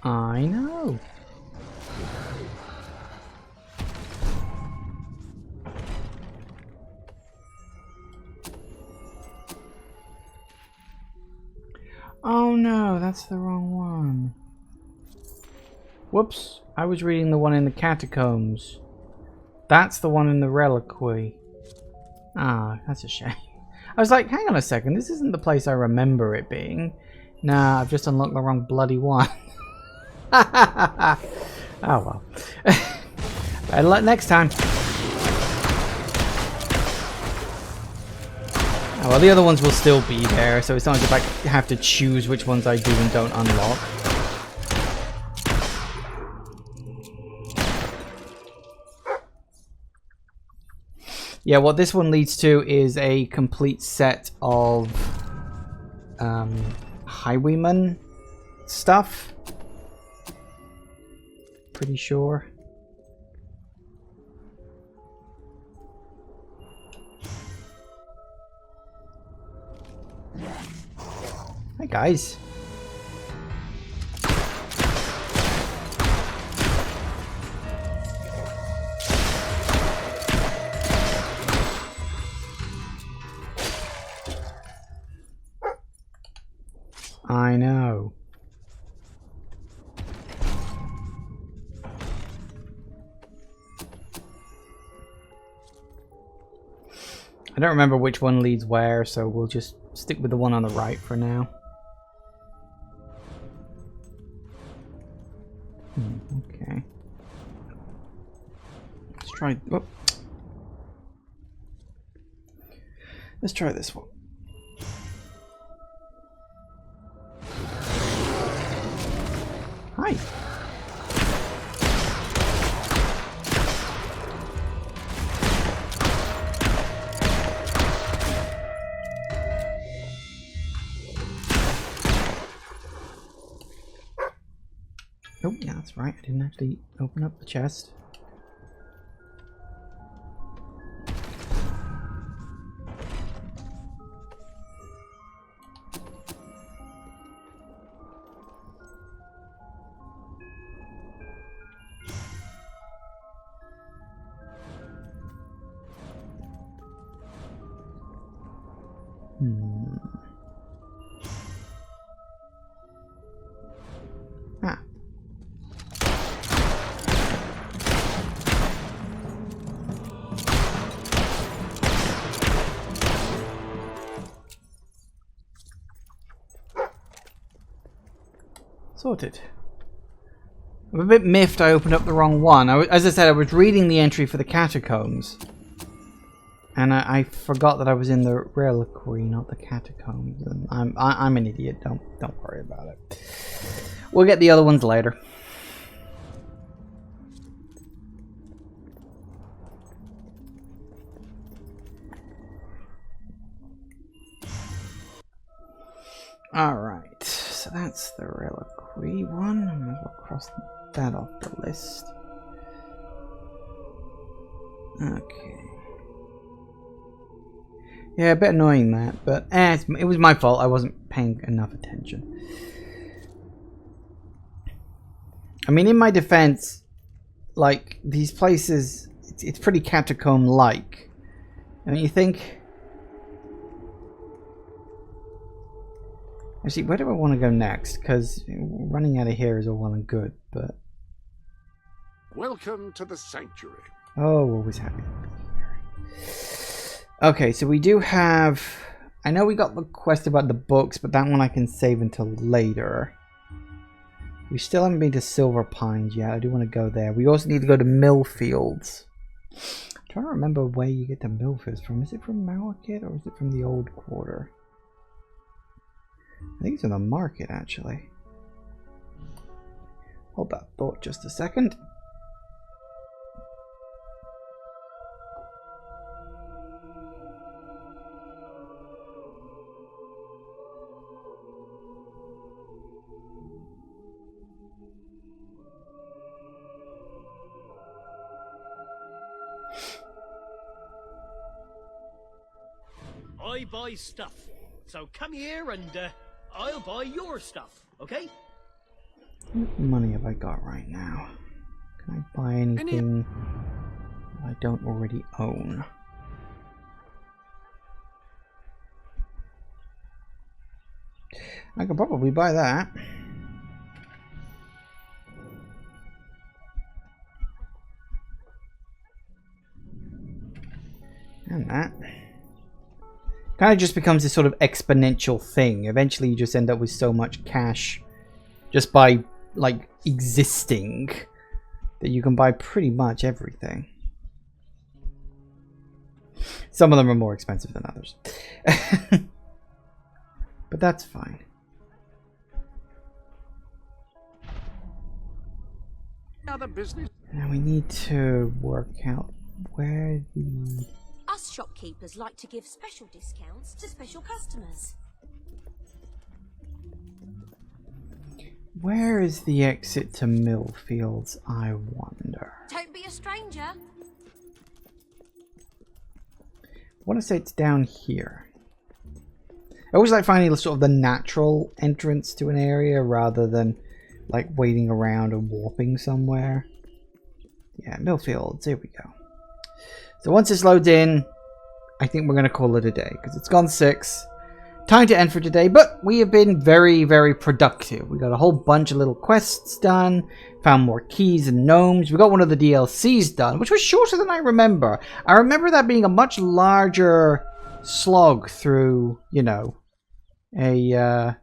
I know. Oh no, that's the wrong one. Whoops, I was reading the one in the catacombs. That's the one in the reliquary. Ah, that's a shame. I was like, hang on a second, this isn't the place I remember it being. Nah, I've just unlocked the wrong bloody one. Oh well. Better luck next time. Oh, well, the other ones will still be there, so it's not as if I have to choose which ones I do and don't unlock. Yeah, what this one leads to is a complete set of highwayman stuff. Pretty sure. Hi guys. I know. I don't remember which one leads where, so we'll just stick with the one on the right for now. Okay. Let's try. Whoop. Let's try this one. Hi. Oh, yeah, that's right. I didn't actually open up the chest. Ah. Sorted. I'm a bit miffed I opened up the wrong one. As I said, I was reading the entry for the catacombs. And I forgot that I was in the reliquary, not the catacombs. And I'm an idiot. Don't worry about it. We'll get the other ones later. All right. So that's the reliquary one. I'm gonna cross that off the list. Okay. Yeah, a bit annoying that, but it was my fault. I wasn't paying enough attention. I mean, in my defense, like, these places, it's pretty catacomb-like. Don't you think? Actually, where do I want to go next? Because running out of here is all well and good, but... Welcome to the sanctuary. Oh, always happy to be here. Okay, so we do have... I know we got the quest about the books, but that one I can save until later. We still haven't been to Silver Pines yet. I do want to go there. We also need to go to Millfields. I'm trying to remember where you get to Millfields from. Is it from Market or is it from the Old Quarter? I think it's in the market, actually. Hold that thought just a second. I buy stuff. So come here and I'll buy your stuff, okay? What money have I got right now? Can I buy anything I don't already own? I could probably buy that. And that. Kind of just becomes this sort of exponential thing. Eventually you just end up with so much cash just by, like, existing that you can buy pretty much everything. Some of them are more expensive than others. But that's fine. Other business. Now we need to work out where the... Us shopkeepers like to give special discounts to special customers. Where is the exit to Millfields, I wonder? Don't be a stranger. I want to say it's down here. I always like finding sort of the natural entrance to an area rather than like waiting around and warping somewhere. Yeah, Millfields, here we go. So once this loads in, I think we're going to call it a day because it's gone 6. Time to end for today, but we have been very, very productive. We got a whole bunch of little quests done, found more keys and gnomes. We got one of the DLCs done, which was shorter than I remember. I remember that being a much larger slog through, you know, an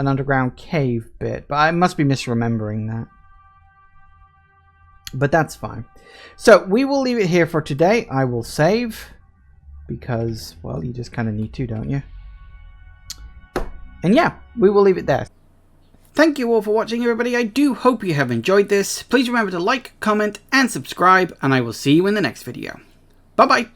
underground cave bit, but I must be misremembering that. But that's fine. So we will leave it here for today. I will save because, well, you just kind of need to, don't you? And yeah, we will leave it there. Thank you all for watching, everybody. I do hope you have enjoyed this. Please remember to like, comment, and subscribe, and I will see you in the next video. Bye-bye.